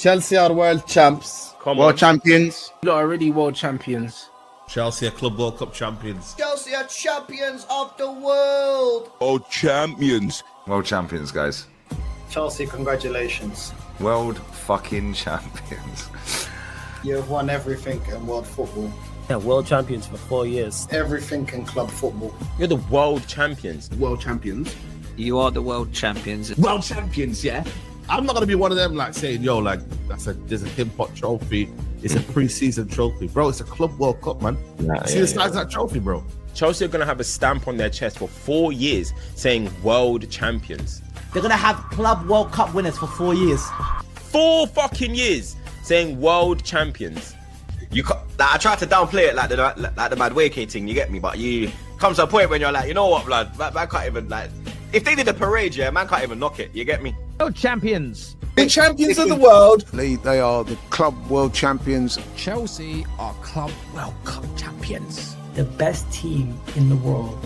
Chelsea are world champs. World champions. You're already world champions. Chelsea are Club World Cup champions. Chelsea are champions of the world. World champions. World champions, guys. Chelsea, congratulations. World fucking champions. You have won everything in world football. Yeah, world champions for 4 years. Everything in club football. You're the world champions. World champions. You are the world champions. World champions, yeah. I'm not gonna be one of them like saying, yo, like there's a Tim Pot trophy. It's a pre-season trophy, bro. It's a Club World Cup, man. See the size of that trophy, bro. Chelsea are going to have a stamp on their chest for 4 years saying world champions. They're going to have Club World Cup winners for 4 years. 4 fucking years saying world champions. You I try to downplay it like the mad Wake thing, you get me? But you comes to a point when you're like, you know what, blood? Man can't even, like, if they did a parade, yeah, man can't even knock it, you get me? World champions. The champions of the world. They are the club world champions. Chelsea are Club World Cup champions. The best team in the world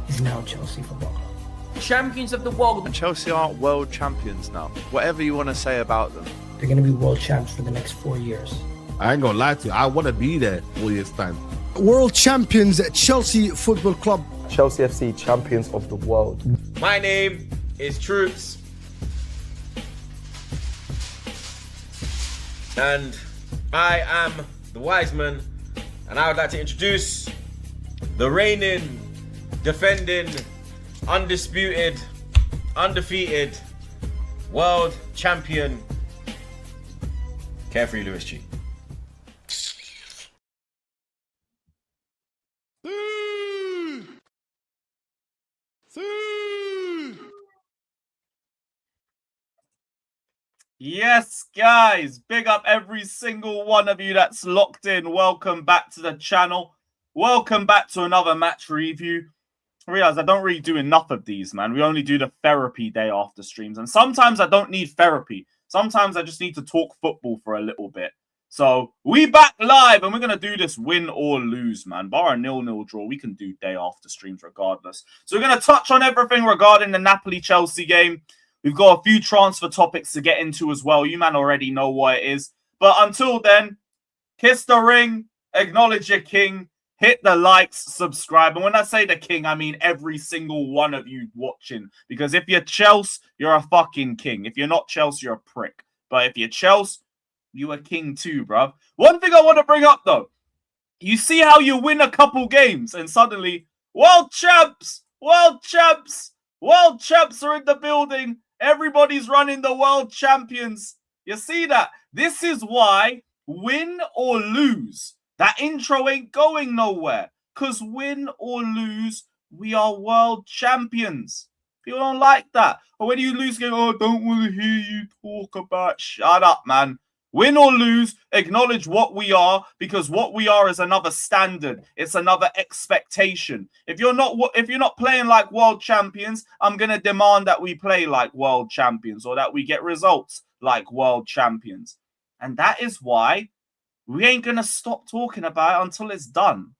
is now Chelsea Football Club. Champions of the world. Chelsea are world champions now. Whatever you want to say about them. They're going to be world champs for the next 4 years. I ain't gonna lie to you. I want to be there 4 years time. World champions at Chelsea Football Club. Chelsea FC champions of the world. My name is Troops. And I am the wise man, and I would like to introduce the reigning, defending, undisputed, undefeated world champion, Carefree Lewis G. Yes, guys, big up every single one of you that's locked in. Welcome back to the channel. Welcome back to another match review. I realize I don't really do enough of these, man. We only do the therapy day after streams. And sometimes I don't need therapy. Sometimes I just need to talk football for a little bit. So we back live and we're going to do this win or lose, man. Bar a 0-0 draw, we can do day after streams regardless. So we're going to touch on everything regarding the Napoli-Chelsea game. We've got a few transfer topics to get into as well. You man already know what it is. But until then, kiss the ring, acknowledge your king, hit the likes, subscribe. And when I say the king, I mean every single one of you watching. Because if you're Chelsea, you're a fucking king. If you're not Chelsea, you're a prick. But if you're Chelsea, you a king too, bruv. One thing I want to bring up, though. You see how you win a couple games and suddenly, world champs, world champs, world champs are in the building. Everybody's running the world champions. You see that? This is why win or lose. That intro ain't going nowhere. Because win or lose, we are world champions. People don't like that. Or when you lose, go, oh, I don't want to hear you talk about. Shut up, man. Win or lose, acknowledge what we are, because what we are is another standard. It's another expectation. If you're not playing like world champions, I'm gonna demand that we play like world champions or that we get results like world champions. And that is why we ain't gonna stop talking about it until it's done.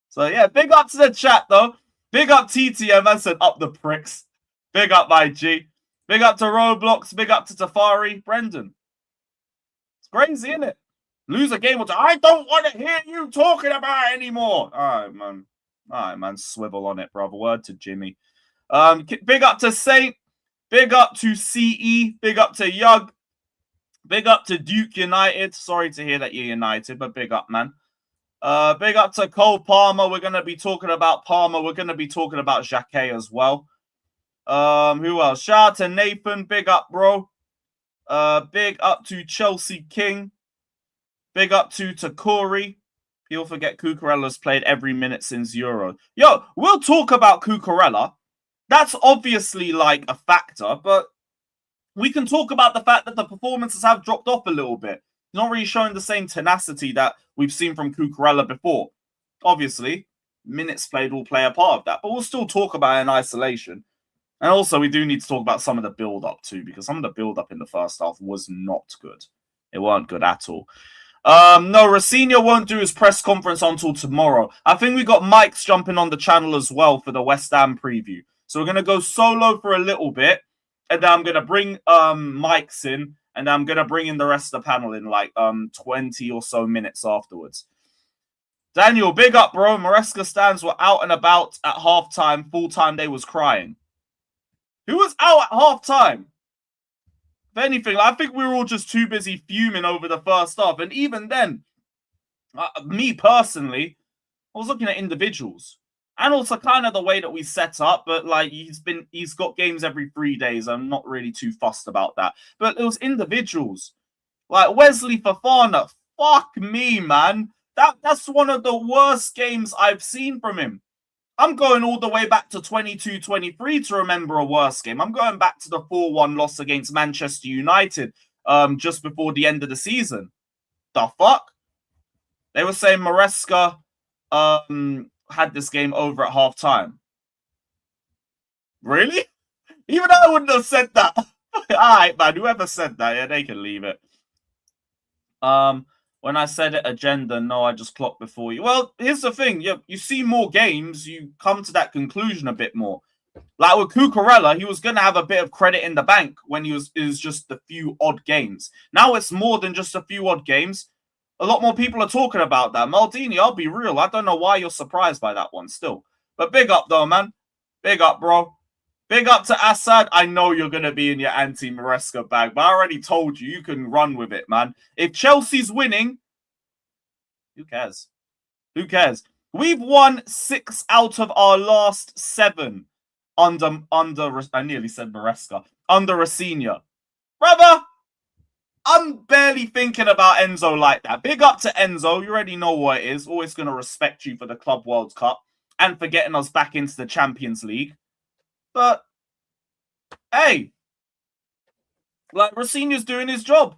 So yeah, big up to the chat though. Big up TTM, I said up the pricks. Big up my G. Big up to Roblox. Big up to Tafari. Brendan. Crazy, isn't it? Lose a game or two. I don't want to hear you talking about it anymore. All right, man. Swivel on it, brother. Word to Jimmy. Big up to Saint. Big up to CE. Big up to Yug. Big up to Duke United. Sorry to hear that you're United, but big up, man. Big up to Cole Palmer. We're going to be talking about Palmer. We're going to be talking about Jacquet as well. Who else? Shout out to Nathan. Big up, bro. Big up to Chelsea King. Big up to Takori. People forget Cucurella's played every minute since Euro. Yo, we'll talk about Cucurella. That's obviously like a factor, but we can talk about the fact that the performances have dropped off a little bit. Not really showing the same tenacity that we've seen from Cucurella before. Obviously, minutes played will play a part of that, but we'll still talk about it in isolation. And also, we do need to talk about some of the build-up too, because some of the build-up in the first half was not good. It weren't good at all. No, Rosinha won't do his press conference until tomorrow. I think we got Mike's jumping on the channel as well for the West Ham preview. So we're going to go solo for a little bit, and then I'm going to bring Mike's in, and I'm gonna bring in the rest of the panel in like 20 or so minutes afterwards. Daniel, big up, bro. Maresca stands were out and about at halftime. Full-time they was crying. Who was out at halftime? If anything, I think we were all just too busy fuming over the first half. And even then, me personally, I was looking at individuals. And also kind of the way that we set up. But like he's got games every 3 days. I'm not really too fussed about that. But it was individuals. Like Wesley Fofana. Fuck me, man. That's one of the worst games I've seen from him. I'm going all the way back to 22-23 to remember a worse game. I'm going back to the 4-1 loss against Manchester United just before the end of the season. The fuck? They were saying Maresca had this game over at half-time. Really? Even I wouldn't have said that. All right, man. Whoever said that, yeah, they can leave it. When I said it, agenda, no, I just clocked before you. Well, here's the thing. You see more games, you come to that conclusion a bit more. Like with Cucurella, he was going to have a bit of credit in the bank when it was just a few odd games. Now it's more than just a few odd games. A lot more people are talking about that. Maldini, I'll be real. I don't know why you're surprised by that one still. But big up, though, man. Big up, bro. Big up to Assad. I know you're going to be in your anti-Maresca bag, but I already told you can run with it, man. If Chelsea's winning, who cares? Who cares? We've won 6 out of our last 7 under I nearly said Maresca, under Rafinha. Brother, I'm barely thinking about Enzo like that. Big up to Enzo. You already know what it is. Always going to respect you for the Club World Cup and for getting us back into the Champions League. But, hey, like, Rafinha's doing his job.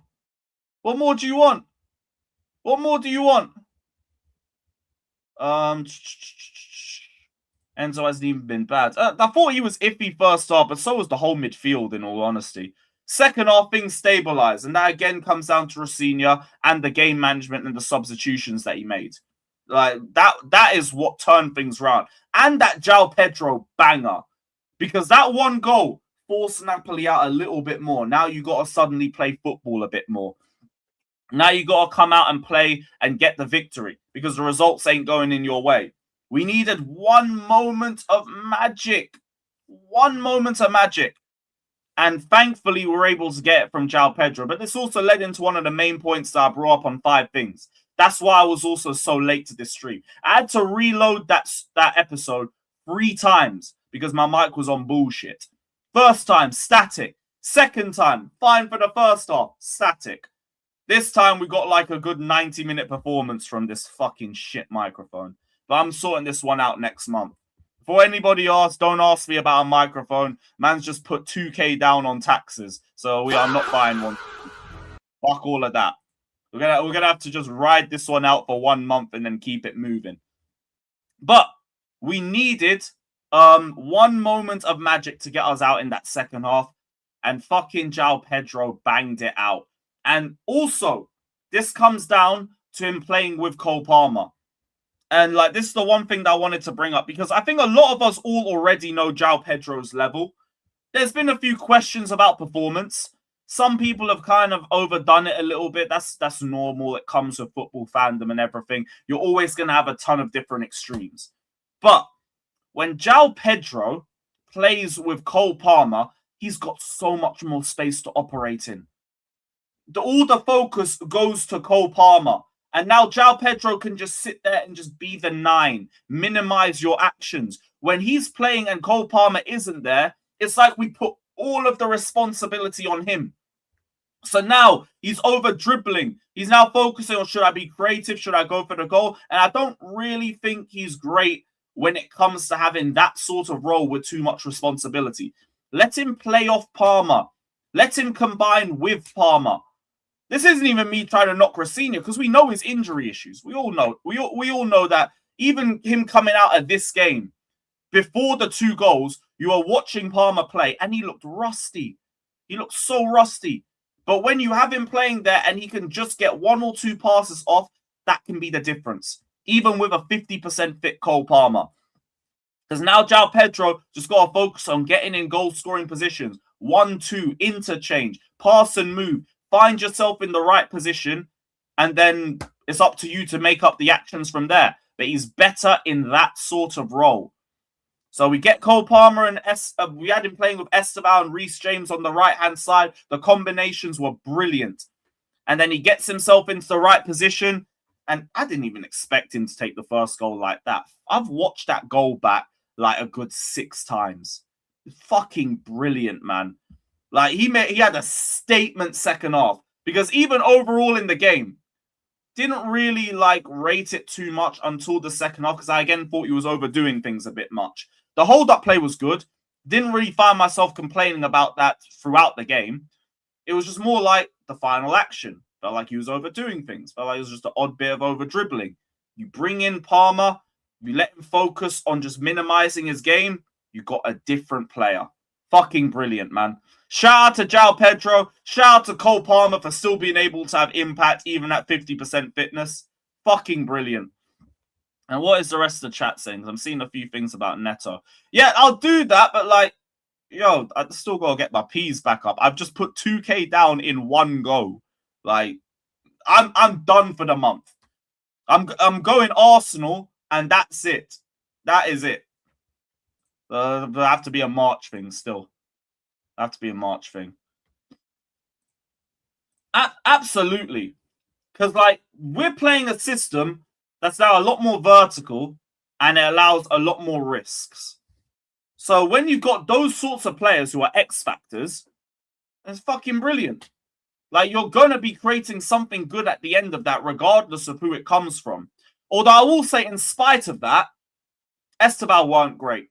What more do you want? What more do you want? Enzo hasn't even been bad. I thought he was iffy first half, but so was the whole midfield, in all honesty. Second half, things stabilised, and that again comes down to Rafinha and the game management and the substitutions that he made. Like that is what turned things around. And that Joao Pedro banger. Because that one goal forced Napoli out a little bit more. Now you got to suddenly play football a bit more. Now you got to come out and play and get the victory because the results ain't going in your way. We needed one moment of magic. One moment of magic. And thankfully, we were able to get it from Joao Pedro. But this also led into one of the main points that I brought up on 5 things. That's why I was also so late to this stream. I had to reload that episode 3 times. Because my mic was on bullshit. First time, static. Second time, fine for the first half, static. This time, we got like a good 90-minute performance from this fucking shit microphone. But I'm sorting this one out next month. Before anybody asks, don't ask me about a microphone. Man's just put 2K down on taxes. So we are not buying one. Fuck all of that. We're gonna have to just ride this one out for 1 month and then keep it moving. But we needed... one moment of magic to get us out in that second half, and fucking Joao Pedro banged it out. And also, this comes down to him playing with Cole Palmer. And like, this is the one thing that I wanted to bring up because I think a lot of us all already know Joao Pedro's level. There's been a few questions about performance. Some people have kind of overdone it a little bit. That's normal. It comes with football fandom and everything. You're always going to have a ton of different extremes. But when Joao Pedro plays with Cole Palmer, he's got so much more space to operate in. All the focus goes to Cole Palmer. And now Joao Pedro can just sit there and just be the 9. Minimize your actions. When he's playing and Cole Palmer isn't there, it's like we put all of the responsibility on him. So now he's over dribbling. He's now focusing on, should I be creative? Should I go for the goal? And I don't really think he's great when it comes to having that sort of role with too much responsibility. Let him play off Palmer. Let him combine with Palmer. This isn't even me trying to knock Rafinha because we know his injury issues. We all know. We all know that even him coming out of this game, before the 2 goals, you are watching Palmer play and he looked rusty. He looked so rusty. But when you have him playing there and he can just get 1 or 2 passes off, that can be the difference. Even with a 50% fit Cole Palmer. Because now Joao Pedro just got to focus on getting in goal-scoring positions. 1-2, interchange, pass and move, find yourself in the right position, and then it's up to you to make up the actions from there. But he's better in that sort of role. So we get Cole Palmer and we had him playing with Esteban and Reece James on the right-hand side. The combinations were brilliant. And then he gets himself into the right position. And I didn't even expect him to take the first goal like that. I've watched that goal back like a good 6 times. Fucking brilliant, man. Like he had a statement second half. Because even overall in the game, didn't really like rate it too much until the second half. Because I again thought he was overdoing things a bit much. The hold-up play was good. Didn't really find myself complaining about that throughout the game. It was just more like the final action. Felt like he was overdoing things. Felt like it was just an odd bit of over-dribbling. You bring in Palmer. You let him focus on just minimizing his game. You got a different player. Fucking brilliant, man. Shout out to Joao Pedro. Shout out to Cole Palmer for still being able to have impact even at 50% fitness. Fucking brilliant. And what is the rest of the chat saying? I'm seeing a few things about Neto. Yeah, I'll do that, but like, yo, I still got to get my P's back up. I've just put 2K down in one go. Like, I'm done for the month. I'm going Arsenal, and that's it. That is it. It'll have to be a March thing still. Have to be a March thing. Absolutely. Because, like, we're playing a system that's now a lot more vertical and it allows a lot more risks. So when you've got those sorts of players who are X factors, it's fucking brilliant. Like, you're going to be creating something good at the end of that, regardless of who it comes from. Although I will say, in spite of that, Esteban weren't great.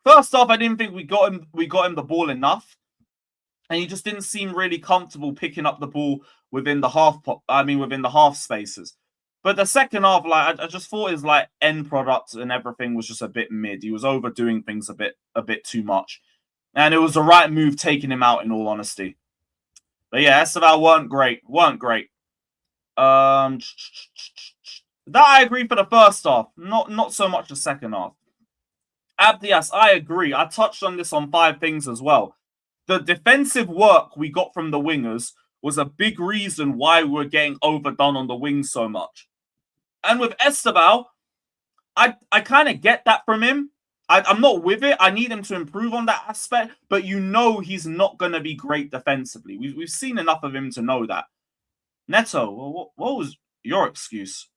First off, I didn't think we got him the ball enough. And he just didn't seem really comfortable picking up the ball within the half spaces. But the second half, like I just thought his like end product and everything was just a bit mid. He was overdoing things a bit too much. And it was the right move taking him out, in all honesty. But yeah, Esteban weren't great. That I agree for the first half. Not so much the second half. Abdias, I agree. I touched on this on 5 things as well. The defensive work we got from the wingers was a big reason why we were getting overdone on the wings so much. And with Esteban, I kind of get that from him. I'm not with it. I need him to improve on that aspect. But you know he's not going to be great defensively. We've seen enough of him to know that. Neto, what was your excuse?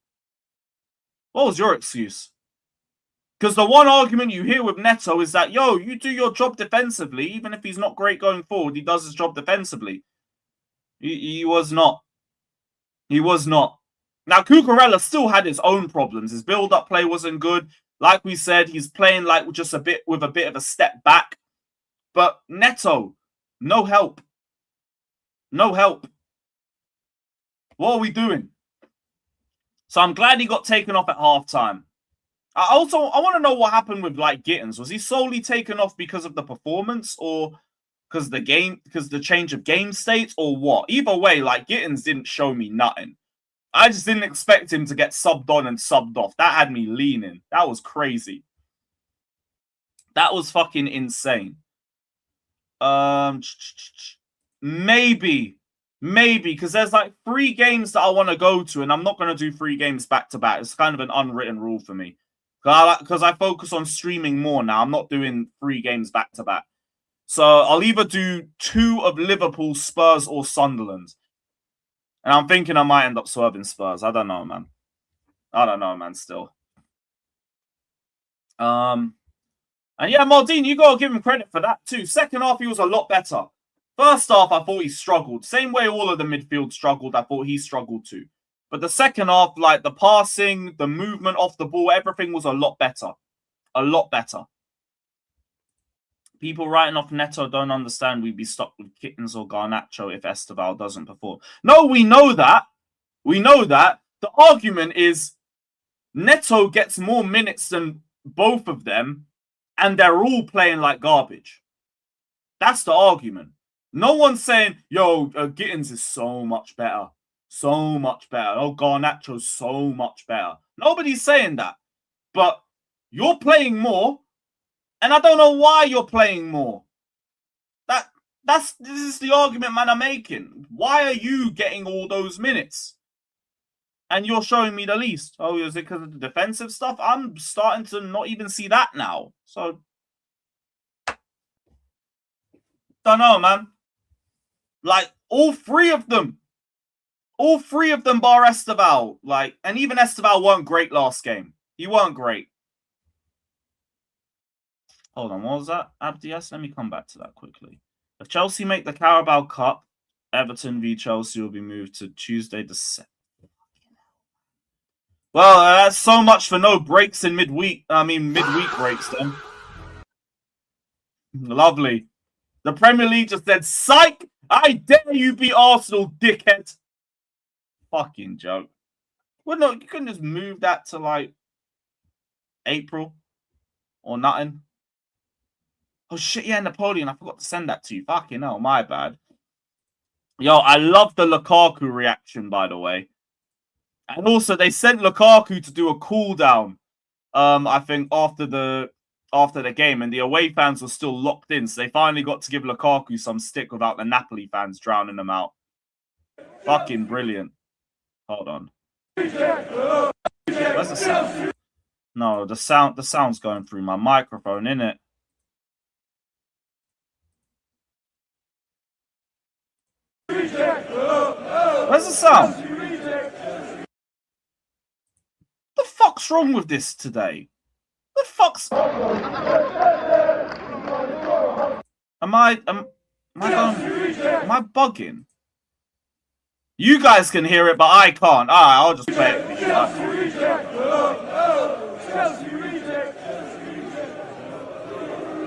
What was your excuse? Because the one argument you hear with Neto is that, yo, you do your job defensively. Even if he's not great going forward, he does his job defensively. He was not. He was not. Now, Cucurella still had his own problems. His build-up play wasn't good. Like we said, he's playing like just with a bit of a step back. But Neto, no help. No help. What are we doing? So I'm glad he got taken off at halftime. I want to know what happened with like Gittins. Was he solely taken off because of the performance, or because the change of game states, or what? Either way, like Gittins didn't show me nothing. I just didn't expect him to get subbed on and subbed off. That had me leaning. That was crazy. That was fucking insane. Maybe, because there's like 3 games that I want to go to, and I'm not going to do 3 games back to back. It's kind of an unwritten rule for me. Because I focus on streaming more now. I'm not doing 3 games back to back. So I'll either do 2 of Liverpool, Spurs, or Sunderland. And I'm thinking I might end up swerving Spurs. I don't know, man. Still. And yeah, Maldini, you got to give him credit for that too. Second half, he was a lot better. First half, I thought he struggled. Same way all of the midfield struggled, I thought he struggled too. But the second half, like the passing, the movement off the ball, everything was a lot better. A lot better. People writing off Neto don't understand we'd be stuck with Kittens or Garnacho if Esteban doesn't perform. No, we know that. We know that. The argument is Neto gets more minutes than both of them, and they're all playing like garbage. That's the argument. No one's saying, yo, Gittins is so much better. So much better. Oh, Garnacho's so much better. Nobody's saying that. But you're playing more, and I don't know why you're playing more. This is the argument, man, I'm making. Why are you getting all those minutes? And you're showing me the least. Oh, is it because of the defensive stuff? I'm starting to not even see that now. So, don't know, man. Like, all three of them bar Esteval. Like, and even Esteval weren't great last game. He weren't great. Hold on, what was that? Abdias? Let me come back to that quickly. If Chelsea make the Carabao Cup, Everton v Chelsea will be moved to Tuesday the 7th. Well, that's so much for no breaks in midweek breaks then. Lovely. The Premier League just said, psych! I dare you beat Arsenal, dickhead. Fucking joke. Well, no, you couldn't just move that to, like, April or nothing. Oh, shit, yeah, Napoleon. I forgot to send that to you. Fucking hell, my bad. Yo, I love the Lukaku reaction, by the way. And also, they sent Lukaku to do a cooldown, I think, after the game. And the away fans were still locked in. So they finally got to give Lukaku some stick without the Napoli fans drowning them out. Fucking brilliant. Hold on. Where's the sound? No, the sound's going through my microphone, innit? Where's the sound? What the fuck's wrong with this today? The fuck's... Am I bugging? You guys can hear it, but I can't. Alright, I'll just play it for you.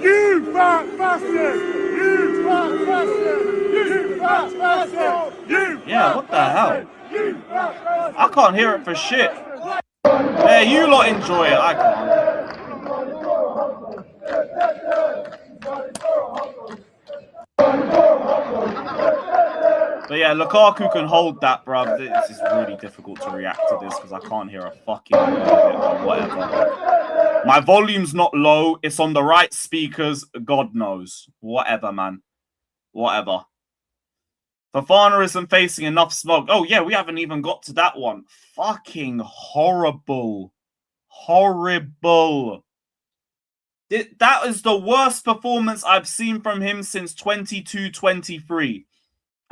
You fat bastard! You fat bastard! You fat bastard! You Yeah, what the hell? I can't hear it for shit. Yeah, you lot enjoy it. I can't. But yeah, Lukaku can hold that, bruv. This is really difficult to react to this because I can't hear a fucking word of it or whatever. My volume's not low. It's on the right speakers. God knows. Whatever, man. Whatever. Fofana isn't facing enough smoke. Oh, yeah, we haven't even got to that one. Fucking horrible. Horrible. That is the worst performance I've seen from him since 22-23.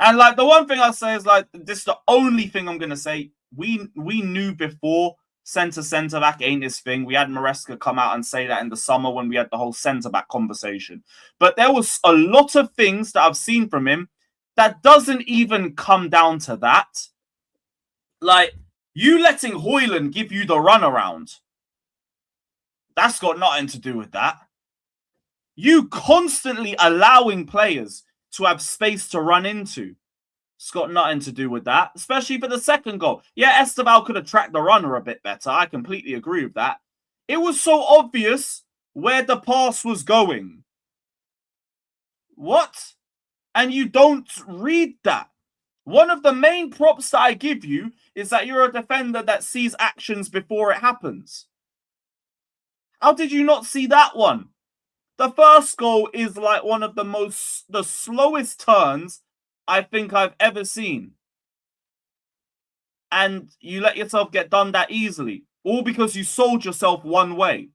And, like, the one thing I'll say is, like, this is the only thing I'm going to say. We knew before centre-back ain't his thing. We had Maresca come out and say that in the summer when we had the whole centre-back conversation. But there was a lot of things that I've seen from him that doesn't even come down to that. Like, you letting Højlund give you the runaround. That's got nothing to do with that. You constantly allowing players to have space to run into. It's got nothing to do with that, especially for the second goal. Yeah, Esteval could have tracked the runner a bit better. I completely agree with that. It was so obvious where the pass was going. What? And you don't read that. One of the main props that I give you is that you're a defender that sees actions before it happens. How did you not see that one? The first goal is like one of the slowest turns I think I've ever seen. And you let yourself get done that easily. All because you sold yourself one way.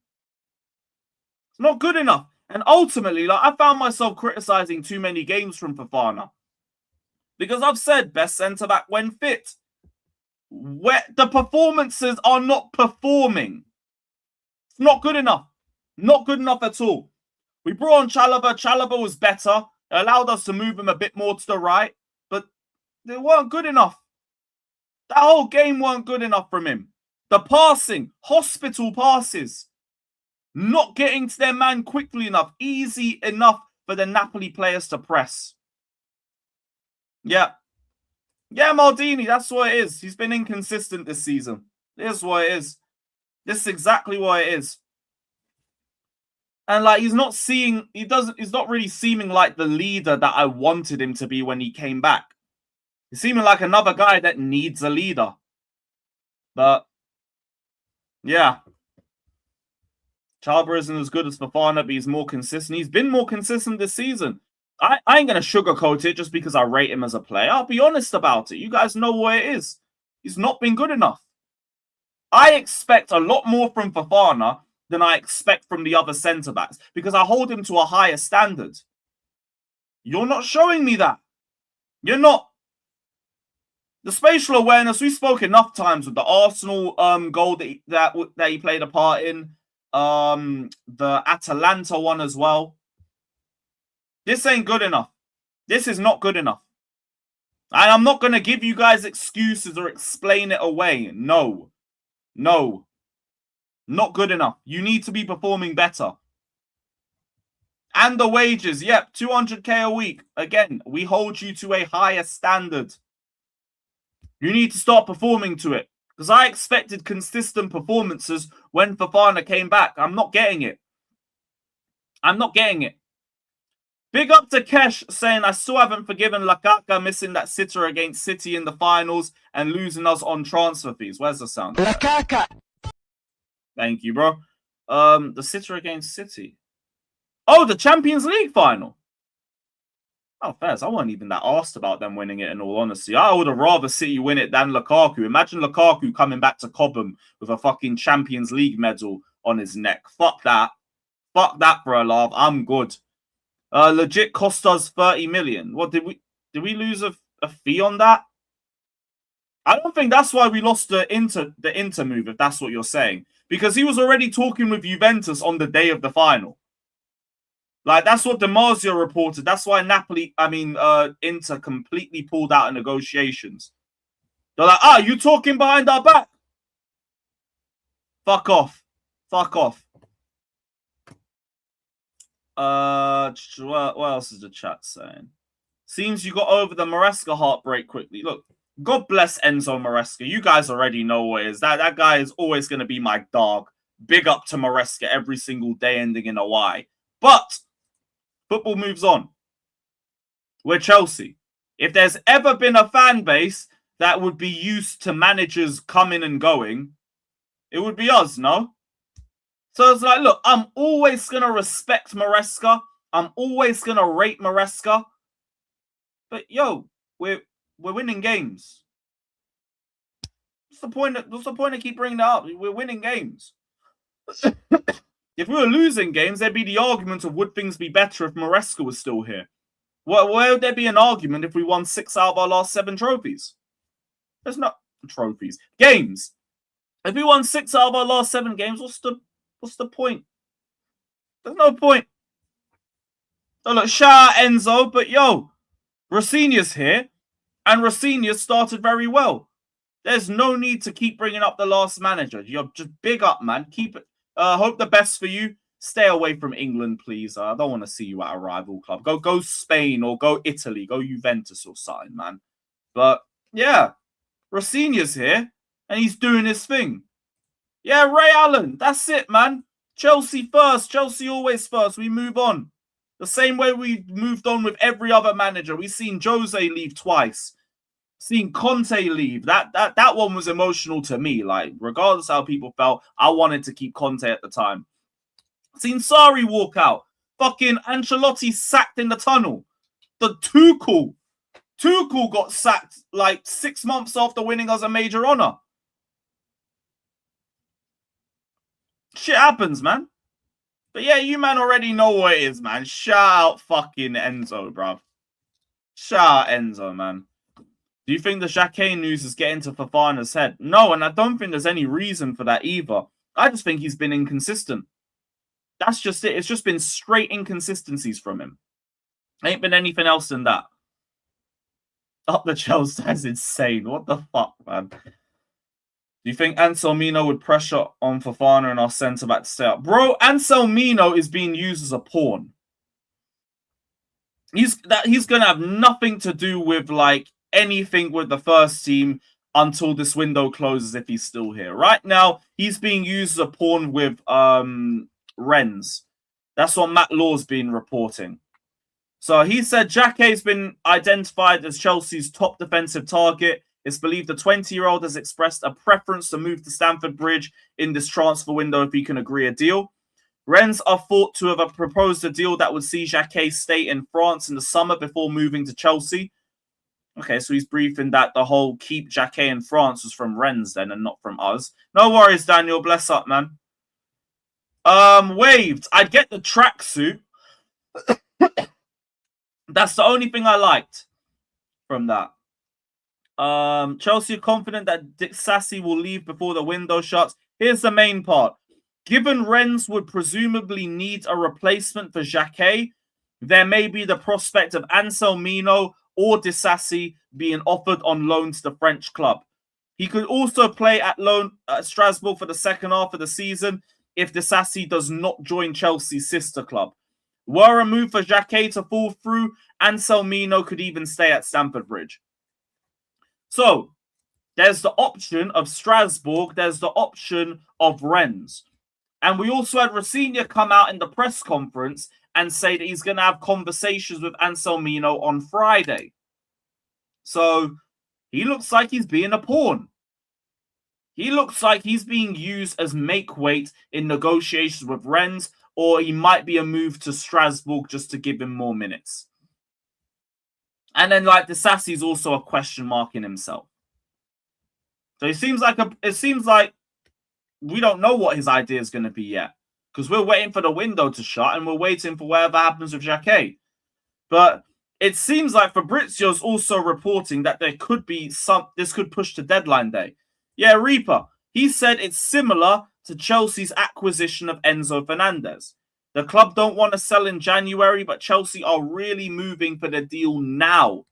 It's not good enough. And ultimately, like, I found myself criticizing too many games from Fofana. Because I've said best centre-back when fit. Where the performances are not performing. It's not good enough. Not good enough at all. We brought on Chalobah. Chalobah was better. It allowed us to move him a bit more to the right. But they weren't good enough. That whole game weren't good enough from him. The passing, hospital passes. Not getting to their man quickly enough. Easy enough for the Napoli players to press. Yeah. Yeah, Maldini, that's what it is. He's been inconsistent this season. Here's what it is. This is exactly what it is. And like he's not really seeming like the leader that I wanted him to be when he came back. He's seeming like another guy that needs a leader. But yeah. Chalobah isn't as good as Fofana, but he's more consistent. He's been more consistent this season. I ain't going to sugarcoat it just because I rate him as a player. I'll be honest about it. You guys know what it is. He's not been good enough. I expect a lot more from Fofana than I expect from the other centre-backs because I hold him to a higher standard. You're not showing me that. You're not. The spatial awareness, we spoke enough times with the Arsenal goal that he played a part in. The Atalanta one as well. This ain't good enough. This is not good enough. And I'm not going to give you guys excuses or explain it away. No. No. Not good enough. You need to be performing better. And the wages. Yep, 200k a week. Again, we hold you to a higher standard. You need to start performing to it. Because I expected consistent performances when Fofana came back. I'm not getting it. I'm not getting it. Big up to Kesh saying, I still haven't forgiven Lukaku missing that sitter against City in the finals and losing us on transfer fees. Where's the sound? Lukaku. Thank you, bro. The sitter against City. Oh, the Champions League final. Oh, fairs. I wasn't even that asked about them winning it, in all honesty. I would have rather City win it than Lukaku. Imagine Lukaku coming back to Cobham with a fucking Champions League medal on his neck. Fuck that. Fuck that for a laugh. I'm good. Legit cost us 30 million. What did we lose a fee on that? I don't think that's why we lost the Inter move, if that's what you're saying. Because he was already talking with Juventus on the day of the final. Like, that's what Damasio reported. That's why Inter completely pulled out of negotiations. They're like, you talking behind our back? Fuck off. Fuck off. What else is the chat saying? Seems you got over the Maresca heartbreak quickly. Look, God bless Enzo Maresca. You guys already know what it is. That guy is always going to be my dog. Big up to Maresca every single day, ending in a Y. But football moves on. We're Chelsea. If there's ever been a fan base that would be used to managers coming and going, it would be us, no? So it's like, look, I'm always going to respect Maresca. I'm always going to rate Maresca. But, yo, we're winning games. What's the point of keep bringing that up? We're winning games. If we were losing games, there'd be the argument of would things be better if Maresca was still here? Where would there be an argument if we won 6 out of our last 7 trophies? There's not trophies. Games. If we won 6 out of our last 7 games, what's the point? There's no point. So look, shout out Enzo, but yo, Rossinia's here, and Rossinia started very well. There's no need to keep bringing up the last manager. You're just big up, man. Keep it. Hope the best for you. Stay away from England, please. I don't want to see you at a rival club. Go Spain or go Italy. Go Juventus or something, man. But yeah, Rossinia's here, and he's doing his thing. Yeah, Ray Allen. That's it, man. Chelsea first. Chelsea always first. We move on. The same way we moved on with every other manager. We've seen Jose leave twice. Seen Conte leave. That one was emotional to me. Like, regardless how people felt, I wanted to keep Conte at the time. Seen Sarri walk out. Fucking Ancelotti sacked in the tunnel. The Tuchel got sacked like 6 months after winning us a major honor. Shit happens, man. But yeah, you man already know what it is, man. Shout out fucking Enzo, bruv. Shout out Enzo, man. Do you think the Jacquet news is getting to Fofana's head? No, and I don't think there's any reason for that either. I just think he's been inconsistent. That's just it. It's just been straight inconsistencies from him. Ain't been anything else than that. Up the Chelsea is insane. What the fuck, man? Do you think Anselmino would pressure on Fofana and our centre-back to stay up? Bro, Anselmino is being used as a pawn. He's going to have nothing to do with, like, anything with the first team until this window closes if he's still here. Right now, he's being used as a pawn with Rennes. That's what Matt Law's been reporting. So he said Jacquet's been identified as Chelsea's top defensive target. It's believed the 20-year-old has expressed a preference to move to Stamford Bridge in this transfer window if he can agree a deal. Rennes are thought to have proposed a deal that would see Jacquet stay in France in the summer before moving to Chelsea. Okay, so he's briefing that the whole keep Jacquet in France was from Rennes then and not from us. No worries, Daniel. Bless up, man. Waved. I'd get the tracksuit. That's the only thing I liked from that. Chelsea are confident that Dick Sassy will leave before the window shuts. Here's the main part. Given Rennes would presumably need a replacement for Jacquet, there may be the prospect of Anselmino or Disassi being offered on loan to the French club. He could also play at loan at Strasbourg for the second half of the season if Disassi does not join Chelsea's sister club. Were a move for Jacquet to fall through, Anselmino could even stay at Stamford Bridge. So, there's the option of Strasbourg, there's the option of Rennes. And we also had Rossignol come out in the press conference and say that he's going to have conversations with Anselmino on Friday. So, he looks like he's being a pawn. He looks like he's being used as make weight in negotiations with Rennes, or he might be a move to Strasbourg just to give him more minutes. And then, like, Disassy's also a question mark in himself. So it seems like we don't know what his idea is going to be yet, because we're waiting for the window to shut and we're waiting for whatever happens with Jacquet. But it seems like Fabrizio's also reporting that there could be this could push to deadline day. Yeah, Reaper. He said it's similar to Chelsea's acquisition of Enzo Fernandez. The club don't want to sell in January, but Chelsea are really moving for the deal now.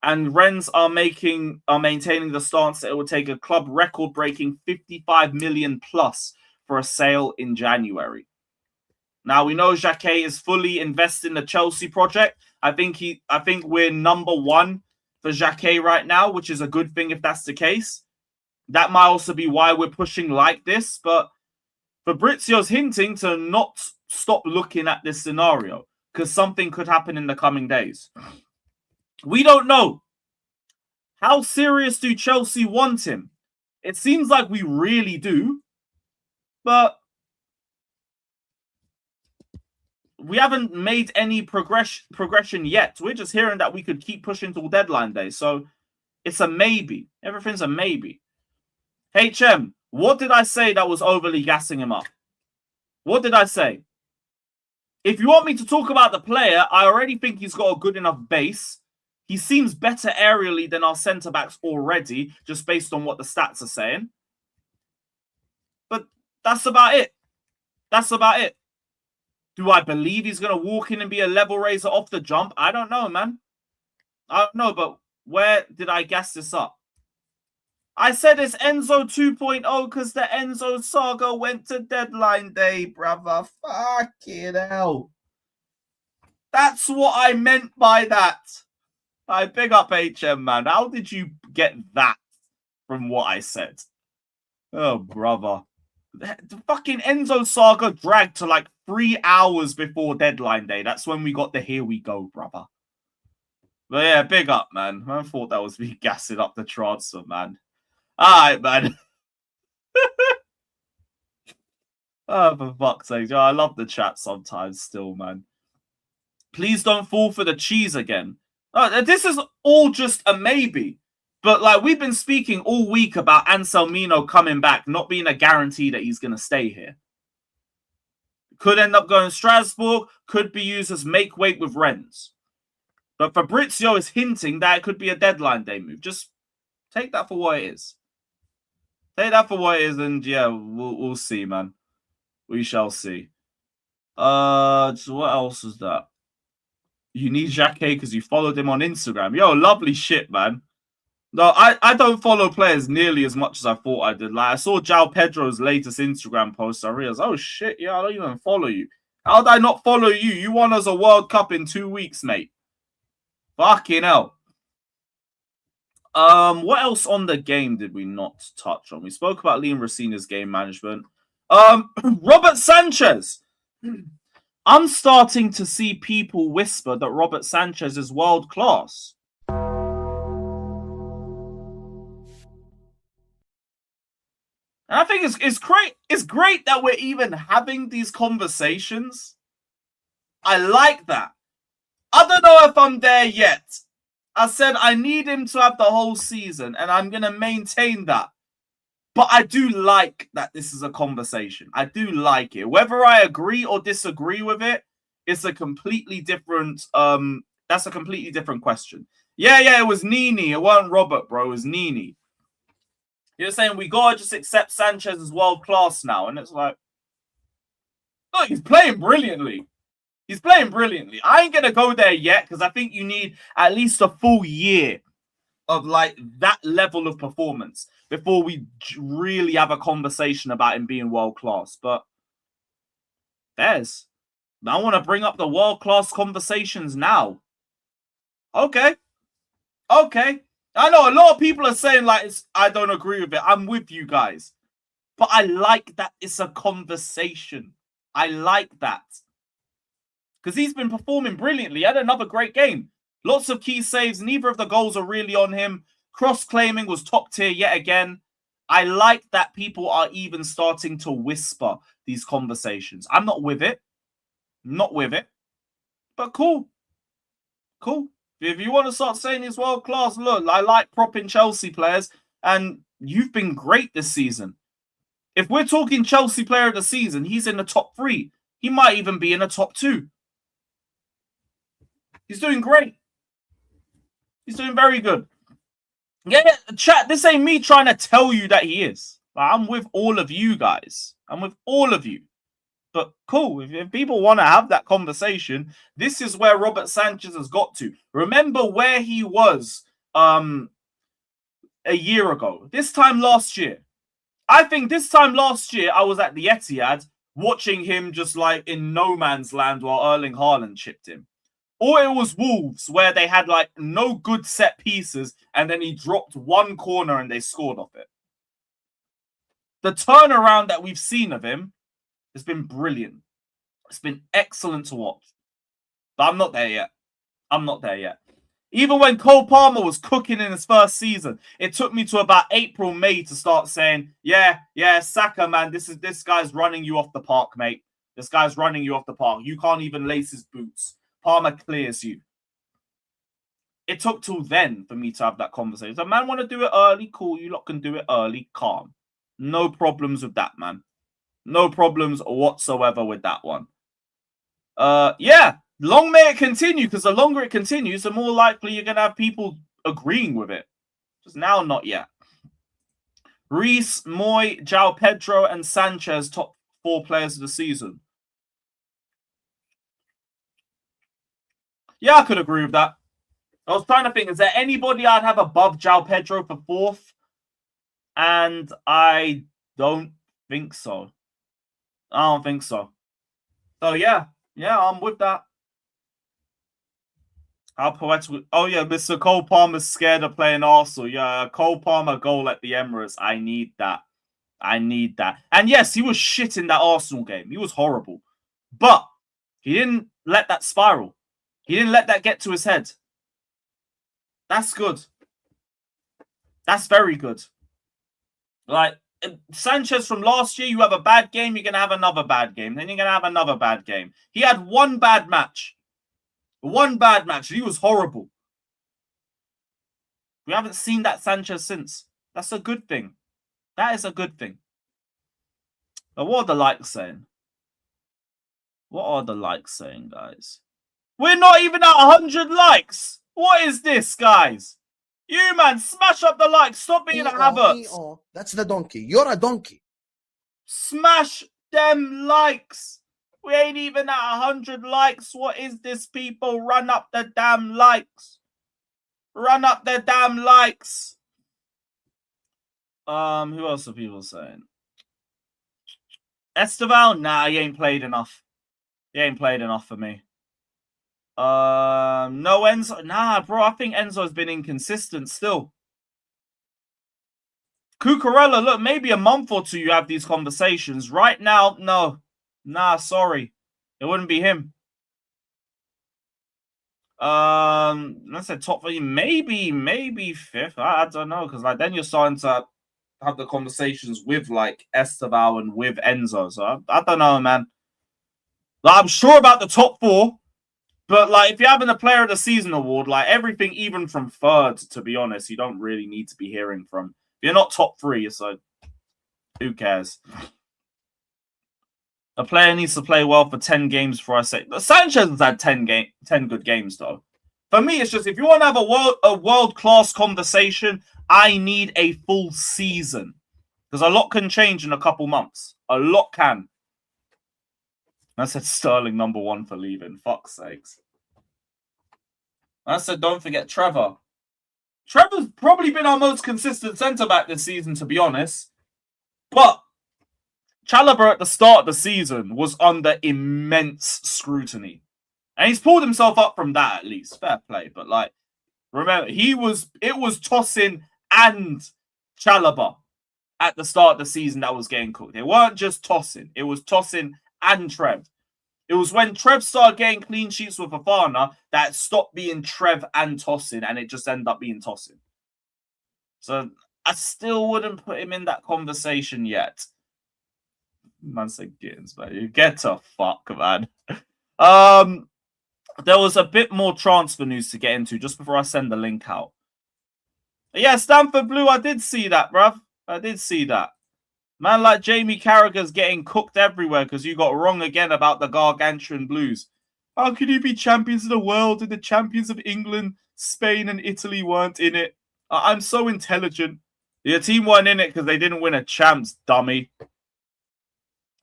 And Rennes are maintaining the stance that it will take a club record-breaking 55 million plus for a sale in January. Now we know Jacquet is fully invested in the Chelsea project. I think we're number one for Jacquet right now, which is a good thing if that's the case. That might also be why we're pushing like this, but Fabrizio's hinting to not stop looking at this scenario because something could happen in the coming days. We don't know. How serious do Chelsea want him? It seems like we really do, but we haven't made any progression yet. We're just hearing that we could keep pushing till deadline day, so it's a maybe. Everything's a maybe. HM, what did I say that was overly gassing him up? What did I say? If you want me to talk about the player, I already think he's got a good enough base. He seems better aerially than our centre-backs already, just based on what the stats are saying. But that's about it. That's about it. Do I believe he's going to walk in and be a level raiser off the jump? I don't know, man. I don't know, but where did I gas this up? I said it's Enzo 2.0 because the Enzo saga went to deadline day, brother. Fucking hell. That's what I meant by that. I big up HM, man. How did you get that from what I said? Oh, brother. The fucking Enzo saga dragged to like 3 hours before deadline day. That's when we got the here we go, brother. But yeah, big up, man. I thought that was me gassing up the transfer, man. Alright, man. Oh, for fuck's sake. I love the chat sometimes still, man. Please don't fall for the cheese again. This is all just a maybe. But like we've been speaking all week about Anselmino coming back, not being a guarantee that he's going to stay here. Could end up going to Strasbourg, could be used as make weight with Rennes. But Fabrizio is hinting that it could be a deadline day move. Just take that for what it is. Take that for what it is, and yeah, we'll see, man. We shall see. So what else is that? You need Jacquet because you followed him on Instagram. Yo, lovely shit, man. No, I don't follow players nearly as much as I thought I did. Like I saw Joao Pedro's latest Instagram post. I realized, oh shit, yeah, I don't even follow you. How did I not follow you? You won us a World Cup in 2 weeks, mate. Fucking hell. What else on the game did we not touch on? We spoke about Liam Rossignol's game management. Robert Sanchez. I'm starting to see people whisper that Robert Sanchez is world class. And I think it's great. It's great that we're even having these conversations. I like that. I don't know if I'm there yet. I said I need him to have the whole season, and I'm going to maintain that. But I do like that this is a conversation. I do like it. Whether I agree or disagree with it, it's a completely different, that's a completely different question. Yeah, it was Nini. It wasn't Robert, bro. It was Nini. You're saying we got to just accept Sanchez as world-class now. And it's like, look, he's playing brilliantly. He's playing brilliantly. I ain't going to go there yet because I think you need at least a full year of like that level of performance before we really have a conversation about him being world-class. But there's, I want to bring up the world-class conversations now. Okay. I know a lot of people are saying like, I don't agree with it. I'm with you guys. But I like that it's a conversation. I like that. Because he's been performing brilliantly. He had another great game. Lots of key saves. Neither of the goals are really on him. Cross-claiming was top tier yet again. I like that people are even starting to whisper these conversations. I'm not with it. Not with it. But cool. Cool. If you want to start saying he's world-class, look, I like propping Chelsea players, and you've been great this season. If we're talking Chelsea player of the season, he's in the top 3. He might even be in the top 2. He's doing great. He's doing very good. Yeah, chat, this ain't me trying to tell you that he is. Like, I'm with all of you guys. I'm with all of you. But cool, if people want to have that conversation, this is where Robert Sanchez has got to. Remember where he was a year ago. This time last year. I think this time last year, I was at the Etihad watching him just like in no man's land while Erling Haaland chipped him. Or it was Wolves where they had like no good set pieces and then he dropped one corner and they scored off it. The turnaround that we've seen of him has been brilliant. It's been excellent to watch. But I'm not there yet. I'm not there yet. Even when Cole Palmer was cooking in his first season, it took me to about April, May to start saying, yeah, Saka, man, this guy's running you off the park, mate. This guy's running you off the park. You can't even lace his boots. Palmer clears you. It took till then for me to have that conversation. So, man, want to do it early? Cool, you lot can do it early. Calm. No problems with that, man. No problems whatsoever with that one. Yeah, long may it continue, because the longer it continues, the more likely you're going to have people agreeing with it. Just now, not yet. Reece, Moy, Joao Pedro, and Sanchez, top 4 players of the season. Yeah, I could agree with that. I was trying to think, is there anybody I'd have above Joao Pedro for 4th? And I don't think so. I don't think so. So, yeah, I'm with that. How poetical. Oh, yeah, Mr. Cole Palmer's scared of playing Arsenal. Yeah, Cole Palmer goal at the Emirates. I need that. I need that. And yes, he was shit in that Arsenal game. He was horrible. But he didn't let that spiral. He didn't let that get to his head. That's good. That's very good. Like, Sanchez from last year, you have a bad game, you're going to have another bad game. Then you're going to have another bad game. He had one bad match. One bad match. He was horrible. We haven't seen that Sanchez since. That's a good thing. That is a good thing. But what are the likes saying? What are the likes saying, guys? We're not even at 100 likes. What is this, guys? You, man, smash up the likes. Stop being a Havertz. That's the donkey. You're a donkey. Smash them likes. We ain't even at 100 likes. What is this, people? Run up the damn likes. Run up the damn likes. Who else are people saying? Esteval? Nah, he ain't played enough. He ain't played enough for me. No Enzo. Nah, bro, I think Enzo's been inconsistent still. Cucurella, look, maybe a month or two you have these conversations. Right now, no. Nah, sorry. It wouldn't be him. Let's say top 3, maybe 5th. I don't know, because like then you're starting to have the conversations with like Esteval and with Enzo. So I don't know, man. Like, I'm sure about the top 4, but like if you're having a Player of the Season award, like everything, even from third, to be honest, you don't really need to be hearing from. If you're not top 3, so who cares? A player needs to play well for 10 games before I say. Sanchez has had 10 good games, though. For me, it's just if you want to have a world-class conversation, I need a full season. Because a lot can change in a couple months. A lot can. I said Sterling #1 for leaving. Fuck's sakes. I said don't forget Trevoh. Trevor's probably been our most consistent centre-back this season, to be honest. But Chalobah at the start of the season was under immense scrutiny. And he's pulled himself up from that, at least. Fair play. But, like, remember, it was Tosin and Chalobah at the start of the season that was getting cooked. It weren't just Tosin. It was Tosin and Trev. It was when Trev started getting clean sheets with Fofana that it stopped being Trev and Tosin, and it just ended up being Tosin. So I still wouldn't put him in that conversation yet. Man said Gittins, man. You get to fuck, man. There was a bit more transfer news to get into just before I send the link out. Yeah, Stamford Blue, I did see that, bruv. I did see that. Man like Jamie Carragher's getting cooked everywhere because you got wrong again about the Gargantuan Blues. How could you be champions of the world and the champions of England, Spain and Italy weren't in it? I'm so intelligent. Your team weren't in it because they didn't win a champs, dummy.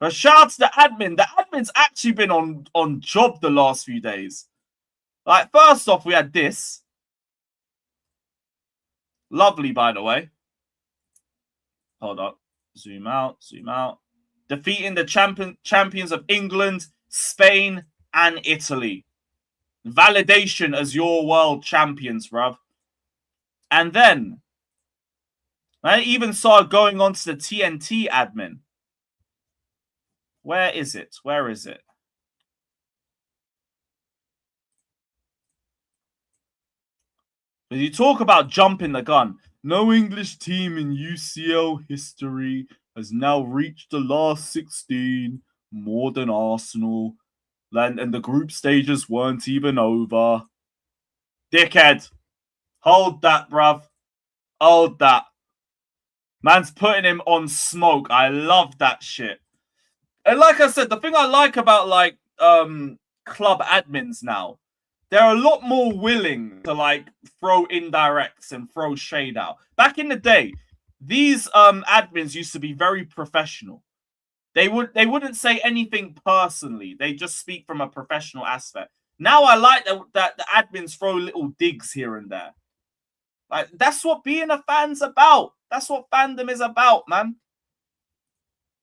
But shout out to the admin. The admin's actually been on job the last few days. Like, first off, we had this. Lovely, by the way. Hold on. Zoom out, zoom out. Defeating the champions of England, Spain, and Italy. Validation as your world champions, bruv. And then, I even started going on to the TNT admin. Where is it? Where is it? You talk about jumping the gun. No English team in UCL history has now reached the last 16 more than Arsenal. And the group stages weren't even over. Dickhead. Hold that, bruv. Hold that. Man's putting him on smoke. I love that shit. And like I said, the thing I like about like club admins now, they're a lot more willing to like throw indirects and throw shade out. Back in the day, these admins used to be very professional. They wouldn't say anything personally. They just speak from a professional aspect. Now I like that the admins throw little digs here and there. Like that's what being a fan's about. That's what fandom is about, man.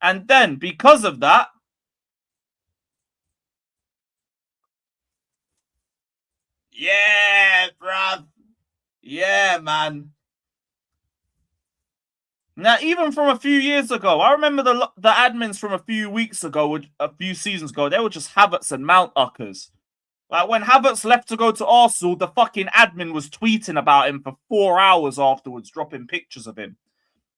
And then because of that, yeah, bruv. Yeah, man. Now, even from a few years ago, I remember the admins from a few weeks ago, a few seasons ago, they were just Havertz and Mount uckers. Like, when Havertz left to go to Arsenal, the fucking admin was tweeting about him for 4 hours afterwards, dropping pictures of him.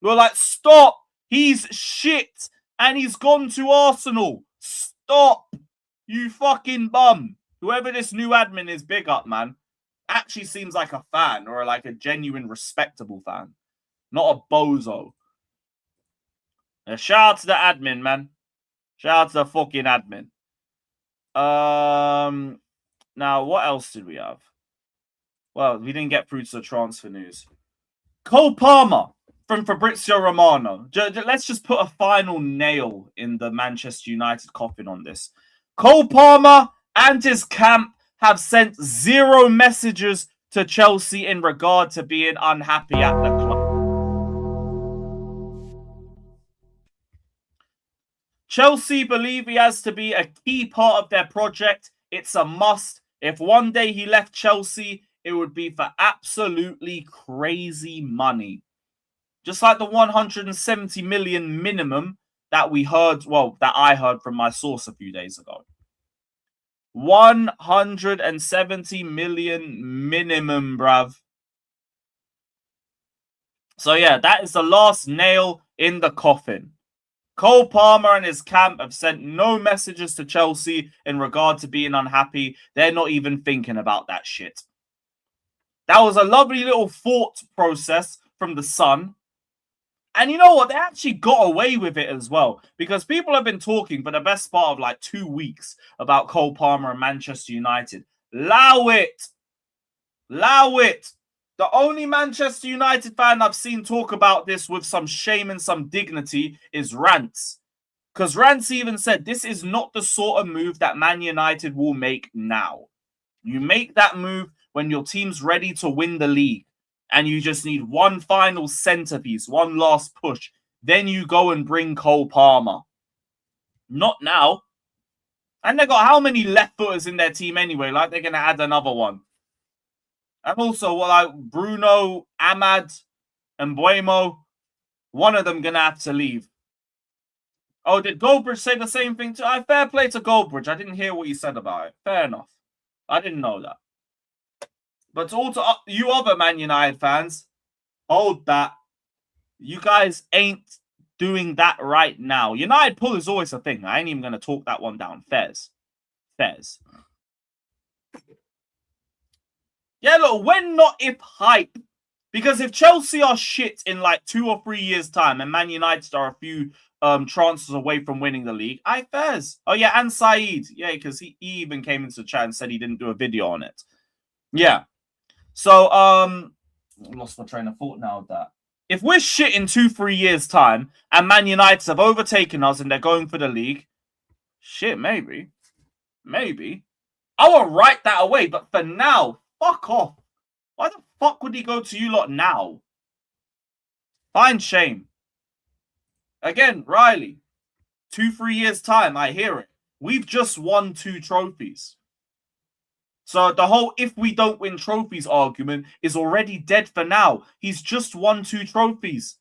We were like, stop! He's shit! And he's gone to Arsenal! Stop! You fucking bum! Whoever this new admin is, big up, man. Actually seems like a fan, or like a genuine, respectable fan. Not a bozo. Shout out to the admin, man. Shout out to the fucking admin. Now, what else did we have? Well, we didn't get through to the transfer news. Cole Palmer from Fabrizio Romano. Let's just put a final nail in the Manchester United coffin on this. Cole Palmer and his camp have sent 0 messages to Chelsea in regard to being unhappy at the club. Chelsea believe he has to be a key part of their project. It's a must. If one day he left Chelsea, it would be for absolutely crazy money. Just like the 170 million minimum that we heard, well, that I heard from my source a few days ago. 170 million minimum, bruv. So yeah, that is the last nail in the coffin. Cole Palmer and his camp have sent no messages to Chelsea in regard to being unhappy. They're not even thinking about that shit. That was a lovely little thought process from the Sun. And you know what? They actually got away with it as well. Because people have been talking for the best part of like 2 weeks about Cole Palmer and Manchester United. Allow it. Allow it. The only Manchester United fan I've seen talk about this with some shame and some dignity is Rance. Because Rance even said this is not the sort of move that Man United will make now. You make that move when your team's ready to win the league and you just need one final centerpiece, one last push. Then you go and bring Cole Palmer. Not now. And they got how many left footers in their team anyway? Like they're going to add another one. And also, like Bruno, Ahmad, and Buemo, one of them going to have to leave. Oh, did Goldbridge say the same thing too? Fair play to Goldbridge. I didn't hear what he said about it. Fair enough. I didn't know that. But to all to you other Man United fans, hold that. You guys ain't doing that right now. United pull is always a thing. I ain't even going to talk that one down. Fairs. Yeah, look, when not if hype. Because if Chelsea are shit in like 2 or 3 years' time and Man United are a few transfers away from winning the league, fairs. Oh, yeah, and Said. Yeah, because he even came into the chat and said he didn't do a video on it. Yeah. So, I lost my train of thought now with that. If we're shit in 2-3 years' time and Man United have overtaken us and they're going for the league, shit, maybe. Maybe. I will write that away, but for now, fuck off. Why the fuck would he go to you lot now? Find shame. Again, Riley, 2-3 years' time, I hear it. We've just won 2 trophies. So the whole if we don't win trophies argument is already dead for now. He's just won 2 trophies.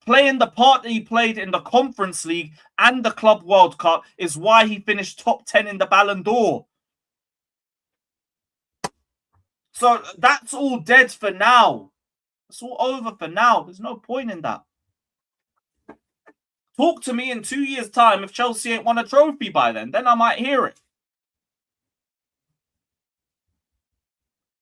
Playing the part that he played in the Conference League and the Club World Cup is why he finished top 10 in the Ballon d'Or. So that's all dead for now. It's all over for now. There's no point in that. Talk to me in 2 years' time if Chelsea ain't won a trophy by then. Then I might hear it.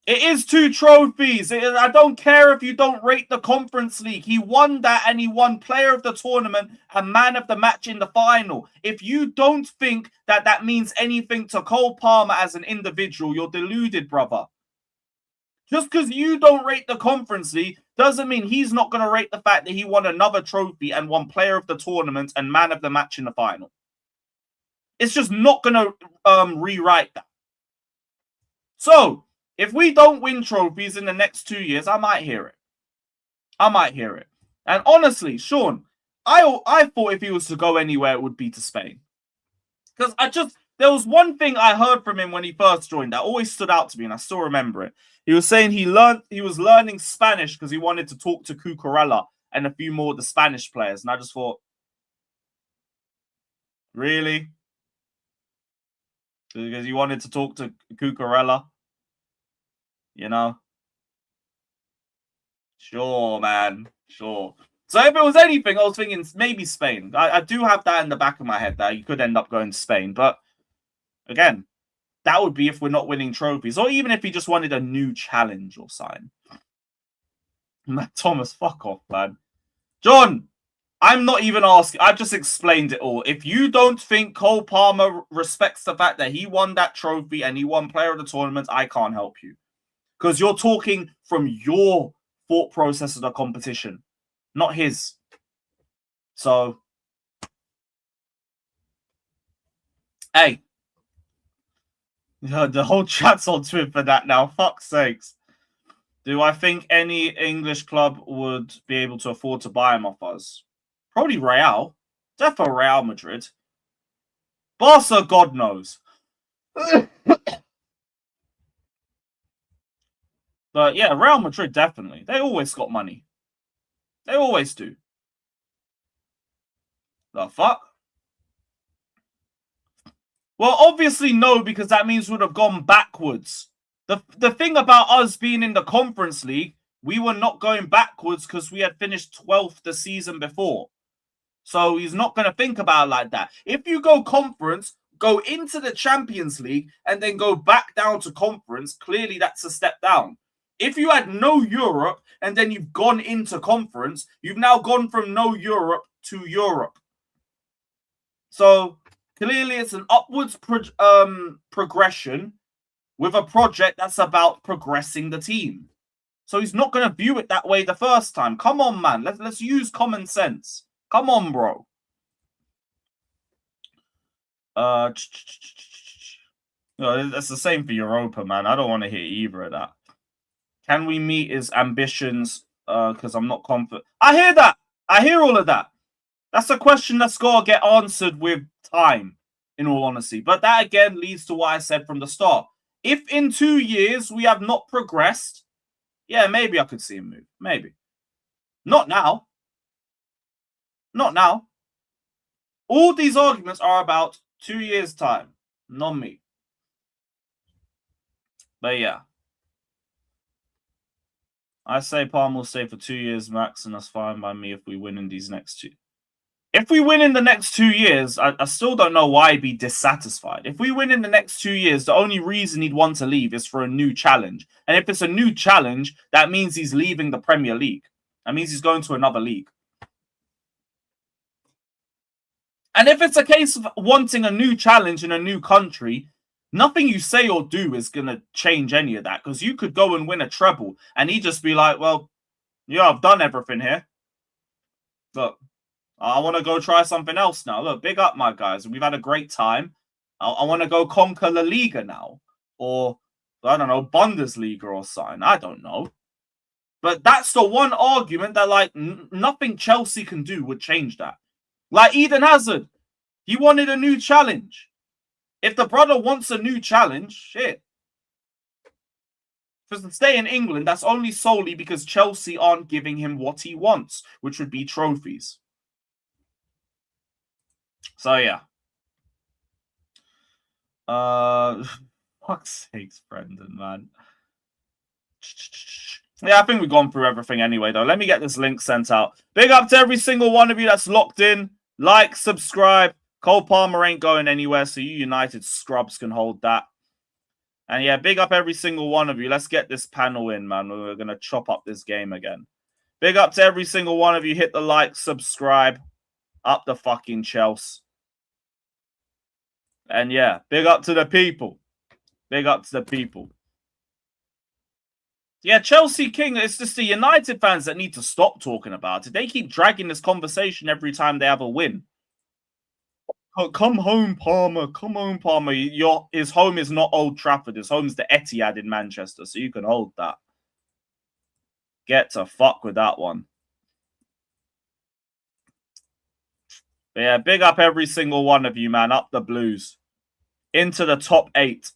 It is 2 trophies. I don't care if you don't rate the Conference League. He won that and he won Player of the Tournament and Man of the Match in the final. If you don't think that that means anything to Cole Palmer as an individual, you're deluded, brother. Just because you don't rate the Conference League doesn't mean he's not going to rate the fact that he won another trophy and won Player of the Tournament and Man of the Match in the final. It's just not going to rewrite that. So, if we don't win trophies in the next 2 years, I might hear it. I might hear it. And honestly, Sean, I thought if he was to go anywhere, it would be to Spain. Because there was one thing I heard from him when he first joined that always stood out to me, and I still remember it. He was saying he was learning Spanish because he wanted to talk to Cucurella and a few more of the Spanish players. And I just thought, really? Because he wanted to talk to Cucurella? You know? Sure, man. Sure. So if it was anything, I was thinking maybe Spain. I do have that in the back of my head that you could end up going to Spain. But again, that would be if we're not winning trophies. Or even if he just wanted a new challenge or something. Thomas, fuck off, man. John, I'm not even asking. I've just explained it all. If you don't think Cole Palmer respects the fact that he won that trophy and he won Player of the Tournament, I can't help you. Because you're talking from your thought process of the competition, not his. So, hey. The whole chat's on Twitter for that now. Fuck's sakes. Do I think any English club would be able to afford to buy him off us? Probably Real. Defo Real Madrid. Barca, God knows. But yeah, Real Madrid, definitely. They always got money. They always do. The fuck? Well, obviously no, because that means we would have gone backwards. The thing about us being in the Conference League, we were not going backwards because we had finished 12th the season before. So he's not going to think about it like that. If you go conference, go into the Champions League, and then go back down to conference, clearly that's a step down. If you had no Europe and then you've gone into conference, you've now gone from no Europe to Europe. So clearly it's an upwards progression with a project that's about progressing the team. So he's not going to view it that way the first time. Come on, man. Let's use common sense. Come on, bro. No, that's the same for Europa, man. I don't want to hear either of that. Can we meet his ambitions? Because I'm not confident. I hear that. I hear all of that. That's a question that's got to get answered with time, in all honesty. But that, again, leads to what I said from the start. If in 2 years we have not progressed, yeah, maybe I could see him move. Maybe. Not now. Not now. All these arguments are about 2 years' time, not me. But yeah. I say Palmer will stay for 2 years max, and that's fine by me if we win in these next two. If we win in the next 2 years, I still don't know why he'd be dissatisfied. If we win in the next 2 years, the only reason he'd want to leave is for a new challenge. And if it's a new challenge, that means he's leaving the Premier League. That means he's going to another league. And if it's a case of wanting a new challenge in a new country, nothing you say or do is going to change any of that. Because you could go and win a treble and he'd just be like, well, yeah, I've done everything here. Look, I want to go try something else now. Look, big up, my guys. We've had a great time. I want to go conquer La Liga now. Or, I don't know, Bundesliga or something. I don't know. But that's the one argument that, like, nothing Chelsea can do would change that. Like Eden Hazard, he wanted a new challenge. If the brother wants a new challenge, shit. For to stay in England, that's only solely because Chelsea aren't giving him what he wants, which would be trophies. So yeah. Fuck's sakes, Brendan, man. Yeah, I think we've gone through everything anyway, though. Let me get this link sent out. Big up to every single one of you that's locked in. Like, subscribe. Cole Palmer ain't going anywhere, so you United scrubs can hold that. And yeah, big up every single one of you. Let's get this panel in, man. We're going to chop up this game again. Big up to every single one of you. Hit the like, subscribe. Up the fucking Chelsea. And yeah, big up to the people. Big up to the people. Yeah, Chelsea King, it's just the United fans that need to stop talking about it. They keep dragging this conversation every time they have a win. Oh, come home, Palmer. Come home, Palmer. His home is not Old Trafford. His home's the Etihad in Manchester, so you can hold that. Get to fuck with that one. But yeah, big up every single one of you, man. Up the Blues. Into the top 8.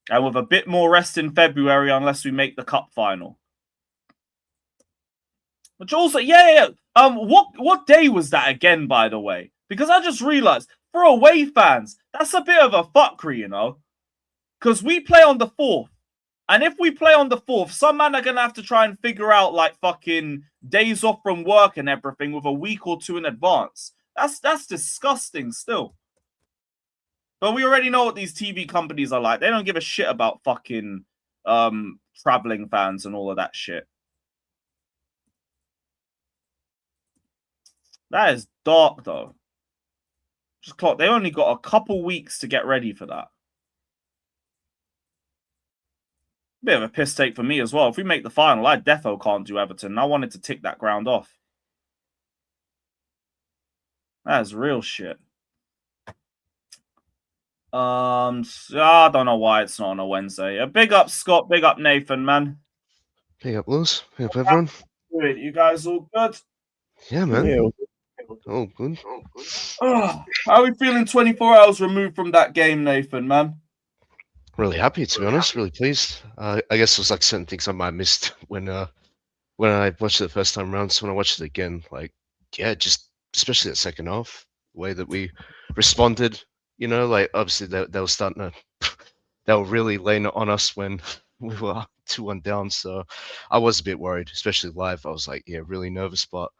And with a bit more rest in February, unless we make the cup final. Which also, yeah. What day was that again, by the way? Because I just realized, for away fans, that's a bit of a fuckery, you know? Because we play on the 4th. And if we play on the 4th, some man are going to have to try and figure out, like, fucking days off from work and everything with a week or two in advance. That's disgusting still. But we already know what these TV companies are like. They don't give a shit about fucking traveling fans and all of that shit. That is dark, though. Just clock. They only got a couple weeks to get ready for that. Bit of a piss take for me as well. If we make the final, I defo can't do Everton. I wanted to tick that ground off. That is real shit. I don't know why it's not on a Wednesday. Big up Scott, big up Nathan, man. Big up Lewis, big up everyone. Good. You guys all good? Yeah, man. Yeah. Oh, good. How are we feeling 24 hours removed from that game, Nathan, man? Really happy, to be honest. Really pleased. I guess there's like certain things I might have missed when I watched it the first time around. So when I watched it again, like, yeah, just especially that second half, the way that we responded. Like obviously they were starting to, they were really laying it on us when we were 2-1 down. So I was a bit worried, especially live. I was like, yeah, really nervous. But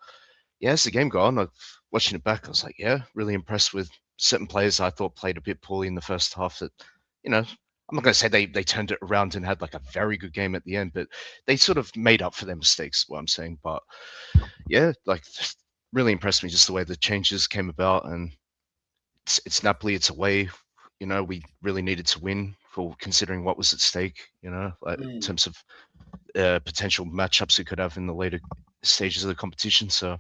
yeah, as the game got on, watching it back, I was like, yeah, really impressed with certain players I thought played a bit poorly in the first half. That, you know, I'm not going to say they turned it around and had like a very good game at the end, but they sort of made up for their mistakes, what I'm saying. But yeah, like really impressed me just the way the changes came about. And it's Napoli, it's away. You know, we really needed to win for considering what was at stake, you know, like in terms of potential matchups we could have in the later stages of the competition. So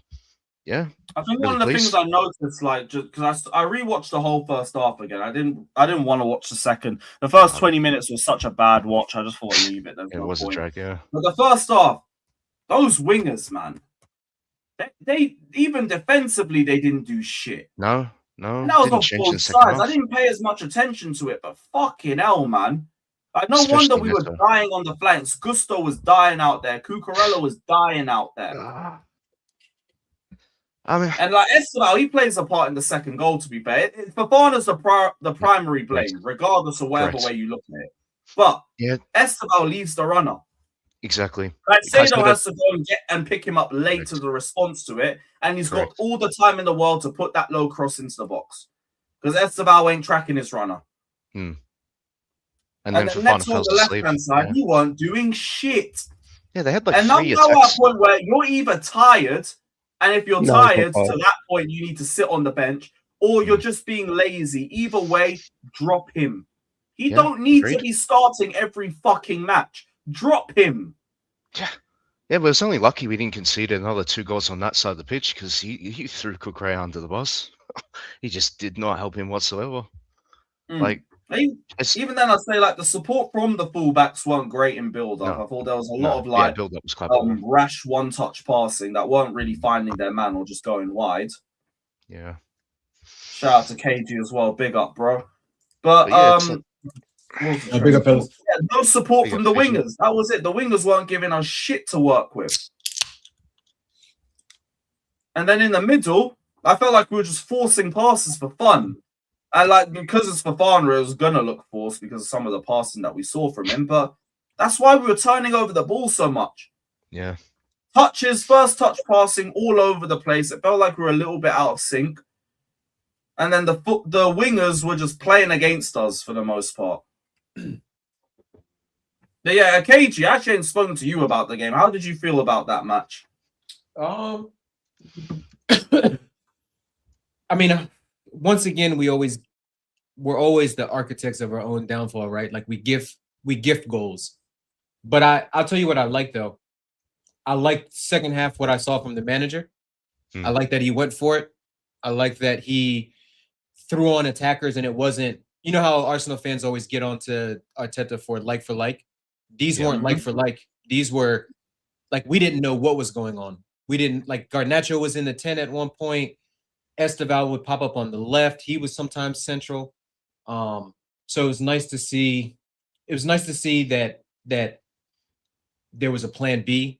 yeah, I think really one of the pleased. things I noticed, like, just because I rewatched the whole first half again. I didn't want to watch the second. The first 20 minutes was such a bad watch. I just thought I'd leave it. There's It no was point. a drag, yeah. But the first half, those wingers, man, they even defensively they didn't do shit. No. And that was Didn't on change in both the second sides. half. I didn't pay as much attention to it, but fucking hell, man. Like, no Especially wonder we were Neto. dying on the flanks. Gusto was dying out there. Cucurella was dying out there. I mean, And like Esteban, he plays a part in the second goal, to be fair. Fofana's the primary blame, regardless of whatever Correct. way you look at it. But yeah, Esteban leaves the runner. exactly. Like Guys Sado gotta- has to go and get and pick him up late as a response to it, and he's Correct. got all the time in the world to put that low cross into the box because Esteban ain't tracking his runner. And And then then Fofana next on fell the left asleep. hand side, Yeah. he weren't doing shit. Yeah, they had like And now 3 we're at a attacks. point where you're either tired, and if you're No, tired, Papa. to that point you need to sit on the bench, or you're just being lazy. Either way, drop him. He Yeah, don't need to agreed. be starting every fucking match. Drop him. Yeah, but it's only lucky we didn't concede another 2 goals on that side of the pitch because he threw Cucurella under the bus. He just did not help him whatsoever. Like, Even then, I'd say like the support from the fullbacks weren't great in build-up. No. I thought there was a No. lot of Yeah, like build-up was quite poor. rash one-touch passing that weren't really finding their man or just going wide. Yeah. Shout out to KG as well. Big up, bro. But yeah, it's big up, fellas. Yeah, no support Big from up, the KG. wingers. That was it. The wingers weren't giving us shit to work with. And then in the middle, I felt like we were just forcing passes for fun. And like because it's Fofana, it was gonna look forced because of some of the passing that we saw from him. But that's why we were turning over the ball so much. Yeah. Touches, first touch passing all over the place. It felt like we were a little bit out of sync. And then the wingers were just playing against us for the most part. But yeah, KG, I actually ain't spoken to you about the game. How did you feel about that match? I mean, once again, we're always the architects of our own downfall, right? Like we gift goals. But I'll tell you what I like though. I like second half what I saw from the manager. I like that he went for it. I like that he threw on attackers and it wasn't, you know how Arsenal fans always get onto Arteta for like. These weren't like for like. These were like we didn't know what was going on. We didn't like Garnacho was in the 10 at one point. Esteval would pop up on the left. He was sometimes central. So it was nice to see. It was nice to see that there was a plan B,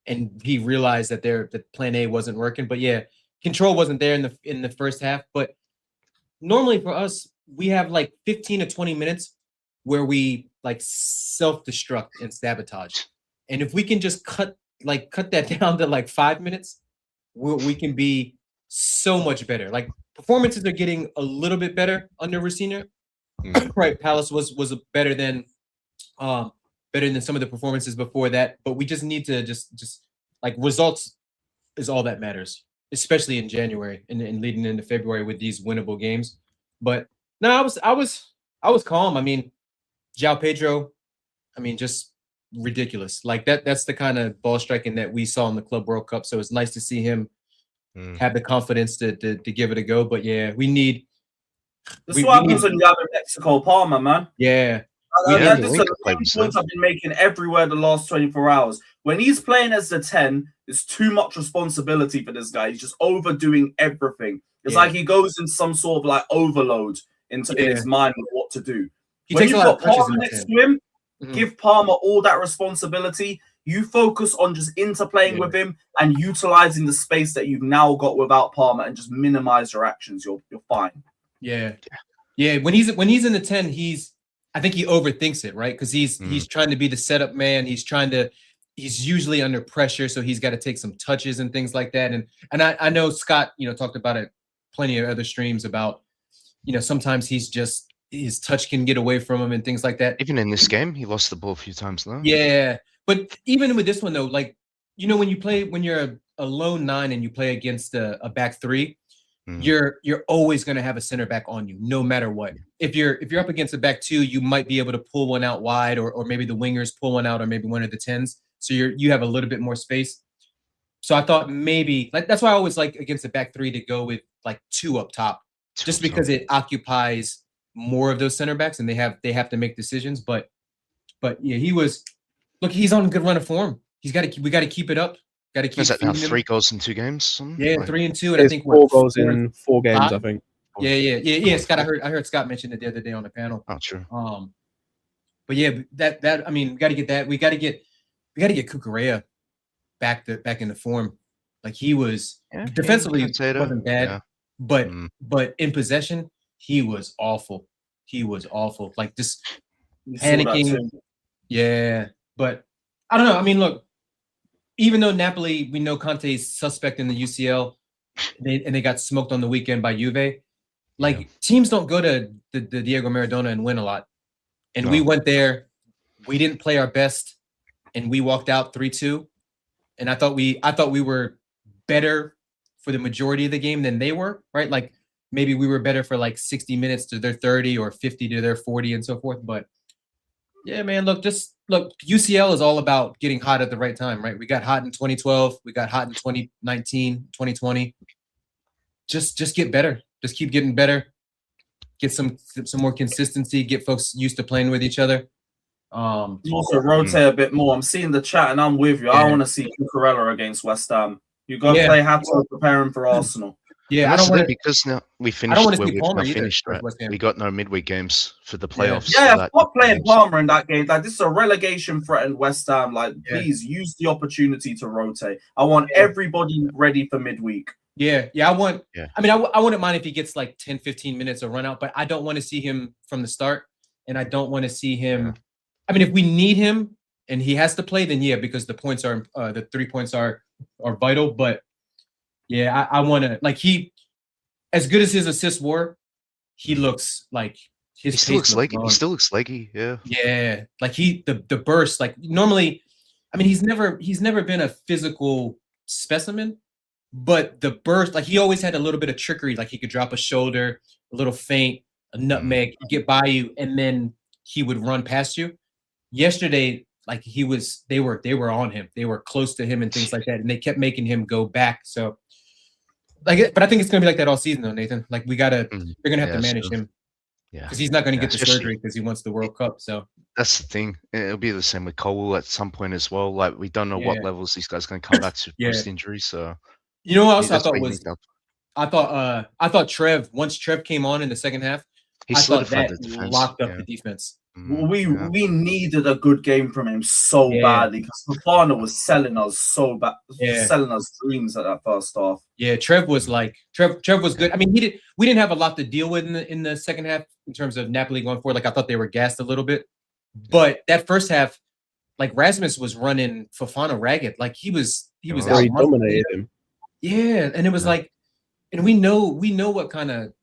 and he realized that that plan A wasn't working. But yeah, control wasn't there in the first half. But normally for us, we have like 15 to 20 minutes where we like self-destruct and sabotage. And if we can just cut that down to like 5 minutes, we can be so much better. Like performances are getting a little bit better under Racina. Right, Palace was better than some of the performances before that. But we just need to just like results is all that matters, especially in January and leading into February with these winnable games. But no, I was calm. I mean, Joao Pedro, I mean, just ridiculous. Like that's the kind of ball striking that we saw in the Club World Cup. So it's nice to see him have the confidence to give it a go. But yeah, we need. This is what happens when you have a Mexico Palmer, man. Yeah. This is the points I've been making everywhere the last 24 hours. When he's playing as the 10, it's too much responsibility for this guy. He's just overdoing everything. It's like he goes in some sort of like overload in his mind of what to do. When you've got Palmer next to him, give Palmer all that responsibility. You focus on just interplaying with him and utilizing the space that you've now got without Palmer and just minimize your actions. You're fine. Yeah. When he's in the 10, he's I think he overthinks it, right? Because he's trying to be the setup man. He's usually under pressure, so he's got to take some touches and things like that. And I know Scott, talked about it plenty of other streams about, sometimes his touch can get away from him and things like that. Even in this game, he lost the ball a few times though. Yeah, but even with this one though, like when you're a lone 9 and you play against a back 3, you're always going to have a center back on you, no matter what. If you're up against a back 2, you might be able to pull one out wide, or maybe the wingers pull one out, or maybe one of the 10s. So you have a little bit more space. So I thought maybe that's why I always like against a back 3 to go with like 2 up top, just because it occupies more of those center backs and they have to make decisions. But yeah, he's on a good run of form. We got to keep it up. Got to keep. Is that now 3 goals in 2 games? Yeah, 3 and 2, and I think 4 goals in 4 games. I think. Yeah. Scott, I heard Scott mention it the other day on the panel. Oh, true. But yeah, that I mean, we got to get that. We got to get Cucurella back in the form. Like he was defensively wasn't bad, but in possession he was awful. Like just panicking. Yeah, but I don't know. I mean, look, even though Napoli, we know Conte's suspect in the UCL, and they got smoked on the weekend by Juve. Like teams don't go to the Diego Maradona and win a lot, and we went there. We didn't play our best, and we walked out 3-2. And I thought we were better for the majority of the game than they were, right? Like maybe we were better for like 60 minutes to their 30 or 50 to their 40 and so forth. But yeah, man, look, UCL is all about getting hot at the right time, right? We got hot in 2012. We got hot in 2019, 2020. Just get better. Just keep getting better. Get some more consistency. Get folks used to playing with each other. Also rotate a bit more. I'm seeing the chat and I'm with you. I want to see Cucurella against West Ham. You got to play Hato preparing for Arsenal. Yeah, I don't want because now we finished where we've not finished, right? We got no midweek games for the playoffs. Yeah, so not playing Palmer in that game. Like this is a relegation threatened West Ham. Like please use the opportunity to rotate. I want everybody ready for midweek. Yeah. I mean, I wouldn't mind if he gets like 10, 15 minutes of run out, but I don't want to see him from the start, and I don't want to see him. I mean, if we need him and he has to play, then because the points are the 3 points are vital. But yeah, I want to he, as good as his assists were, he looks like he still looks leggy. He still looks leggy. Yeah. Yeah, like the burst. Like normally, I mean, he's never been a physical specimen, but the burst, like he always had a little bit of trickery. Like he could drop a shoulder, a little feint, a nutmeg, get by you, and then he would run past you. Yesterday, like they were on him. They were close to him and things like that, and they kept making him go back. So, but I think it's gonna be like that all season, though, Nathan. Like we're gonna have to manage him, because he's not gonna get the surgery because he wants the World Cup. So that's the thing. It'll be the same with Cole at some point as well. Like we don't know what levels these guys are gonna come back to post injury. So you know what else I thought was I thought Trev, once Trev came on in the second half, he solidified the defense. Locked up the defense. We needed a good game from him so badly, because Fofana was selling us so bad, selling us dreams at that first half. Yeah, Trev was good. I mean, we didn't have a lot to deal with in the second half in terms of Napoli going forward. Like I thought they were gassed a little bit, but that first half, like Rasmus was running Fofana ragged. Like he was he dominated him. Yeah, and it was like, and we know what kind of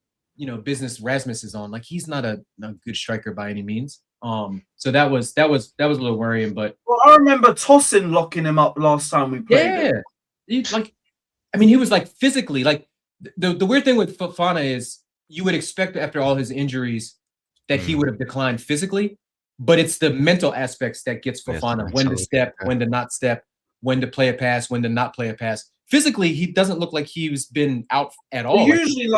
business Rasmus is on. Like he's not a good striker by any means. So that was a little worrying. But I remember Tosin locking him up last time we played. Yeah, he was like physically like the weird thing with Fofana is you would expect after all his injuries that he would have declined physically, but it's the mental aspects that gets Fofana when to step, when to not step, when to play a pass, when to not play a pass. Physically, he doesn't look like he's been out at all. Usually,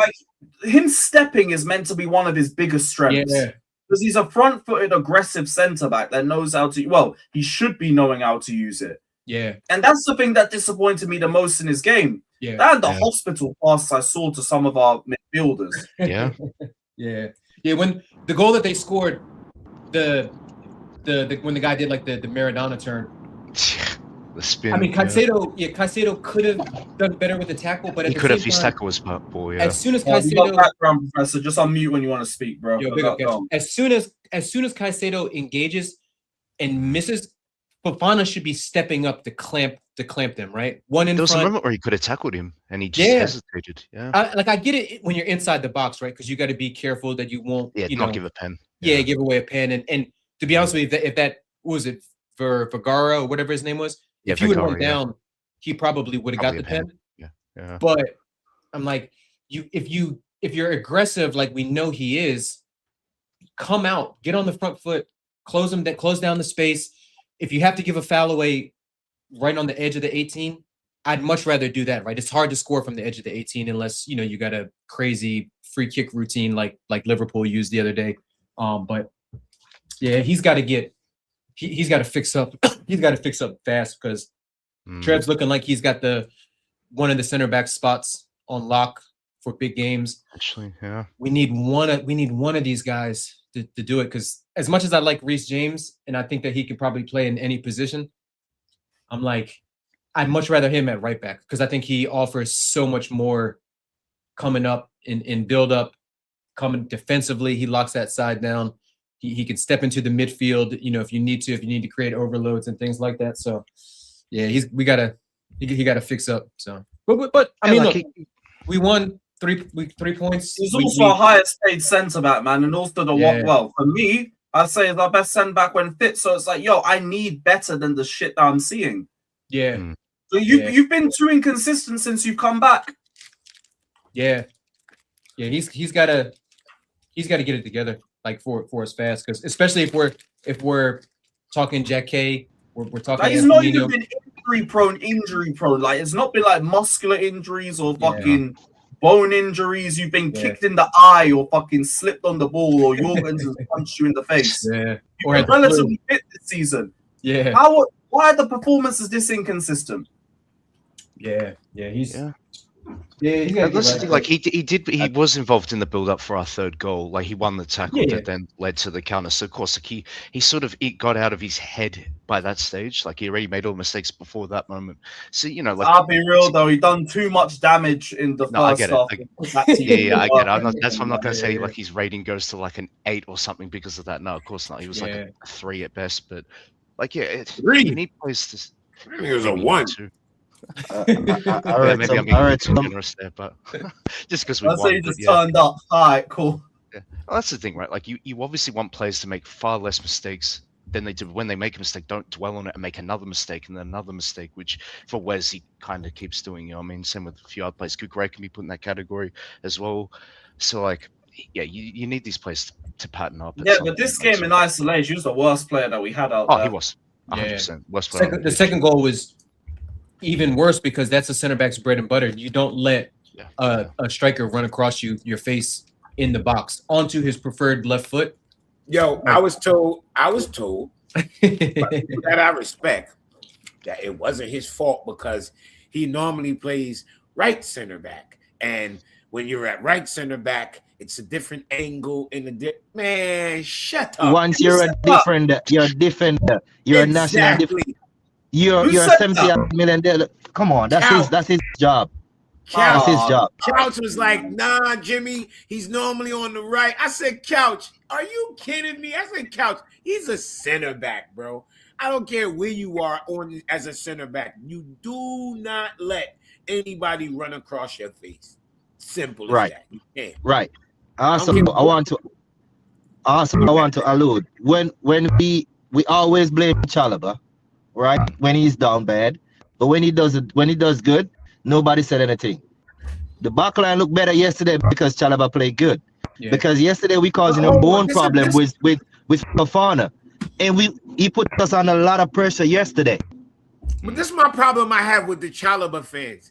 him stepping is meant to be one of his biggest strengths. Yeah. Because he's a front-footed, aggressive centre-back that knows how to... Well, he should be knowing how to use it. Yeah. And that's the thing that disappointed me the most in his game. Yeah. That and the hospital pass I saw to some of our midfielders. Yeah. Yeah, when the goal that they scored, when the guy did like the Maradona turn... The spin. I mean, Caicedo could have done better with the tackle, but he could have. His tackle was poor. Yeah. As soon as Caicedo, background professor, just unmute when you want to speak, bro. As soon as as soon as Caicedo engages and misses, Fofana should be stepping up to clamp them, right? One in There was front. a moment where he could have tackled him and he just hesitated. Yeah. I get it when you're inside the box, right? Because you got to be careful that you won't, not give a pen. Yeah, give away a pen. And to be honest with you, if that what was it for Vergara or whatever his name was, if he would have went down, he probably would have got the pen. Yeah. But I'm like, if you're aggressive like we know he is, come out, get on the front foot, close down the space. If you have to give a foul away right on the edge of the 18, I'd much rather do that, right? It's hard to score from the edge of the 18 unless you got a crazy free kick routine like Liverpool used the other day. But yeah, he's got to fix up. He's got to fix up fast because Trev's looking like he's got one of the center back spots on lock for big games. Actually, yeah. We need one of these guys to do it, because as much as I like Reece James and I think that he can probably play in any position, I'm like, I'd much rather him at right back because I think he offers so much more coming up in build up, coming defensively. He locks that side down. He can step into the midfield, if you need to create overloads and things like that. So yeah, he gotta fix up. So but I mean, look, we won 3 points. He's also a highest paid centre back, man, and also well, for me, I'd say he's our best centre back when fit. So it's like, I need better than the shit that I'm seeing. Yeah. So you've been too inconsistent since you've come back. Yeah. Yeah, he's gotta get it together, like for us fast, because especially if we're talking Jacquet, we're talking. Like, he's not even been injury prone. Like, it's not been like muscular injuries or fucking bone injuries. You've been kicked in the eye or fucking slipped on the ball or Jorgens has punched you in the face. Yeah. You've been relatively fit this season. Yeah. Why are the performances this inconsistent? Yeah. He's. Yeah, that's the thing. Like he was involved in the build up for our third goal. Like he won the tackle that then led to the counter. So of course, like he sort of got out of his head by that stage. Like he already made all the mistakes before that moment. So like I'll be real though, he done too much damage in the first half. I get it. I get it. That's why I'm not going to say like his rating goes to like an 8 or something because of that. No, of course not. He was like a 3 at best. But like you need players to. I think it was a 1. Maybe I'm getting too generous there, but just because we won. Say you just turned up. All right, cool. Yeah, well, that's the thing, right? Like you obviously want players to make far less mistakes than they do. When they make a mistake, don't dwell on it and make another mistake and then another mistake, which for Wes he kind of keeps doing. I mean, same with a few other players. Gray can be put in that category as well. So like, yeah, you need these players to pattern up. Yeah, but this game in isolation, he was the worst player that we had out there. Oh, he was 100% worst player. The second goal was even worse because that's a center back's bread and butter. You don't let a striker run across your face in the box onto his preferred left foot. Yo, I was told but that I respect that it wasn't his fault because he normally plays right center back, and when you're at right center back, it's a different angle in man. Shut up. Once you're a defender, you're a defender. You're a national defender. You're $70 million. Come on, that's his job. That's his job. Couch was like, nah, Jimmy, he's normally on the right. I said, Couch, are you kidding me? I said, Couch, he's a center back, bro. I don't care where you are on as a center back. You do not let anybody run across your face. Simple as that. You can't. Right. Also, I want to allude when we always blame Chalobah. Right, when he's down bad, but when he does good, nobody said anything. The backline looked better yesterday because Chalobah played good. Yeah. Because yesterday we caused a bone problem with Fofana, and he put us on a lot of pressure yesterday. But this is my problem I have with the Chalobah fans.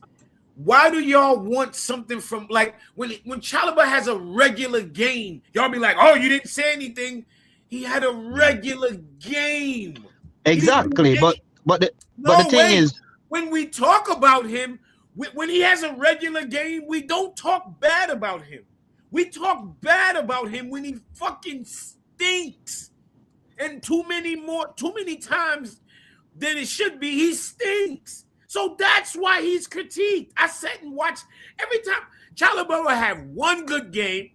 Why do y'all want something from like when Chalobah has a regular game? Y'all be like, oh, you didn't say anything. He had a regular game. Exactly, but the thing is, when we talk about him, when he has a regular game, we don't talk bad about him. We talk bad about him when he fucking stinks, and too many times than it should be. He stinks, so that's why he's critiqued. I sat and watched every time Chalobah will have one good game,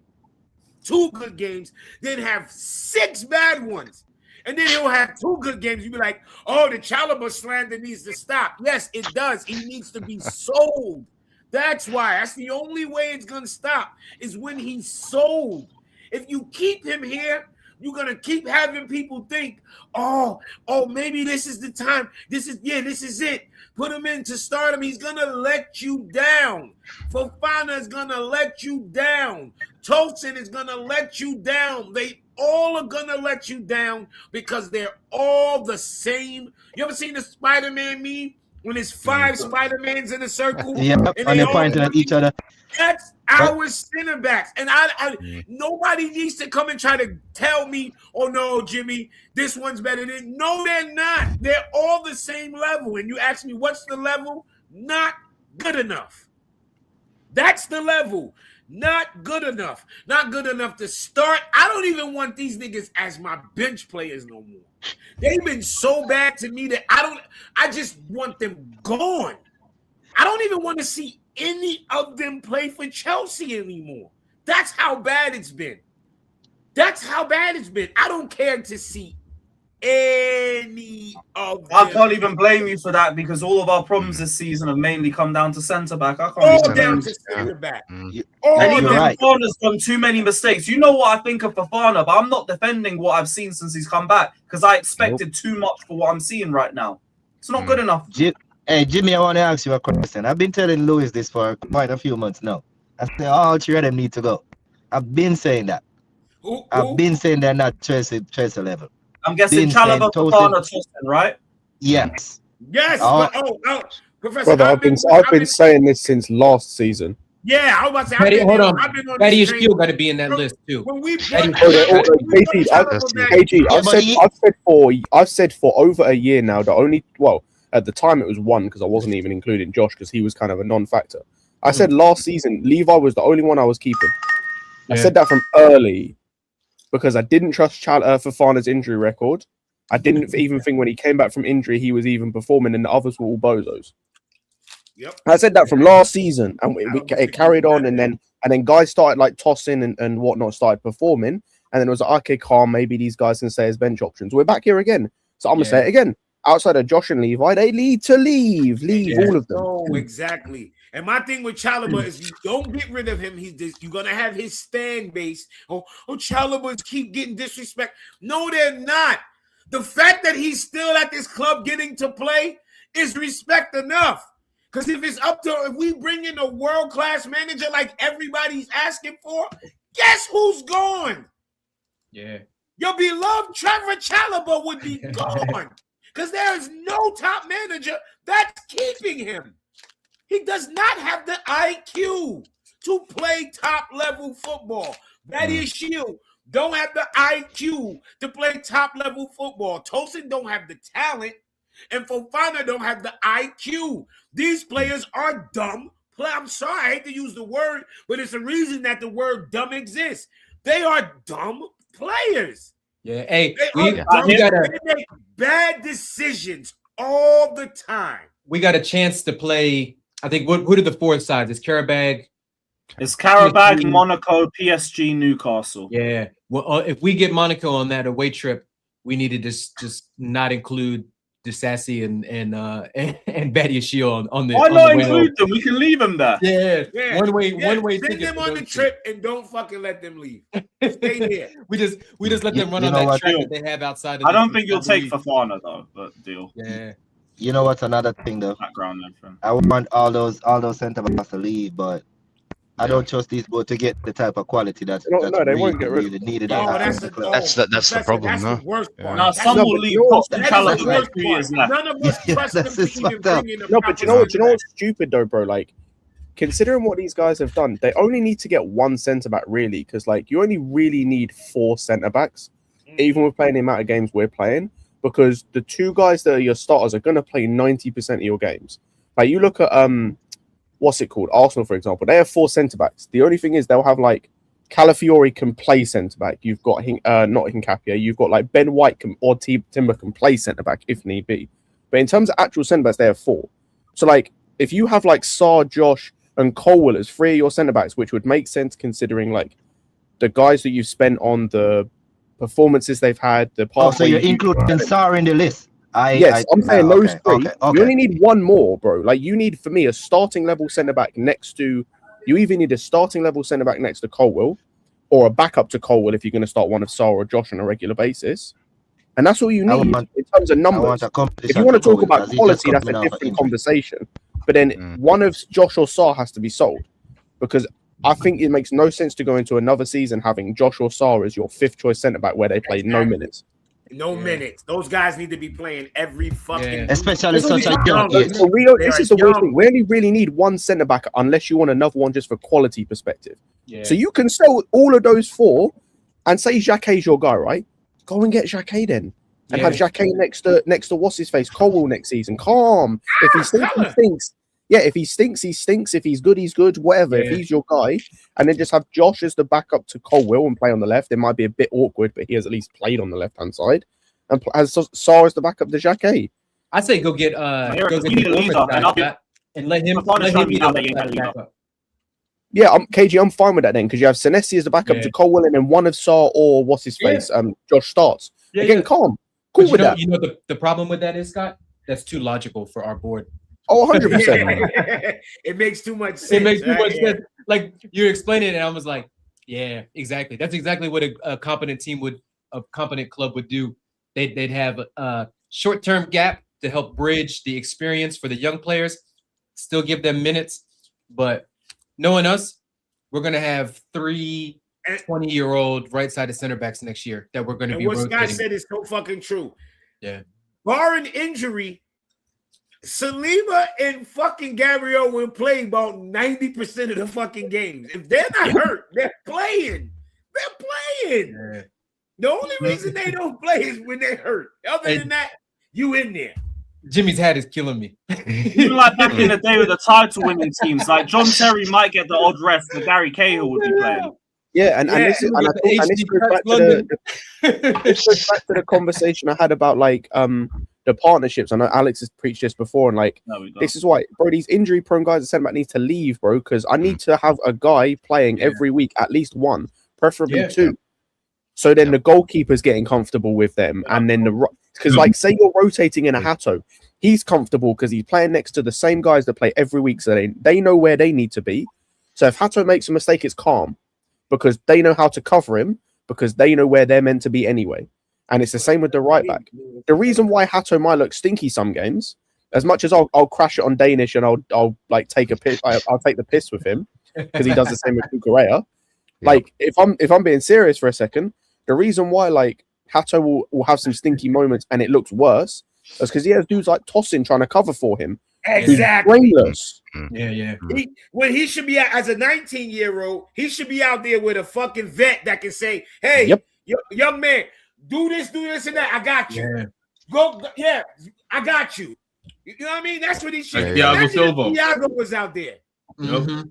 2 good games, then have 6 bad ones. And then he'll have 2 good games. You'll be like, oh, the Chalobah slander needs to stop. Yes, it does. He needs to be sold. That's why. That's the only way it's going to stop is when he's sold. If you keep him here, you're going to keep having people think, oh, maybe this is the time. This is it. Put him in to start him. He's going to let you down. Fofana is going to let you down. Tosin is going to let you down. They all are going to let you down because they're all the same. You ever seen the Spider-Man meme? When there's 5 Spider-Mans in a circle, Yeah, and they're pointing at each other. That's our center backs, and nobody needs to come and try to tell me, "Oh no, Jimmy, this one's better than." No, they're not. They're all the same level. And you ask me, what's the level? Not good enough. That's the level. Not good enough. Not good enough to start. I don't even want these niggas as my bench players no more. They've been so bad to me that I just want them gone. I don't even want to see any of them play for Chelsea anymore. That's how bad it's been. I don't care to see any of them. I can't even blame you for that because all of our problems this season have mainly come down to centre back. I can't all down to centre back. And even Fofana's done too many mistakes. You know what I think of Fofana, but I'm not defending what I've seen since he's come back because I expected too much for what I'm seeing right now. It's not good enough. Hey, Jimmy, I want to ask you a question. I've been telling Lewis this for quite a few months now. I say all 3 of them need to go. I've been saying that. I've been saying they're not Chelsea level. I'm guessing Chalobah, Fofana, Tosin, right? Yes. Yes. Brother, Professor, I've been saying this since last season. Yeah, I was about to say. Betty, hold on. Betty is still got to be in that list too. I've said for over a year now. At the time it was 1 because I wasn't even including Josh because he was kind of a non-factor. I said last season Levi was the only one I was keeping. I said that from early because I didn't trust Fofana's injury record. I didn't even think when he came back from injury he was even performing, and the others were all bozos. Yep. I said that from last season, and it carried on, and then guys started like tossing and whatnot, started performing, and then it was like, okay, calm, maybe these guys can say as bench options. We're back here again, so I'm gonna say it again. Outside of Josh and Levi, they need to leave all of them. Oh, exactly. And my thing with Chalobah is you don't get rid of him. You're gonna have his stand base. Oh, Chalobah's keep getting disrespect. No, they're not. The fact that he's still at this club getting to play is respect enough. Because if we bring in a world-class manager like everybody's asking for, guess who's gone? Yeah. Your beloved Trevoh Chalobah would be gone. Because there is no top manager that's keeping him. He does not have the IQ to play top-level football. Thaddeus Shield don't have the IQ to play top-level football. Tosin don't have the talent, and Fofana don't have the IQ. These players are dumb. I'm sorry, I hate to use the word, but it's a reason that the word dumb exists. They are dumb players. Yeah, hey, we make bad decisions all the time. We got a chance to play. I think who are the 4 sides? It's Qarabag. It's Qarabag, Monaco, PSG, Newcastle. Yeah. Well, if we get Monaco on that away trip, we need to just not include Disassi and Badia Shield on the. Why not include them? We can leave them there. Yeah. One way. Send them on the trip and don't fucking let them leave. Stay there. we just let them run on that track that they have outside. I don't think you'll take Fofana though, but deal. Yeah. You know what's another thing though? Background everything. I want all those centre backs to leave, but I don't trust these boys to get the type of quality that's they won't get really needed. That's the problem, no? No, some will leave. None of us trust them to even bring in a No, but you know what's stupid though, bro? Like, considering what these guys have done, they only need to get 1 centre back really, because like you only really need 4 centre backs, even with playing the amount of games we're playing, because the 2 guys that are your starters are going to play 90% of your games. Like you look at what's it called? Arsenal, for example, they have 4 centre backs. The only thing is they'll have like Calafiori can play centre back. You've got not Hincapia. You've got like Ben White or Timber can play centre back if need be. But in terms of actual centre backs, they have 4. So like if you have like Sarr, Josh, and Colwell as 3 of your centre backs, which would make sense considering like the guys that you've spent on, the performances they've had, the Oh, so you're including Sarr in the list? I'm saying those three. Okay. You only need one more, bro. Like, you need, for me, a starting level centre back next to. You either need a starting level centre back next to Colwill, or a backup to Colwill if you're going to start one of Sarr or Josh on a regular basis. And that's all you need in terms of numbers. If you want to talk about quality, that's a different conversation. But then one of Josh or Sarr has to be sold, because I think it makes no sense to go into another season having Josh or Sarr as your fifth choice centre back where they play no minutes. No minutes. Those guys need to be playing every fucking. Especially such a young age. This is the weird thing. We only really need one centre back unless you want another one just for quality perspective. So you can sell all of those four and say Jacquet's your guy, right? Go and get Jacquet then. And have Jacquet next to what's his face, Colwill next season. Calm. If he stinks, he stinks. Yeah, if he stinks, he stinks. If he's good, he's good. Whatever. If he's your guy, and then just have Josh as the backup to Colwill and play on the left. It might be a bit awkward, but he has at least played on the left-hand side. And has Sarr as the backup to Jacquet. I say go get the and let him be the backup. Yeah, KG, I'm fine with that then, because you have Senesi as the backup to Colwill, and then one of Sarr or what's his face, Josh starts. Again, calm. Cool with that. You know the problem with that is, Scott? That's too logical for our board. Oh, 100%. It makes too much sense. It makes too much sense. Like, you explained it, and I was like, yeah, exactly. That's exactly what a competent team a competent club would do. They'd have a short-term gap to help bridge the experience for the young players, still give them minutes. But knowing us, we're going to have 3 20-year-old right-sided center backs next year that we're going to be rotating. What Scott said is so fucking true. Yeah. Barring injury, Saliba and fucking Gabriel will play about 90% of the fucking games. If they're not hurt, they're playing. They're playing. Yeah. The only reason they don't play is when they're hurt. Other than that, you in there. Jimmy's hat is killing me. Even like back in the day with the title-winning teams, like John Terry might get the odd rest, but Gary Cahill would be playing. Yeah, and this goes back to the conversation I had about like the partnerships. I know Alex has preached this before, and like this is why, bro, these injury-prone guys at centre back need to leave, bro, because I need to have a guy playing every week, at least one, preferably two. So then the goalkeeper's getting comfortable with them, and then because like say you're rotating in a Hato, he's comfortable because he's playing next to the same guys that play every week, so they know where they need to be. So if Hato makes a mistake, it's calm because they know how to cover him because they know where they're meant to be anyway. And it's the same with the right back. The reason why Hato might look stinky some games, as much as I'll crash it on Danish and I'll like take a piss, I'll take the piss with him because he does the same with Kukurea. Like if I'm being serious for a second. The reason why, like, Hato will have some stinky moments and it looks worse is because he has dudes like Tosin trying to cover for him. Exactly. Yeah. When he should be as a 19-year-old, he should be out there with a fucking vet that can say, "Hey, young man, do this, and that. I got you. Go, I got you." You know what I mean? That's what he should. Thiago was out there. Mm-hmm.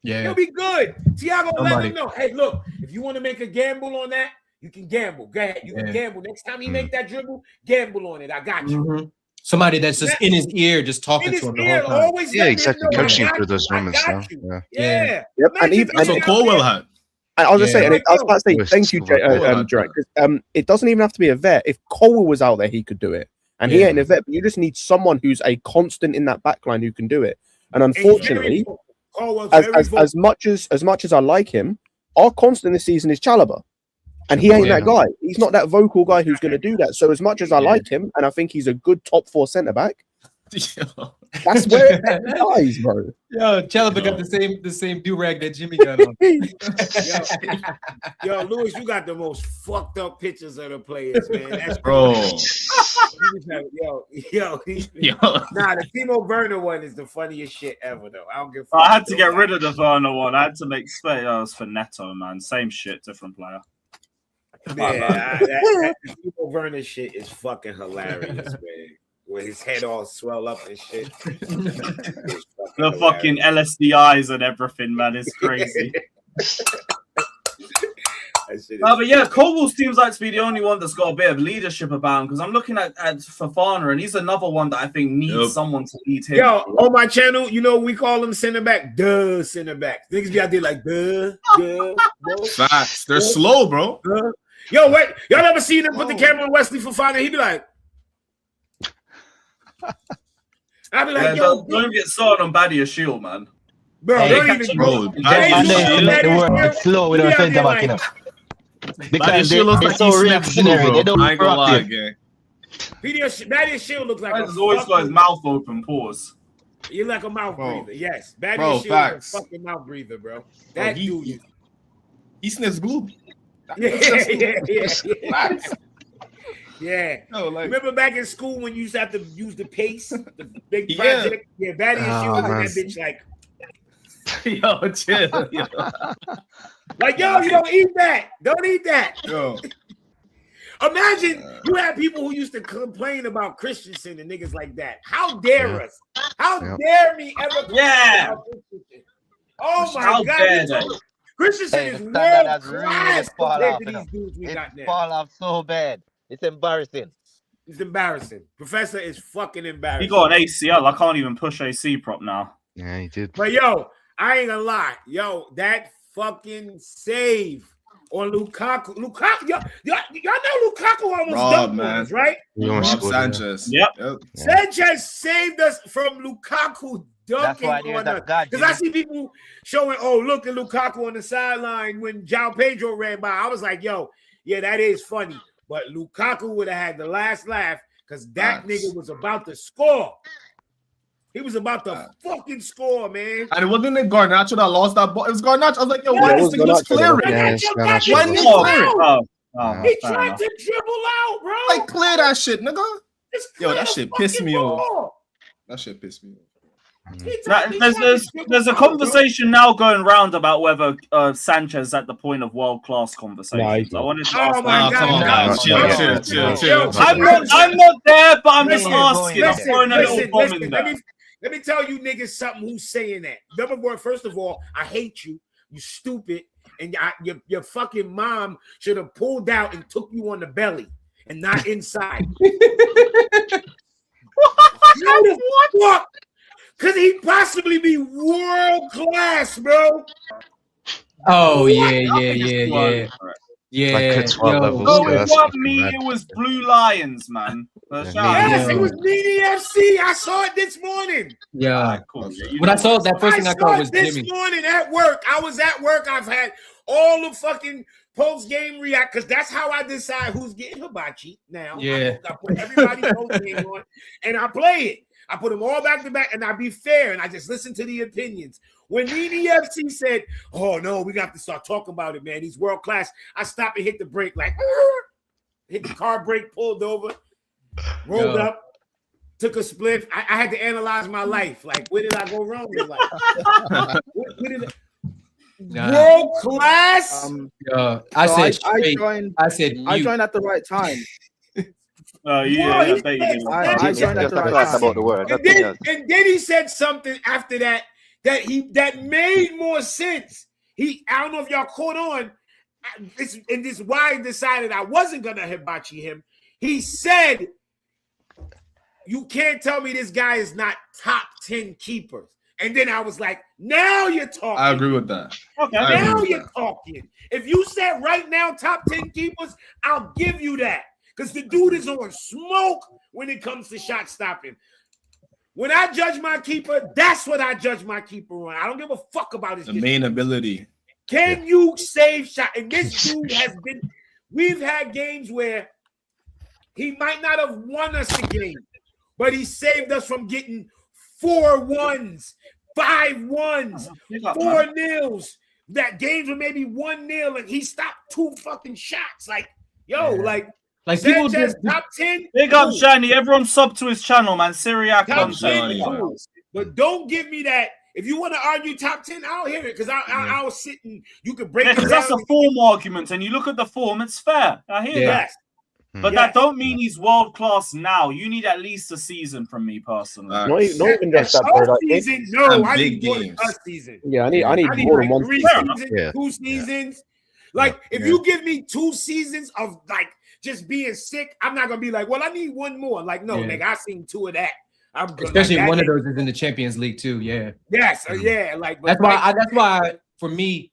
Yeah, he'll be good. Thiago will let him know. Hey, look, if you want to make a gamble on that, you can gamble. Go ahead, you can gamble. Next time he make that dribble, gamble on it. I got you. Mm-hmm. Somebody that's just in his ear, just talking to him the whole time. Always exactly. Coaching through those moments now. Yeah. Yep. And even that's what Colwill had. I was just saying, I was about to say, thank you, Jacquet. It doesn't even have to be a vet. If Colwill was out there, he could do it. And he ain't a vet, but you just need someone who's a constant in that backline who can do it. And unfortunately, as much as I like him, our constant this season is Chalobah. And he ain't that guy. He's not that vocal guy who's going to do that. So as much as I like him, and I think he's a good top 4 centre-back, that's where it lies, bro. Yo, Chalobah got the same do-rag that Jimmy got on. Yo, Lewis, you got the most fucked up pictures of the players, man. That's bro. Yo. Nah, the Timo Werner one is the funniest shit ever, though. I don't give a fuck. I had to get rid of the Werner one. I had to make space. Oh, it's for Neto, man. Same shit, different player. Yeah, that Timo Werner shit is fucking hilarious, man. With his head all swell up and shit. The fucking LSD eyes and everything, man. It's crazy. That That shit is But yeah, Koval seems like to be the only one that's got a bit of leadership about him because I'm looking at Fofana and he's another one that I think needs someone to lead him. Yo, on my channel, you know we call him center back. Duh, center back. Niggas be out there like duh. Facts. They're slow, bro. Yo, wait. Y'all ever seen him put the camera on Wesley Fofana? He be like, I be like, yo, don't get started on Badia Shield, man. Bro, don't even and they work slow with our center back, you know. Because they're so reactionary. They don't proactive. Badia Shield looks like He's always got his mouth open. Pause. You're like a mouth breather. Yes, Badia Shield is a fucking mouth breather, bro. That dude. He sniffs glue. Yeah. No, like, remember back in school when you used to have to use the paste, the big project? Yeah, Badia Shield and that bitch like. Yo, chill. Yo. Like, yo, you don't eat that. Don't eat that. Yo. Imagine you had people who used to complain about Christensen and niggas like that. How dare us? How dare me ever complain about Christensen? Oh my God. Christensen is world class compared to these dudes we got now. Fall off so bad. It's embarrassing. It's embarrassing. Professor is fucking embarrassing. He got an ACL. I can't even push AC prop now. Yeah, he did. But yo, I ain't gonna lie. Yo, that fucking save on Lukaku. Y'all know Lukaku almost dunked on us, right? Sanchez. Yep. Sanchez saved us from Lukaku dunking on us. Because I see people showing, oh, look at Lukaku on the sideline when Joao Pedro ran by. I was like, yo, yeah, that is funny. But Lukaku would have had the last laugh because that nigga was about to score. He was about to fucking score, man. And it wasn't Garnacho that lost that ball. It was Garnacho. I was like, yo, why this thing was clearing? Why didn't he clear it? He tried to dribble out, bro. Like, clear that shit, nigga. Yo, that shit pissed me off. That shit pissed me off. There's a conversation now going round about whether Sanchez is at the point of world-class conversations. I wanted to ask come on, guys. Chill. I'm not there, but I'm just asking. I'm throwing a little bomb in there. Let me tell you niggas something who's saying that. Number one, first of all, I hate you. You stupid. And your fucking mom should have pulled out and took you on the belly and not inside. What? Could he possibly be world class, bro? Oh, yeah. It wasn't me, it was Blue Lions, man. Yes, it was Media FC. I saw it this morning. Yeah. When I saw it, that first thing I thought was this Jimmy. morning at work. I was at work. I've had all the fucking post-game react because that's how I decide who's getting hibachi now. Yeah. I put everybody's post-game on and I play it. I put them all back to back and I be fair and I just listen to the opinions. When EDFC said, oh no, we got to start talking about it, man. He's world class. I stopped and hit the brake, like hit the car brake, pulled over, rolled up, took a spliff. I had to analyze my life. Like, where did I go wrong in life? World class. I said I joined at the right time. I joined at the right time. About the word. And then he said something after that made more sense. I don't know if y'all caught on. This is why I decided I wasn't gonna hibachi him. He said, "You can't tell me this guy is not top 10 keepers." And then I was like, "Now you're talking." I agree with that. Okay, now you're talking. If you said right now top 10 keepers, I'll give you that. Because the dude is on smoke when it comes to shot stopping. When I judge my keeper, that's what I judge my keeper on. I don't give a fuck about his main ability. Can you save shot? And this dude has been, we've had games where he might not have won us the game, but he saved us from getting 4-1s, 5-1s, 4-0s. That games were maybe 1-0 and he stopped 2 fucking shots. Like, yo, like people Sanchez, just top 10. Big up, Shiny. Everyone sub to his channel, man. Syriac Top on 10, cool. But don't give me that. If you want to argue top 10, I'll hear it because I'll sit and you can break it down. That's a form argument, and you look at the form, it's fair. I hear that. But that don't mean he's world class now. You need at least a season from me personally. Not even just that, bro. Season, no, I need more than a season. Yeah, I need more than one. 3 seasons, 2 seasons. Like, if you give me 2 seasons of like just being sick, I'm not gonna be like, well, I need one more. Like, no, nigga, I seen 2 of that. I'm good. Especially like, one of those is in the Champions League too. Yeah. Yes. Yeah. Like, that's why for me,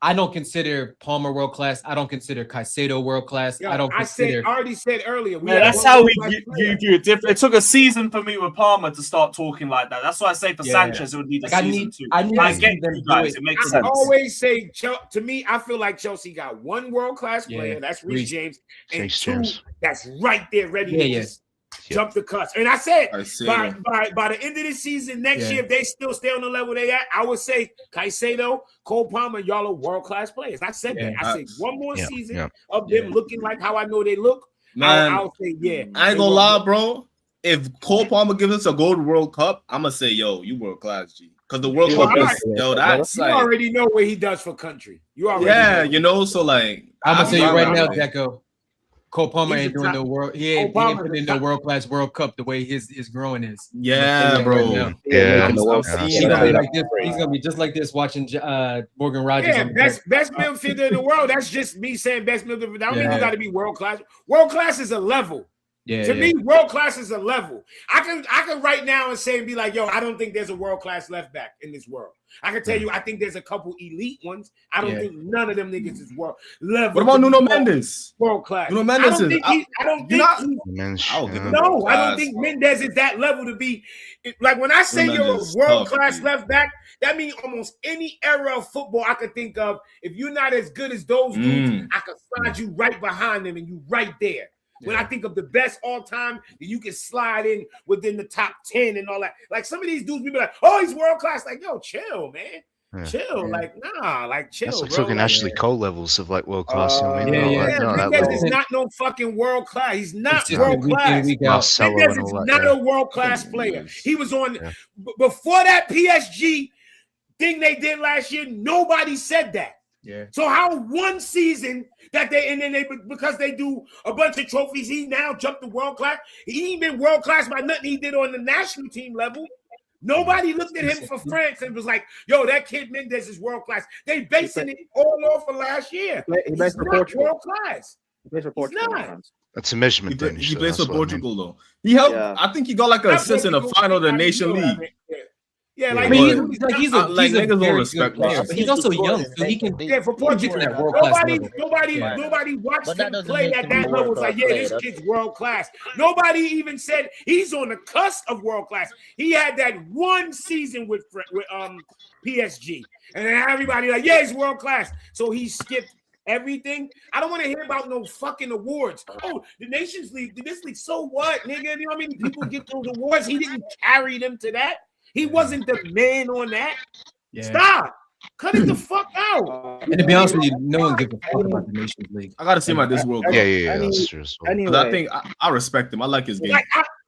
I don't consider Palmer world class. I don't consider Caicedo world class. Yo, I don't consider. I already said earlier. That's how we view it different. It took a season for me with Palmer to start talking like that. That's why I say for Sanchez it would need a season too. I get you guys. It makes sense. I always say, to me, I feel like Chelsea got 1 world class player. That's Reece James, and 2 that's right there ready to just jump the cuts. And I said by the end of the season next year, if they still stay on the level they at, I would say Caicedo, Cole Palmer, y'all are world-class players. I said that. I said one more season of them looking like how I know they look. Man, I'll say I ain't gonna lie, bro. If Cole Palmer gives us a gold World Cup, I'm gonna say, yo, you world class, G. Because the World Cup is, that's you like, already know what he does for country. You already know. so like I'm gonna say you right now, Jacquet. Cole Palmer ain't doing the world. He ain't putting in the world class World Cup the way his growing is. Yeah, bro. He's gonna be like this. He's gonna be just like this watching Morgan Rogers. Yeah, best midfielder in the world. That's just me saying best midfielder. That don't mean you got to be world class. World class is a level. To me, world class is a level. I can right now and say and be like, yo, I don't think there's a world class left back in this world. I can tell you, I think there's a couple elite ones. I don't think none of them niggas is world level. What about Nuno Mendes? World class. Nuno Mendes I don't think Mendes is that level to be like when I say you're a world class left back. That means almost any era of football I could think of. If you're not as good as those dudes, I could slide you right behind them and you right there. When I think of the best all time, you can slide in within the top 10 and all that. Like some of these dudes, people like, oh, he's world class. Like, yo, chill, man. Chill. Like, nah, like chill. That's like bro. talking Ashley Cole levels of like world class. Mendes is not no fucking world class. He's not world class. Mendes is not a world class player. He was on before that PSG thing they did last year. Nobody said that. Yeah. So how one season that they because they do a bunch of trophies, he now jumped to world class. He ain't been world class by nothing he did on the national team level. Nobody looked at him for France and was like, yo, that kid Mendes is world class. They basing it all off of last year. He's not world class. He's not. That's a measurement. He plays for Portugal though. He helped. I think he got like an assist in the final of the Nation League. Yeah, like he's a niggas don't respect player, but he's also young, so he can. Yeah, for Portugal, nobody watched him play at that level. It's like, yeah, this kid's world class. Nobody even said he's on the cusp of world class. He had that one season with PSG, and then everybody like, yeah, he's world class. So he skipped everything. I don't want to hear about no fucking awards. Oh, the Nations League, this league, so what, nigga? You know how many people get those awards? He didn't carry them to that. He wasn't the man on that. Yeah. Stop. Cut it the fuck out. And to be honest with you, no one gives a fuck about the Nations League. I gotta see him at this World Cup. Yeah. That's true. Anyway, I think I respect him. I like his game.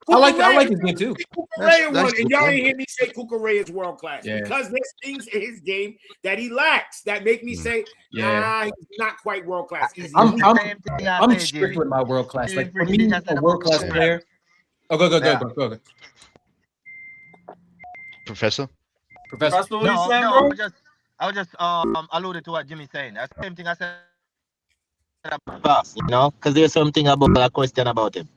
I like his game too. Kukurea won, and y'all ain't hear me say Kukurea is world class because there's things in his game that he lacks that make me say, nah, he's not quite world class. I'm strict with my world class. Like for me, a world class player. Oh, go. Professor? No, I was just alluded to what Jimmy's saying. That's the same thing I said about Pass, you know, because there's something about a question about him.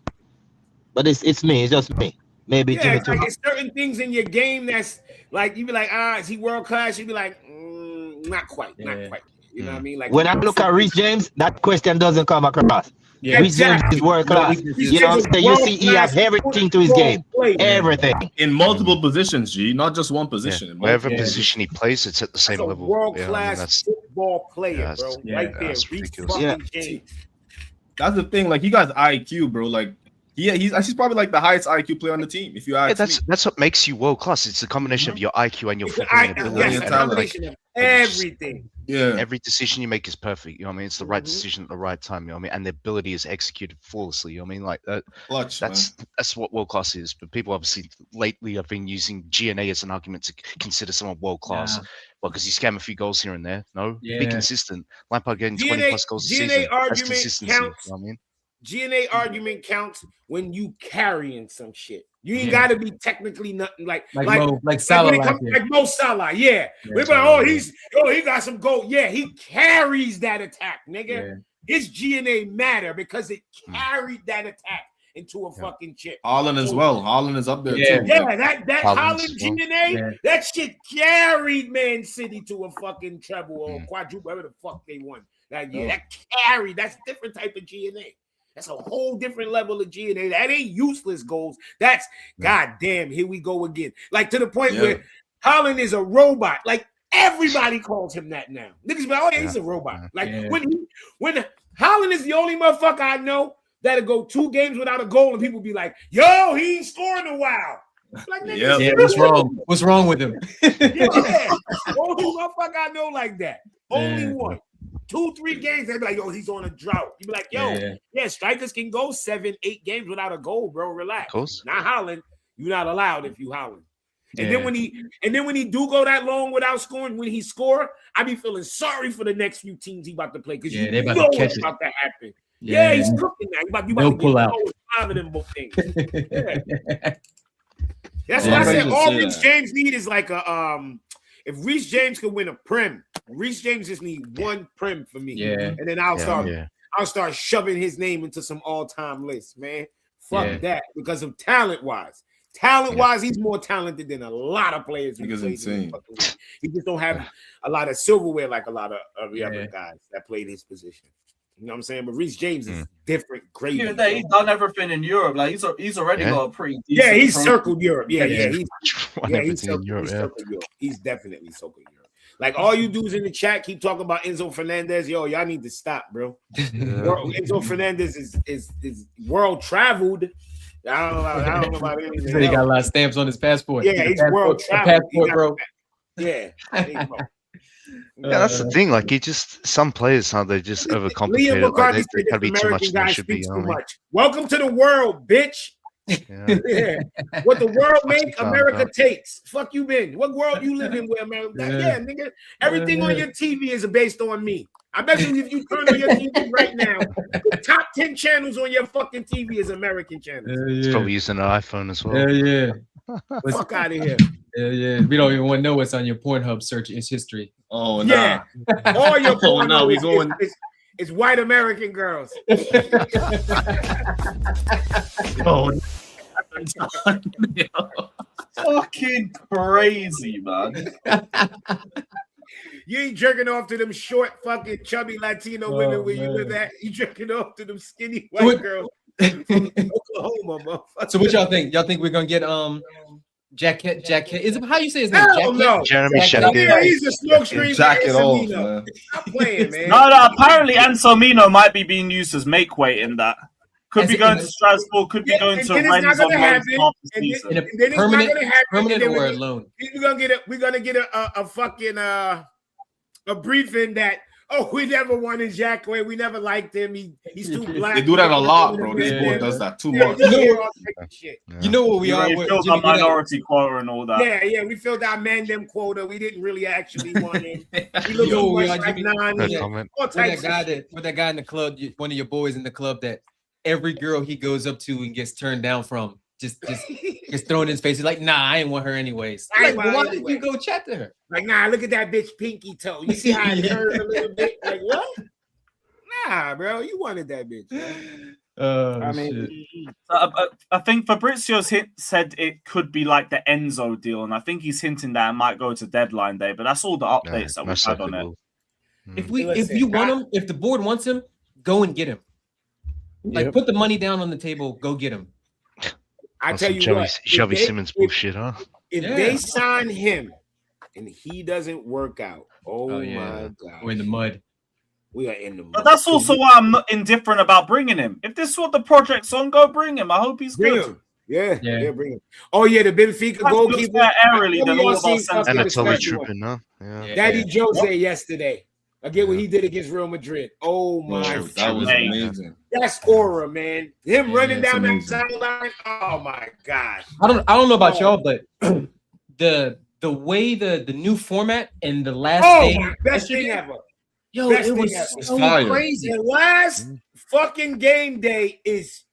But it's me, it's just me. Maybe Jimmy too. Like it's certain things in your game that's like you be like, is he world class? You be like, not quite. You know what I mean? Like when I look at Reece James, that question doesn't come across. Yeah, Reece James is world class. You know what I'm saying? You see, he has everything to his game. Everything. In multiple positions, G, not just one position. Whatever position he plays, it's at the same level. World class football player, bro. Right there. That's the thing. Like, he got IQ, bro. Like, he's probably like the highest IQ player on the team. If you ask me. That's what makes you world class. It's a combination of your IQ and your footballing ability. Yes, a combination of everything. Yeah. Every decision you make is perfect. You know what I mean? It's the right decision at the right time. You know what I mean? And the ability is executed flawlessly. You know what I mean? Like that's what world class is. But people obviously lately have been using GNA as an argument to consider someone world class. Well, because you scam a few goals here and there. No, be consistent. Lampard getting 20 plus goals a season. That's consistency. You know what I mean? GNA argument counts when you carrying some shit. You ain't got to be technically nothing like Salah, like Mo Salah. Yeah, we're like, he got some gold. Yeah, he carries that attack, nigga. Yeah. His G&A matter because it carried that attack into a fucking chip. Haaland as well. Haaland is up there too. Yeah, that Haaland G&A, that shit carried Man City to a fucking treble or quadruple, whatever the fuck they won. That carried. That's a different type of G&A. That's a whole different level of G&A. That ain't useless goals. That's goddamn. Here we go again. Like to the point where Haaland is a robot. Like everybody calls him that now. Niggas be like, oh yeah, he's a robot. Like when Haaland is the only motherfucker I know that'll go 2 games without a goal, and people be like, yo, he ain't scoring a while. Like, what's wrong? What's wrong with him? Only motherfucker I know like that. Only one. 2-3 games, they be like, yo, he's on a drought. You be like, yo, strikers can go 7-8 games without a goal, bro. Relax. Not Haaland. You're not allowed if you Haaland. And then when he do go that long without scoring, when he score, I be feeling sorry for the next few teams he about to play because you know what's about to happen. Yeah, he's cooking now. You about to pull out 5 of them both things. That's why I said all Reece James need is like a if Reece James could win a Prem, Reece James just need 1 Prem for me. And then I'll start shoving his name into some all-time lists, man. Fuck that because of talent-wise. Talent-wise, he's more talented than a lot of players. He just don't have a lot of silverware like a lot of the other guys that played his position. You know what I'm saying? But Reece James is different, great. He's done everything in Europe. Like he's already got a pretty decent. Yeah, he's circled Europe. He's circled Europe. He's definitely circled Europe. Like all you dudes in the chat keep talking about Enzo Fernandez. Yo, y'all need to stop, bro. Enzo Fernandez is world traveled. I don't know about anything. He said he got a lot of stamps on his passport. Yeah, he's world traveled. Passport, bro. Yeah. Yeah, that's the thing. Like, some players, they just overcomplicate it. Like, they can be too much than they should be. Welcome to the world, bitch. Yeah. What the world make, America takes. Fuck you been. What world you live in where America? Yeah, nigga. Everything on your TV is based on me. I bet you if you turn on your TV right now, the top 10 channels on your fucking TV is American channels. It's probably using an iPhone as well. Yeah. Fuck out of here. Yeah. We don't even want to know what's on your Pornhub search history. Oh, nah. All your Pornhub it's white American girls. Fucking crazy, man. You ain't jerking off to them short, fucking chubby Latino women where you live at. You jerking off to them skinny white girls from Oklahoma, motherfucker. So what y'all think? Y'all think we're gonna get Jacquet? Is it how you say his name? Hell no. Jeremy Yeah, he's a smoke screen. Jacquet off, man. Stop playing, man. No, apparently Anselmino might be being used as make weight in that. Could be going to Strasbourg, could be going to Rennes on season. In a permanent or a loan? We're gonna get a fucking a briefing that we never wanted Jacquet. We never liked him. He's too black. They do that a lot, bro. This boy does that too much. You know what we are? We filled our minority quota and all that. Yeah, we filled our mandem quota. We didn't really actually want him. We look so much like Nani. With that guy in the club, one of your boys in the club that every girl he goes up to and gets turned down from just gets thrown in his face. He's like, nah, I ain't want her anyways. Like, why did you go chat to her? Like, nah, look at that bitch pinky toe. You see how it hurt a little bit? Like, what? Nah, bro, you wanted that bitch. I think Fabrizio's said it could be like the Enzo deal, and I think he's hinting that it might go to deadline day, but that's all the updates that we've had on it. If you want him, if the board wants him, go and get him. Like, put the money down on the table, go get him. I tell you what, Xavi Simmons bullshit, huh? If they sign him and he doesn't work out, my God, we're in the mud. We are in the mud. But that's also why I'm not indifferent about bringing him. If this is what the project's on, go bring him. I hope he's good. Yeah, bring him. Oh yeah, the Benfica goalkeeper. And it's only tripping, huh? Daddy Jose yesterday. I get what he did against Real Madrid. Oh my! That was amazing. That's aura, man. Him running down that sideline. Oh my God! I don't know about y'all, but the way the new format and the last day, best thing ever. Yo, it was so crazy. The last fucking game day is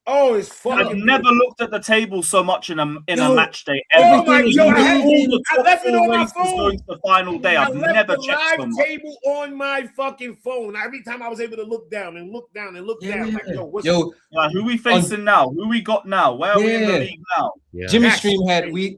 Oh, it's fucking. I've never looked at the table so much in a match day. Oh my God! I left it on my phone. phone. Going to the final day. I've never the checked live so much. table on my fucking phone. Every time I was able to look down and look down and look down, like who we facing now? Who we got now? Where are we in the league now? Yeah. Jimmy Stream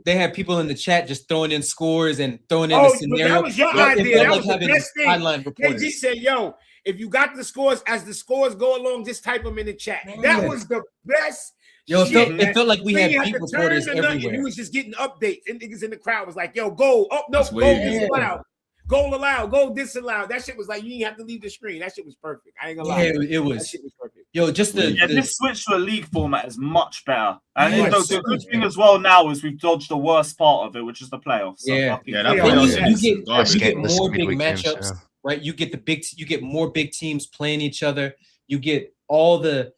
they had people in the chat just throwing in scores and throwing in the scenario. That was your idea. That was the best thing. KG said, "Yo, if you got the scores as the scores go along, just type them in the chat." Man. That was the best. Yo, it felt like we had beat reporters everywhere. You was just getting updates, and niggas in the crowd was like, "Yo, goal! Oh no, goal disallowed, goal allowed, goal disallowed." That shit was like you didn't have to leave the screen. That shit was perfect. I ain't gonna lie. It was. That shit was perfect. Yo, just this switch to a league format is much better. And the good thing as well now is we've dodged the worst part of it, which is the playoffs. So you get more big matchups, right? You get more big teams playing each other. You get the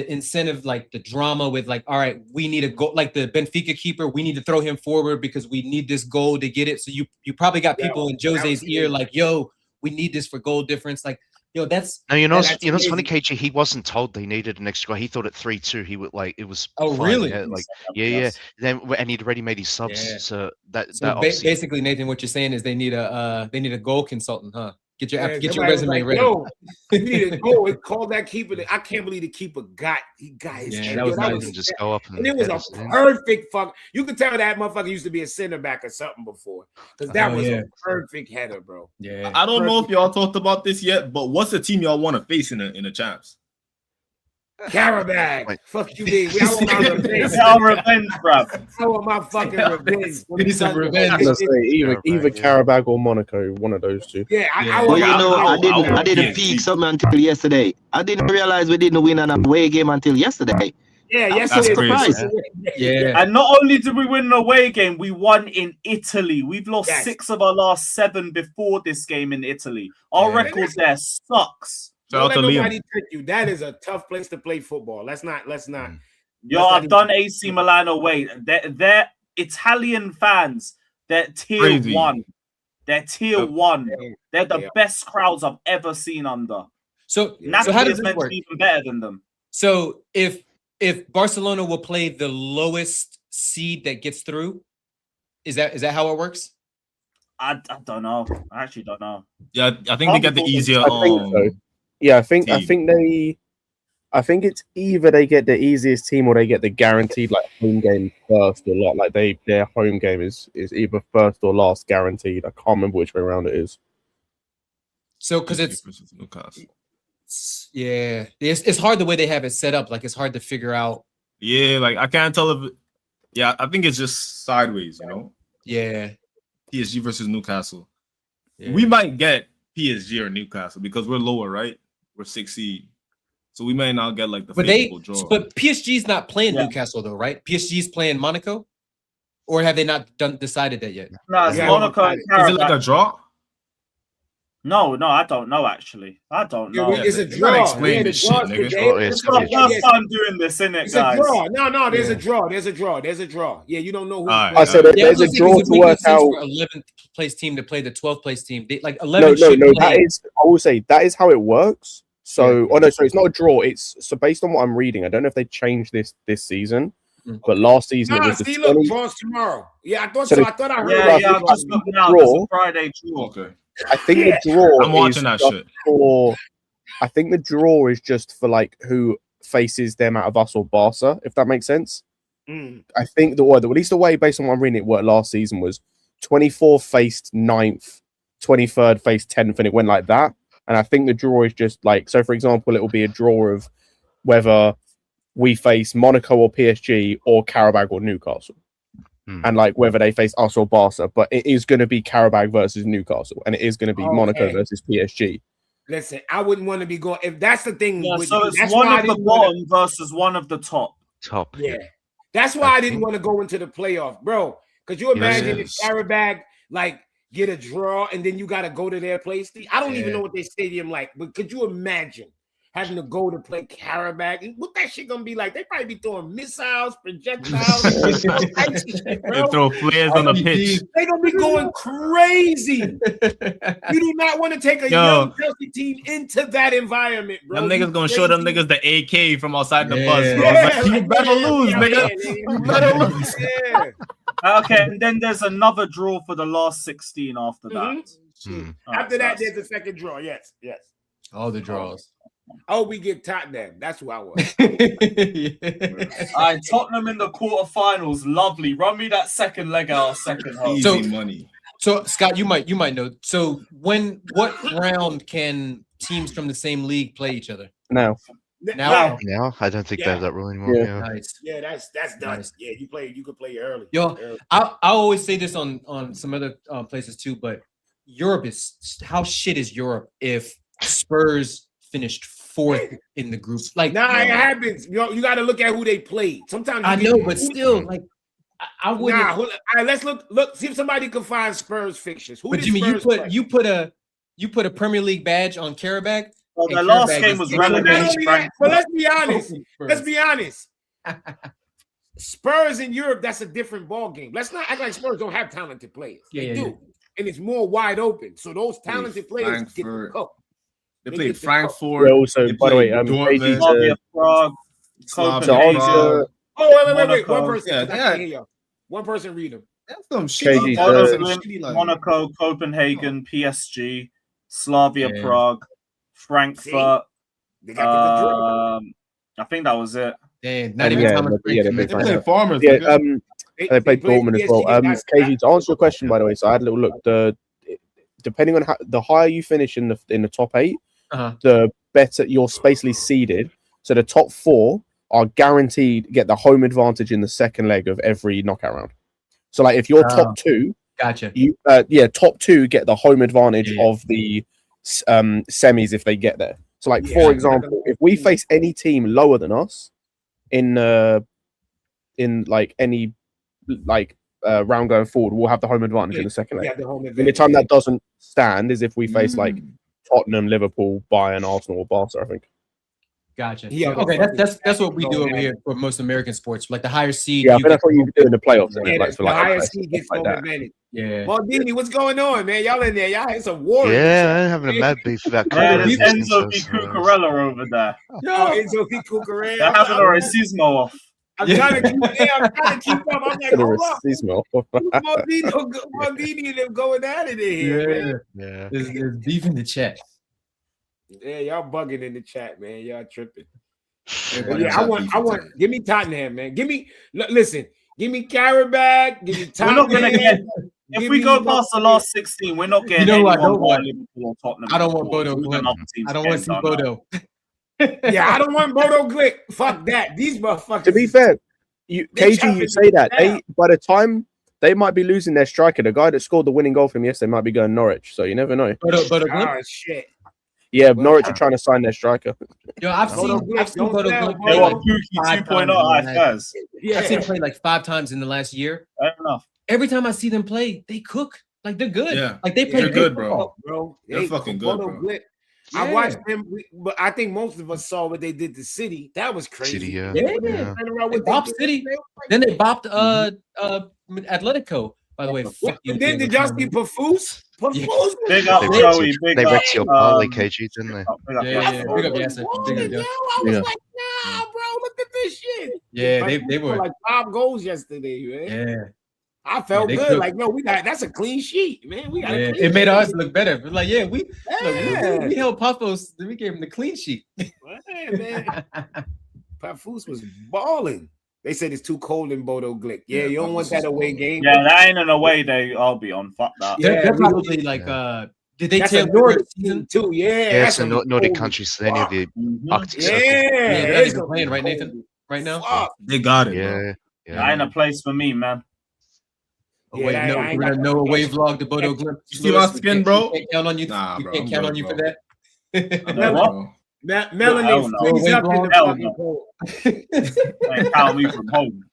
incentive, like the drama with like, all right, we need a goal, like the Benfica keeper, we need to throw him forward because we need this goal to get it. So you probably got people in Jose's ear like, yo, we need this for goal difference. Like, yo, that's no, it's funny, KG. He wasn't told they needed an extra goal. He thought at 3-2, he would like it was. Oh, fine. really? Yeah, like yeah. Then and he'd already made his subs. So basically, Nathan, what you're saying is they need a goal consultant, huh? Get your resume ready. Yo, you need to go and call that keeper. I can't believe the keeper got his. That was nice. Just go up and it was a perfect fuck. You could tell that motherfucker used to be a center back or something before, because that was a perfect header, bro. Yeah, I don't know if y'all talked about this yet, but what's the team y'all want to face in the champs? Carabag. Fuck you, dude. I want my revenge. Our revenge, bro. I want my fucking revenge. We need some revenge. Either Carabag or Monaco, one of those two. Yeah, I didn't peak something until yesterday. I didn't realize we didn't win an away game until yesterday. Yeah, yesterday. Yeah. And not only did we win an away game, we won in Italy. We've lost 6 of our last 7 before this game in Italy. Our record there sucks. Don't let nobody trick you. That is a tough place to play football. Let's not. Yo, I've done AC Milan away. They're Italian fans. They're tier 1. They're tier 1. They're the best crowds I've ever seen under. So Napoli how does is this work? even better than them. So if Barcelona will play the lowest seed that gets through, is that how it works? I don't know. I actually don't know. Yeah, I think they get the easier. I think so. Yeah, I think it's either they get the easiest team or they get the guaranteed like home game first or not. Like their home game is either first or last guaranteed. I can't remember which way around it is. So because it's hard the way they have it set up. Like it's hard to figure out. Yeah, like I can't tell if. Yeah, I think it's just sideways. You know. Yeah. PSG versus Newcastle. Yeah. We might get PSG or Newcastle because we're lower, right? We're 6 seed, so we may not get like the favorable draw. But PSG's not playing Newcastle though, right? PSG's playing Monaco, or have they not decided that yet? No, it's Monaco. Is it like a draw? No, I don't know actually. I don't know. It's a draw. Explain this shit, nigga. It's the first time doing this, isn't it, guys? It's a draw. No, there's a draw. There's a draw. Yeah, you don't know who. I said there's a draw to work out. For 11th place team to play the 12th place team. They, like 11. No. That is. I will say that is how it works. So, it's not a draw. It's so based on what I'm reading. I don't know if they changed this season, but last season it was the 20... draws tomorrow. Yeah, I thought so. I thought I heard. Yeah, I'm just looking now. It's a Friday draw. Okay. I think the draw. I'm watching that shit. I think the draw is just for like who faces them out of us or Barca, if that makes sense. I think at least the way based on what I'm reading it worked last season was 24th faced 9th, 23rd faced 10th, and it went like that. And I think the draw is just like, so for example, it will be a draw of whether we face Monaco or PSG or Carabag or Newcastle. And like whether they face us or Barca, but it is going to be Carabag versus Newcastle, and it is going to be Monaco versus PSG. Listen, I wouldn't want to be going if that's the thing. Yeah, so it's one of the bottom versus one of the top. Yeah, that's why I didn't want to go into the playoff, bro. Could you imagine if Carabag like get a draw and then you got to go to their place? I don't even know what their stadium like, but could you imagine having to go to play Karabakh. What that shit gonna be like? They probably be throwing missiles, projectiles, all types of shit, bro. They throw flares on the pitch. They gonna be going crazy. You do not want to take a young Chelsea team into that environment, bro. Them niggas gonna show them niggas the AK from outside the bus, bro. It's like, you better lose, nigga. You better lose. Okay, and then there's another draw for the last 16 after that. After that, there's a second draw. Yes. All the draws. Oh, we get Tottenham. That's who I was. All right, Tottenham in the quarterfinals. Lovely. Run me that second leg out, second half. Easy money. So Scott, you might know. So what round can teams from the same league play each other? Now, I don't think they have that rule anymore. Yeah. Nice. Yeah, that's done. Nice. Yeah, you could play early. Yo, I always say this on some other places too, but Europe is how shit is Europe if Spurs finished 4th in the group? Like, it happens. You got to look at who they played. Sometimes I know, but still, like, I wouldn't. All right, let's look. See if somebody can find Spurs fixtures. Who but did Jimmy, Spurs you put a Premier League badge on Karabakh. Well, the last game was relegated. But let's be honest. Let's be honest. Spurs in Europe, that's a different ball game. Let's not act like Spurs don't have talented players. They do. And it's more wide open. So those talented players get the cup. They played Frankfurt. Also, by the way, Prague. Wait. One person. One person read them. That's some shit. Monaco, Copenhagen, PSG, Slavia Prague, Frankfurt. They got the I think that was it. Damn, not even Thomas. They played Farmers. They played Dortmund as well. KG, to answer your question, by the way, so I had a little look. Depending on how the higher you finish in the top 8, the better you're spatially seeded. So the top 4 are guaranteed to get the home advantage in the second leg of every knockout round. So, like, if you're top 2, gotcha. You top 2 get the home advantage of the semis if they get there. So, like, for example, if we face any team lower than us in like any round going forward, we'll have the home advantage in the second leg. The only time that doesn't stand is if we face like Tottenham, Liverpool, Bayern, Arsenal, or Barca, I think. Gotcha. Yeah. Okay, that's what we do over here for most American sports. Like the higher seed. Yeah, I think that's what you do in the playoffs. The higher seed gets home advantage. Yeah. Maldini, what's going on, man? Y'all in there? Y'all had some war. Yeah, I'm having a mad beef about there's Enzo Di Cucurella over there. Enzo Di Cucurella. They're having a racismo off. I'm trying to keep up. I'm like, hold up. Maldini and them going out of there. Yeah. There's beef in the chat. Yeah, y'all bugging in the chat, man. Y'all tripping. I want. Give me Tottenham, man. Give me Karabakh. Give me Tottenham. We're not gonna get. If we go past the last 16, we're not getting. You know what? I don't want Liverpool or Tottenham. I don't want Bodo Glimt. I don't want to see Bodo. Yeah, I don't want Bodo Glimt. Fuck that. These motherfuckers. To be fair, KG, you say that by the time they might be losing their striker, the guy that scored the winning goal for them yesterday might be going Norwich. So you never know. Oh shit. Yeah, Norwich are trying to sign their striker. Yo, I've seen Bodo Glimt play like 2.0 Yeah, I've seen him play like 5 times in the last year. Fair enough. Every time I see them play, they cook. Like they're good. Yeah, like they play good, bro. They're fucking good, bro. Yeah. I watched them, but I think most of us saw what they did to City. That was crazy. City, yeah. They bopped City. Then they bopped Atletico. By the way, and then did y'all see Pafus? Pafus, big up, Joey. They wrecked your parlay, KG, didn't they? Yeah. Big up, Yasser. I was like, nah, bro, look at this shit. Yeah, they were like 5 goals yesterday, man. Yeah. I felt good. Cooked. Like, no, that's a clean sheet, man. We got it made us look better. We're like, we held Pafos, then we gave him the clean sheet. Man. Pafus was balling. They said it's too cold in Bodo Glimt. Yeah, you don't want that away game. Yeah, that ain't an away day. I'll be on. Fuck that. They're probably like, did they tell Nordic season too? Yeah, it's a Nordic country, so any of the Arctic circle. Yeah, they're even playing, right, Nathan? Right now? They got it. Yeah. That ain't a place for me, man. We're gonna know a wave vlog to Bodo Glimt. You see my skin, bro? Can't count on you. Nah, bro. You can't count on you for that. Melanie, freeze up in the fucking cold. Can't count me from home.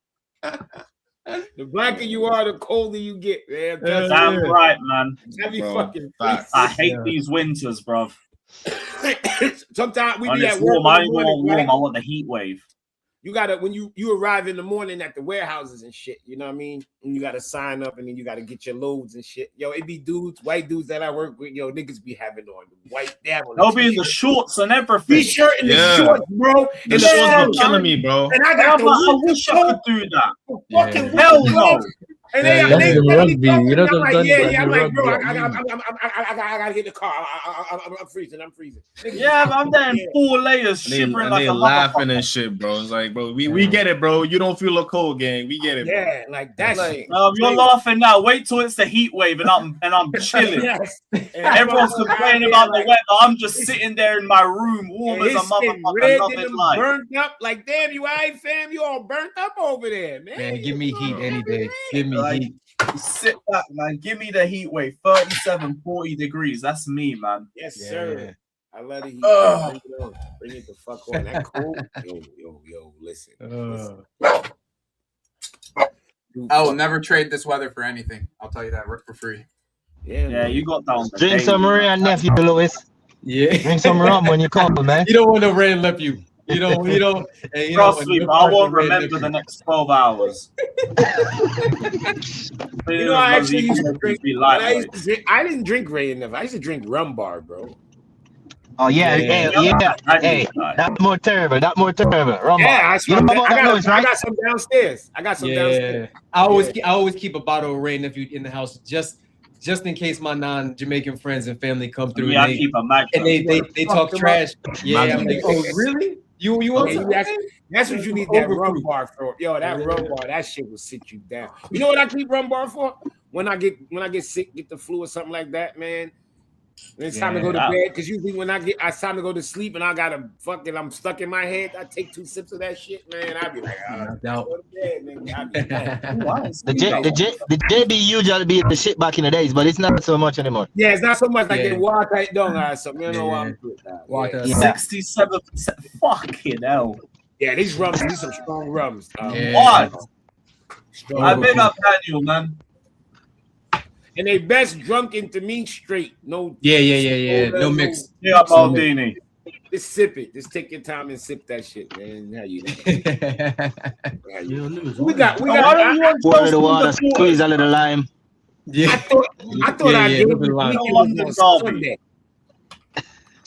The blacker you are, the colder you get, man. Damn right, man. Fucking I hate these winters, bro. Sometimes we And be it's at work. warm. I in ain't the going morning, warm. right? I want the heat wave. You gotta when you arrive in the morning at the warehouses and shit, you know what I mean? And you gotta sign up and then you gotta get your loads and shit. Yo, it be dudes, white dudes that I work with. Yo, niggas be having on the white. They'll be in the shorts and everything. T-shirt and the shorts, bro. The shorts be killing me, bro. And I got I wish I could do that. fucking Hell no. And Yeah, that's the rugby. You know I'm they've like, done yeah, that yeah. I'm in like, bro, rugby. I gotta get in the car. I'm freezing. Niggas Yeah, but I'm there in 4 layers, shivering like a laughing motherfucker. and shit, bro. It's like, bro, we get it, bro. You don't feel a cold, gang. We get it, bro. Yeah, like that's like, you're laughing now. Wait till it's the heat wave and I'm chilling. Yes. Everyone's complaining about the weather. I'm just sitting there in my room, warm as a motherfucker. Red Love and it them life. burnt up. Like, damn, you alright, fam? You all burnt up over there, man. Man, give me heat any day. Give me heat. Sit back, man. Give me the heat wave. 37, 40 degrees. That's me, man. Yes, sir. I love the heat. Bring it the fuck on. That cool. Yo, listen. I will never trade this weather for anything. I'll tell you that for free. Yeah, you got down. Drink some Maria, nephew, Lewis. Yeah. Drink some rum when you call, man. You don't want no rain nephew. You don't. Hey, Trust me, I won't remember the next 12 hours. You know, I actually used to drink. I didn't drink Ray enough. I used to drink rum bar, bro. Oh yeah. Hey, that's more terrible. Rum yeah, bar. I got some downstairs. I always keep a bottle of Ray nephew in the house just in case my non-Jamaican friends and family come through. Yeah, I keep a mag. And they talk trash. Yeah, I'm like, oh really? You want something? That's what you need that rum bar for. Yo, that rum bar, that shit will sit you down. You know what I keep rum bar for? When I get sick, get the flu or something like that, man. When it's time to go to bed, because usually when it's time to go to sleep and I gotta I'm stuck in my head, I take 2 sips of that shit, man. I'd be like, go to bed, nigga. The JB usually be the shit back in the days, but it's not so much anymore. Yeah, it's not so much like they water it down or something. You know what I'm doing now. 67%. Fucking hell. Yeah, these some strong rums. What? I big up Daniel, man. And they best drunken to me straight. No. Yeah. No mix. Yeah, Maldini. Just sip it. Just take your time and sip that shit, man. How you We got pour the water, squeeze a little lime. Yeah. I thought I did. Sunday.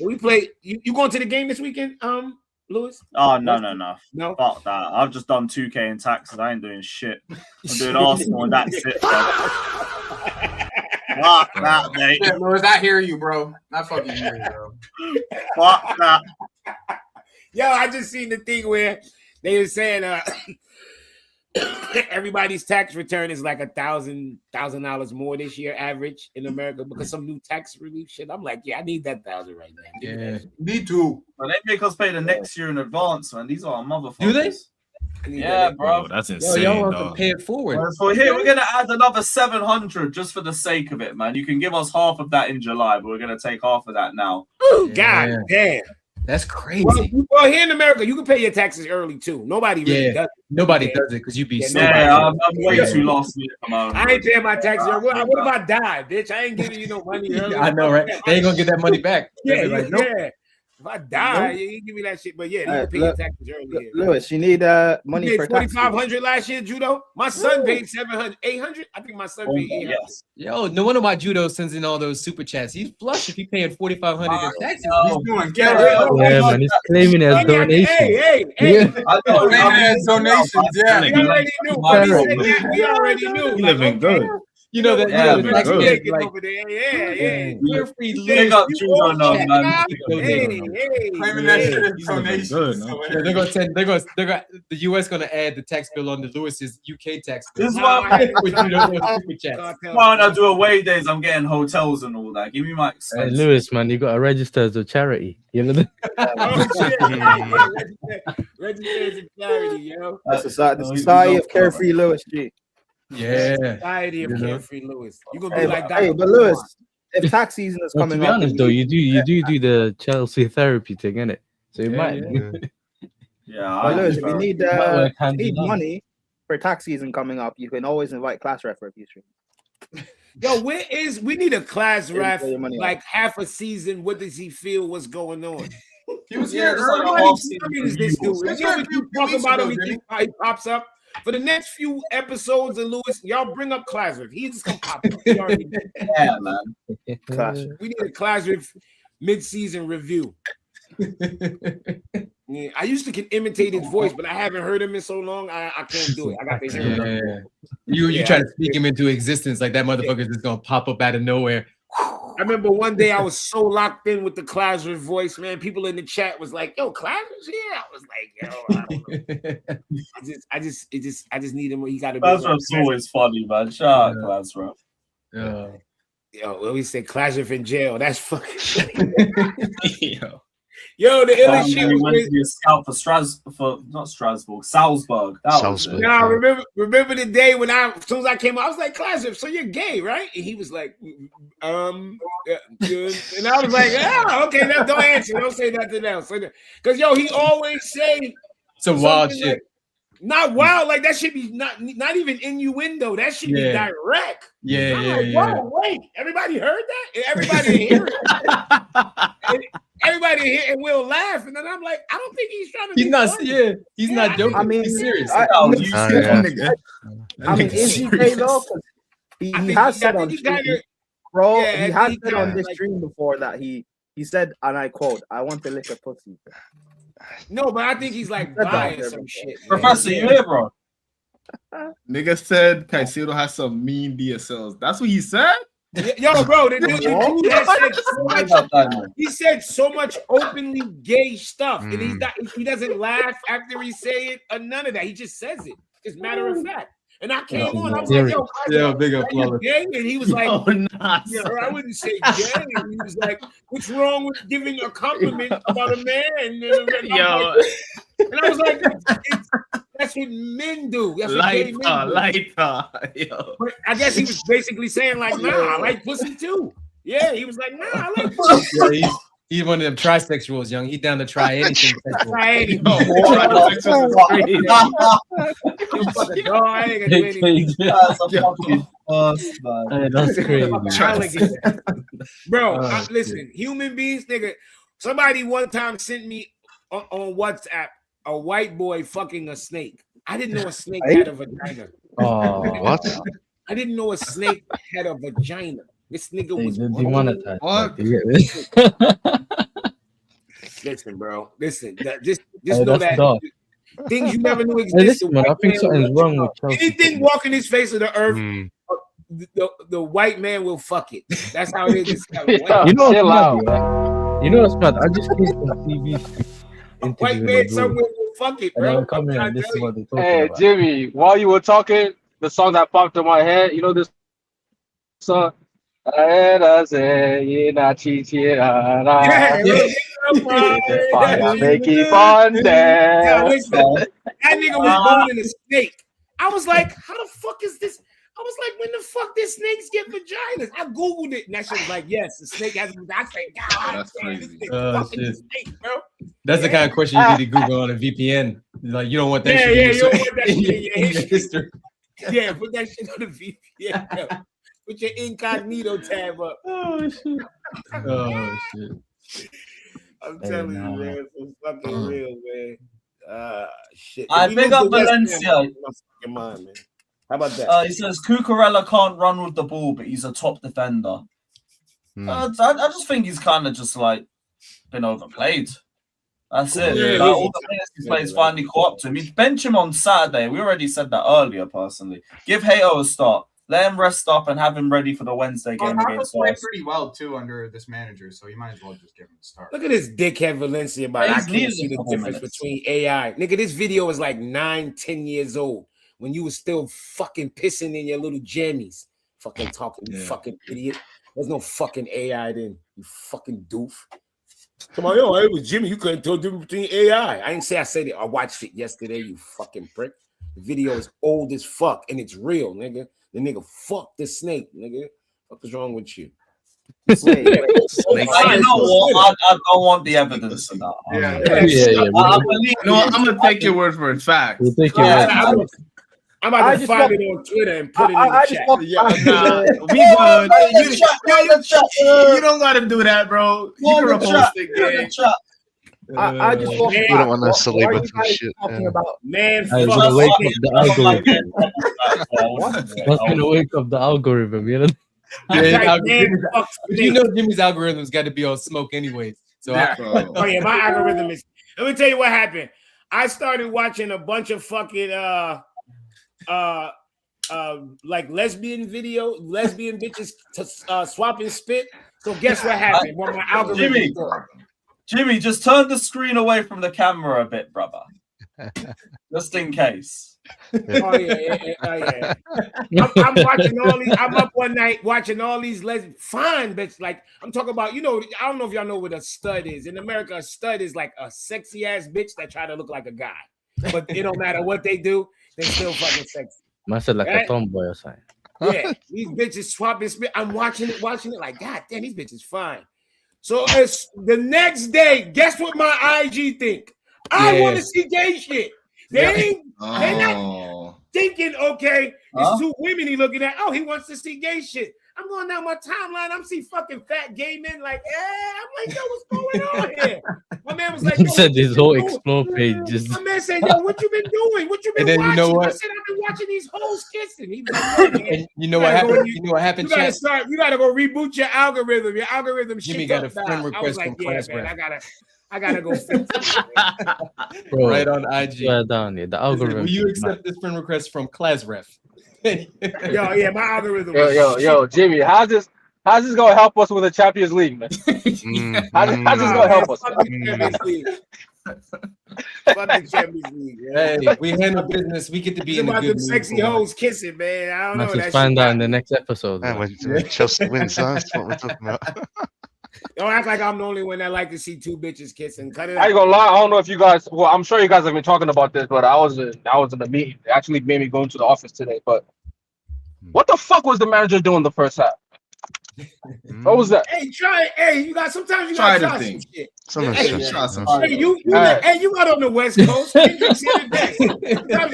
We play. You going to the game this weekend, Lewis? Oh no. Fuck that. I've just done 2K in taxes. I ain't doing shit. I'm doing Arsenal and that's it. Fuck that, mate. Yeah, Lewis, I hear you, bro. I fucking hear you, bro. Fuck that. Yo, I just seen the thing where they were saying everybody's tax return is like $1,000 more this year average in America because some new tax relief shit. I'm like, yeah, I need that 1,000 right now. Yeah, me too. Well, they make us pay the next year in advance, man. These are motherfuckers. Do they? Yeah, bro. Yo, that's insane. Y'all have to pay it forward. So here we're gonna add another 700 just for the sake of it, man. You can give us half of that in July, but we're gonna take half of that now. Oh, God damn. That's crazy. Well, here in America, you can pay your taxes early too. Nobody really does it. Nobody does it because you be so I'm way too last minute. I ain't paying my taxes early. What if I die, bitch? I ain't giving you no money early. I know, right? They ain't gonna get that money back. Yeah. If I die, you give me that shit. But yeah, you can pay your taxes early. Lewis, you need money for taxes. $4,500 last year, judo. My son paid 700, 800. I think my son paid 800. Yes. Yo, no wonder why judo sends in all those super chats. He's flush if he paying $4,500 in taxes. He's doing Yeah, man, he's claiming it as donation. Hey. I know. Donations, yeah. We already knew. You living good. You know that. Yeah, the tax man. like, Over there. Yeah. We're free. Big up judo, no, man. Claiming that shit is donations. Yeah, they're gonna the US gonna add the tax bill on the Lewis's UK tax bill. This is why Why I do away days, I'm getting hotels and all that. Give me my expense. Hey, Lewis, man, you got to register as a charity. You know Register as a charity, yo. The Society of Carefree Lewis G. Yeah. Society of Carefree Lewis. You gonna be like that? Hey, but Lewis, if tax season is coming to be up, honest though, you do the Chelsea therapy thing, innit? So you might. Yeah. But Lewis, if you need money for tax season coming up, you can always invite class rep for a few streams. Yo, we need a class ref like half a season. What does he feel? What's going on? He was here. This dude. We talk about him. He pops up for the next few episodes. And Lewis, y'all bring up class ref. He's just gonna pop up. Yeah, man. We need a class ref mid-season review. Yeah, I used to imitate his voice, but I haven't heard him in so long. I can't do it. I got to hear him. You try to speak him into existence like that motherfucker's just gonna pop up out of nowhere. I remember one day I was so locked in with the Clasher voice, man. People in the chat was like, "Yo, Clasher's here." I was like, "Yo, I don't know." I just need him. He got to be. Clasher's always funny, man. Shout out Clasher. Yeah. Yo, when we say Clasher in jail, that's fucking. Yo, the LSU went to be a scout for not Strasbourg, Salzburg. Nah, remember the day when as soon as I came out, I was like, Classic, so you're gay, right? And he was like, yeah. And I was like, okay, don't answer, don't say nothing else. Because yo, he always say some wild shit. Like, not wild, like that should be not even innuendo. That should be direct. Whoa, wait, everybody heard that? Everybody hear it? Everybody here and we'll laugh, and then I'm like, I don't think he's trying to. He's not. Funny. Yeah, he's not joking. I mean, he's serious. I mean, is he gay though? He has said on stream, bro. He has said on this stream before that he said, and I quote, "I want to lick a pussy." No, but I think he's like buying some shit. Professor, you here, bro? Nigga said Caicedo has some mean DSLs. That's what he said? Yo, bro, the dude he said so much openly gay stuff, and he doesn't laugh after he say it or none of that. He just says it. It's matter of fact. And I came on, I was like, yo, big up, gay? And he was like, I wouldn't say gay. And he was like, what's wrong with giving a compliment about a man? And I was like, that's what men do. That's what gay men do. But I guess he was basically saying like, nah, I like pussy too. Yeah, he was like, nah, I like pussy. He's one of them trisexuals, young. He down to try anything. Try anything. That's crazy. Bro, listen, human beings, nigga. Somebody one time sent me on WhatsApp a white boy fucking a snake. I didn't know a snake had a vagina. Oh, what? I didn't know a snake had a vagina. This nigga was demonetized. What? Listen, bro. Listen. Just know that dark. things you never knew existed. Listen, man, I think something's wrong with Chelsea. Anything walking this face of the earth, the white man will fuck it. That's how it is. You know what's mad? You know what's mad? I just came from TV. White man somewhere will fuck it, bro. Hey, Jimmy, while you were talking, the song that popped in my head, you know this song? Yeah, make it fun there. That nigga was born in a snake. I was like, how the fuck is this? I was like, when the fuck did snakes get vaginas? I googled it, and that shit was like, yes, the snake has. I said, God, that's crazy. This snake, bro. That's the kind of question you need to Google on a VPN. Like, you don't want that shit. You don't want that shit in your history. Yeah, put that shit on the VPN. Bro. Put your incognito tab up. Oh shit. I'm telling you, man, it's fucking real, man. Shit. I big up Valencia. Man. How about that? He says Cucurella can't run with the ball, but he's a top defender. I just think he's kind of just like been overplayed. That's it. Yeah, like, all the minutes he plays finally caught up to him. You bench him on Saturday. We already said that earlier, personally. Give Hato a start. Let him rest up and have him ready for the Wednesday game against us. Played pretty well too under this manager, so you might as well just give him a start. Look at this dickhead Valencia, man. I can't see the difference between AI. Nigga, this video is like 9-10 years old when you were still fucking pissing in your little jammies. Fucking talking, you fucking idiot. There's no fucking AI then, you fucking doof. Come on, yo, it was Jimmy. You couldn't tell the difference between AI. I didn't say I said it. I watched it yesterday, you fucking prick. The video is old as fuck, and it's real, nigga. The nigga fuck the snake, nigga. What is wrong with you? I don't want the evidence of that. I believe. No, I'm gonna take your word for it. Fact. I'm I'm about to find it on Twitter and put it in the chat. You don't let him do that, bro. You can repost it, I just want we don't want us to label some shit. Man, it's gonna wake up the algorithm. That's gonna wake up the algorithm, you know? You know Jimmy's algorithm's got to be on smoke anyways. So my algorithm is. Let me tell you what happened. I started watching a bunch of fucking like lesbian bitches swap and spit. So guess what happened? When my algorithm Jimmy, just turn the screen away from the camera a bit, brother. Just in case. Oh yeah. I'm watching all these. I'm up one night watching all these fine bitches. Like I'm talking about, I don't know if y'all know what a stud is. In America, a stud is like a sexy ass bitch that try to look like a guy. But it don't matter what they do, they still fucking sexy. Must like a tomboy or something. Yeah, these bitches swapping spit. I'm watching it like, God damn, these bitches fine. So it's the next day. Guess what my IG think? I want to see gay shit. They're not thinking, okay, it's two women he looking at. Oh, he wants to see gay shit. I'm going down my timeline. I'm seeing fucking fat gay men like, I'm like, yo, what's going on here? My man was like, he said his whole explore page just. My man said, yo, what you been doing? What you been watching? You know what? I said, I've been watching these hoes kissing. He was like, and you know what happened? You know what happened? You gotta go reboot your algorithm. Your algorithm shit. Jimmy got a friend request from class man, I gotta go fix it. Bro, right on IG. Down here. The algorithm. Will you accept this friend request from class ref? My algorithm. Yo, Jimmy, how's this gonna help us with the Champions League, man? How's this gonna help us? Fuck the Champions League. Hey, we handle business. We get to be in the good mood. Sexy hoes kissing, man. I don't know. Let's find out in the next episode. Man, when Chelsea wins, that's what we're talking about. Don't act like I'm the only one that like to see two bitches kissing. Cut it out. I ain't gonna lie. I don't know if you guys. Well, I'm sure you guys have been talking about this, but I was in a meeting. It actually made me go into the office today. But what the fuck was the manager doing the first half? What was that? Hey, try it. Hey, you got sometimes you try gotta the try thing. some shit. Sometimes try some shit. Hey, you got on the West Coast.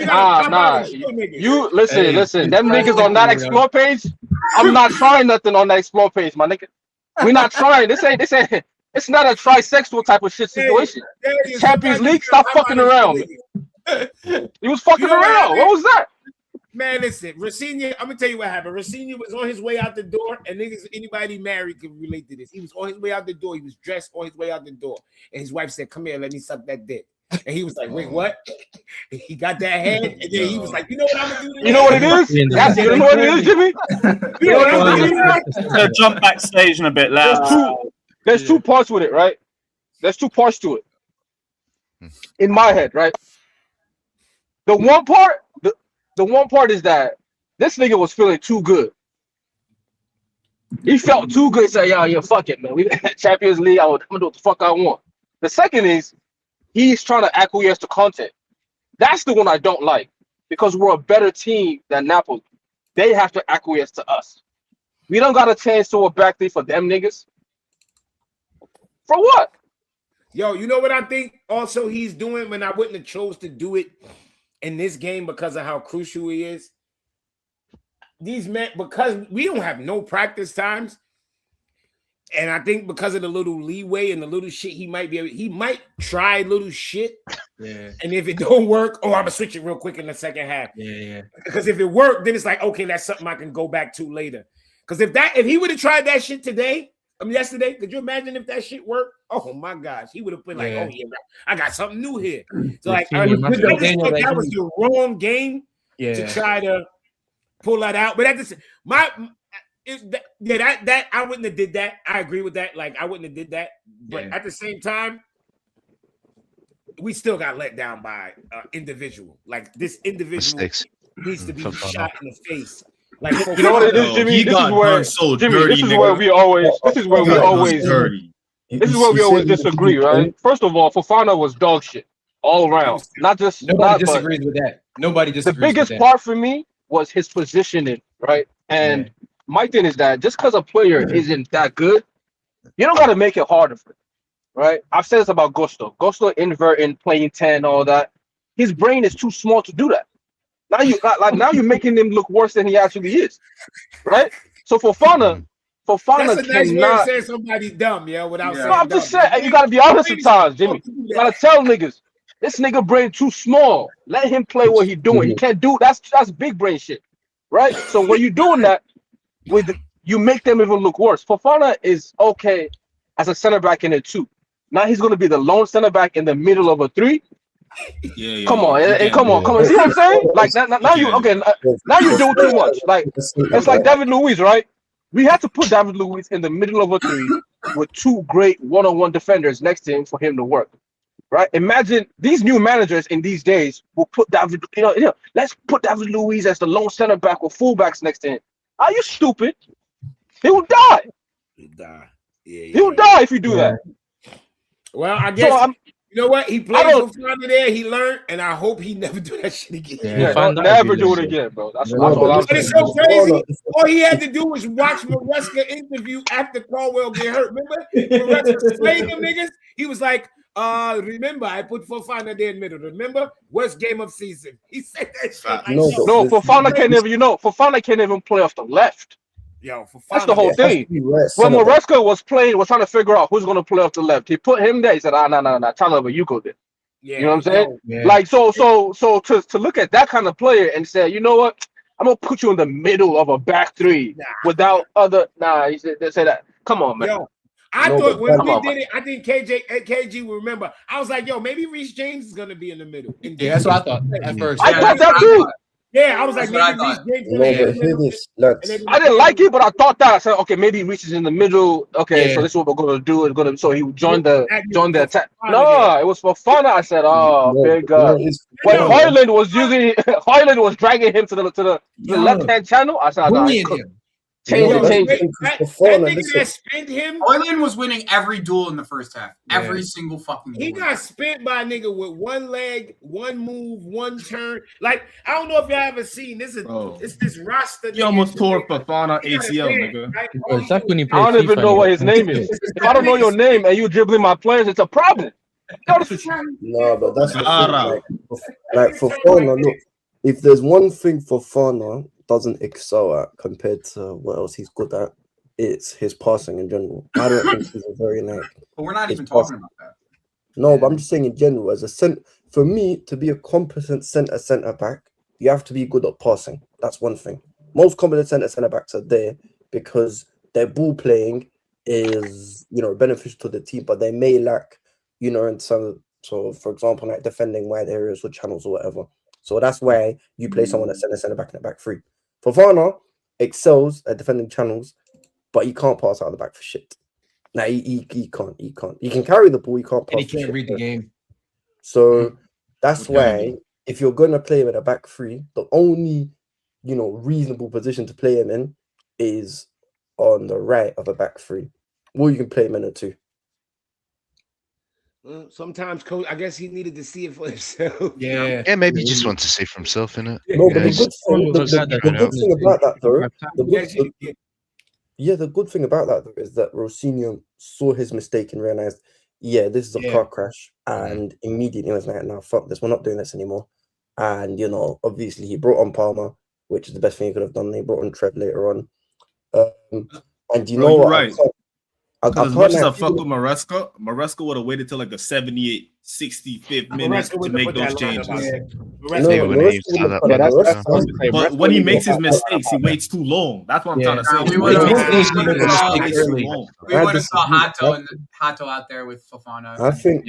Nah. You listen. Them niggas on that explore page. I'm not trying nothing on that explore page, my nigga. We're not trying. This ain't. It's not a trisexual type of shit situation. Champions League, stop fucking around. He was fucking around. What was that? Man, listen, Rafinha, I'm gonna tell you what happened. Rafinha was on his way out the door, and niggas, anybody married can relate to this. He was on his way out the door. He was dressed on his way out the door, and his wife said, "Come here, let me suck that dick." And he was like, "Wait, what?" He got that head, and then he was like, "You know what I'm gonna do?" You know what it is? You know what it is, Jimmy? You know what it is? Jump backstage in a bit loud. There's two parts with it, right? There's two parts to it. In my head, right? The one part is that this nigga was feeling too good. He felt too good. He said, "Yo, fuck it, man. We got Champions League. I'm gonna do what the fuck I want." The second is he's trying to acquiesce to content. That's the one I don't like because we're a better team than Napoli. They have to acquiesce to us. We don't got a chance to a back three for them niggas. For what? Yo, you know what I think also he's doing when I wouldn't have chose to do it in this game because of how crucial he is. These men, because we don't have no practice times, and I think because of the little leeway and the little shit he might try little shit. Yeah. And if it don't work, I'm gonna switch it real quick in the second half. Yeah. Because if it worked, then it's like, okay, that's something I can go back to later. Because if he would have tried that shit yesterday, could you imagine if that shit worked? Oh my gosh, he would have been like, "Oh yeah, I got something new here." So like, that was the wrong game to try to pull that out. But at the that I wouldn't have did that. I agree with that. Like I wouldn't have did that. But at the same time, we still got let down by individual. Like this individual needs to be shot in the face. Like, you know what it is, Jimmy? This is where we always disagree, right? First of all, Fofana was dog shit all around. Nobody disagrees with that. Nobody disagrees. The biggest part for me was his positioning, right? And my thing is that just because a player isn't that good, you don't got to make it harder for him, right? I've said this about Gusto. Gusto inverting, playing 10, all that. His brain is too small to do that. Now you're making him look worse than he actually is, right? So Fofana That's a nice way of cannot. saying somebody dumb, yeah. Without saying No, I'm dumb. just saying you gotta be honest sometimes, Jimmy. You gotta tell niggas this nigga brain too small. Let him play what he doing. He can't do that's big brain shit, right? So when you're doing that, you make them even look worse. Fofana is okay as a center back in a 2. Now he's gonna be the lone center back in the middle of a 3. Come on. See what I'm saying? Like now you okay. Now you're doing too much. Like it's like David Luiz, right? We had to put David Luiz in the middle of a 3 with 2 great one-on-one defenders next to him for him to work. Right? Imagine these new managers in these days will put David. Let's put David Luiz as the lone center back with fullbacks next to him. Are you stupid? He will die. He'll die. Yeah, he will die if you do that. Well, I guess you know what? He played for Fofana there. He learned, and I hope he never do that shit again. Never do it again, bro. That's all I'm saying. It's so crazy. All he had to do was watch Maresca interview after Caldwell get hurt. Remember? Maresca played them niggas. He was like, remember, I put Fofana there in the middle. Remember? Worst game of season. He said that shit. No, Fofana can't even, Fofana can't even play off the left. Yo, that's the whole thing. When Maresca was trying to figure out who's going to play off the left. He put him there. He said, no, Chalobah, you go there. Yeah, you know what I'm saying? Like, so to look at that kind of player and say, you know what? I'm going to put you in the middle of a back 3 without other. They say that. Come on, man. Yo, I thought when we did it, I think KG will remember. I was like, yo, maybe Reece James is going to be in the middle. Yeah, that's what I thought at first. I thought that too. Yeah, I was like, maybe Reece James. I didn't like it, but I thought that. I said, okay, maybe Reece is in the middle. Okay, so this is what we're gonna do. So he would join the attack. No, it was for fun. I said, big God. When Hoyland was dragging him to the left hand channel, I said, Change. That nigga that spent him. Hoyland was winning every duel in the first half. Every single fucking duel. He got spent by a nigga with one leg, one move, one turn. Like, I don't know if y'all ever seen this. It's this roster. You almost tore Fofana ACL, nigga. Right? Like when you I don't even know what his name is. If I don't know your name and you dribbling my players, it's a problem. No, but that's the thing. Like Fofana, look, if there's one thing Fofana doesn't excel at compared to what else he's good at, it's his passing in general. I don't think he's a very But we're not even talking about that. No, but I'm just saying in general, as a for me to be a competent centre back, you have to be good at passing. That's one thing. Most competent centre backs are there because their ball playing is beneficial to the team, but they may lack in some for example, like defending wide areas or channels or whatever. So that's why you play someone that's centre back in the back 3. Fofana excels at defending channels, but he can't pass out of the back for shit. Nah, he can't. He can carry the ball, he can't pass. And he can't read the game. So that's why if you're gonna play him in a back 3, the only reasonable position to play him in is on the right of a back 3. Or you can play him in a 2. Well, sometimes, coach, I guess he needed to see it for himself. Yeah, maybe he just wants to see for himself, innit? No, but the good thing about that, though, the good thing about that, though, is that Rosinho saw his mistake and realized, this is a car crash, and immediately was like, no, fuck this, we're not doing this anymore. And, obviously he brought on Palmer, which is the best thing he could have done. He brought on Trev later on. And you know what? Right. As much as I fuck with Maresca would have waited till like the 78th, 65th minute to make those changes. But when he makes his mistakes, he waits too long. That's what I'm trying to say. We would have saw Hato out there with Fofana. I think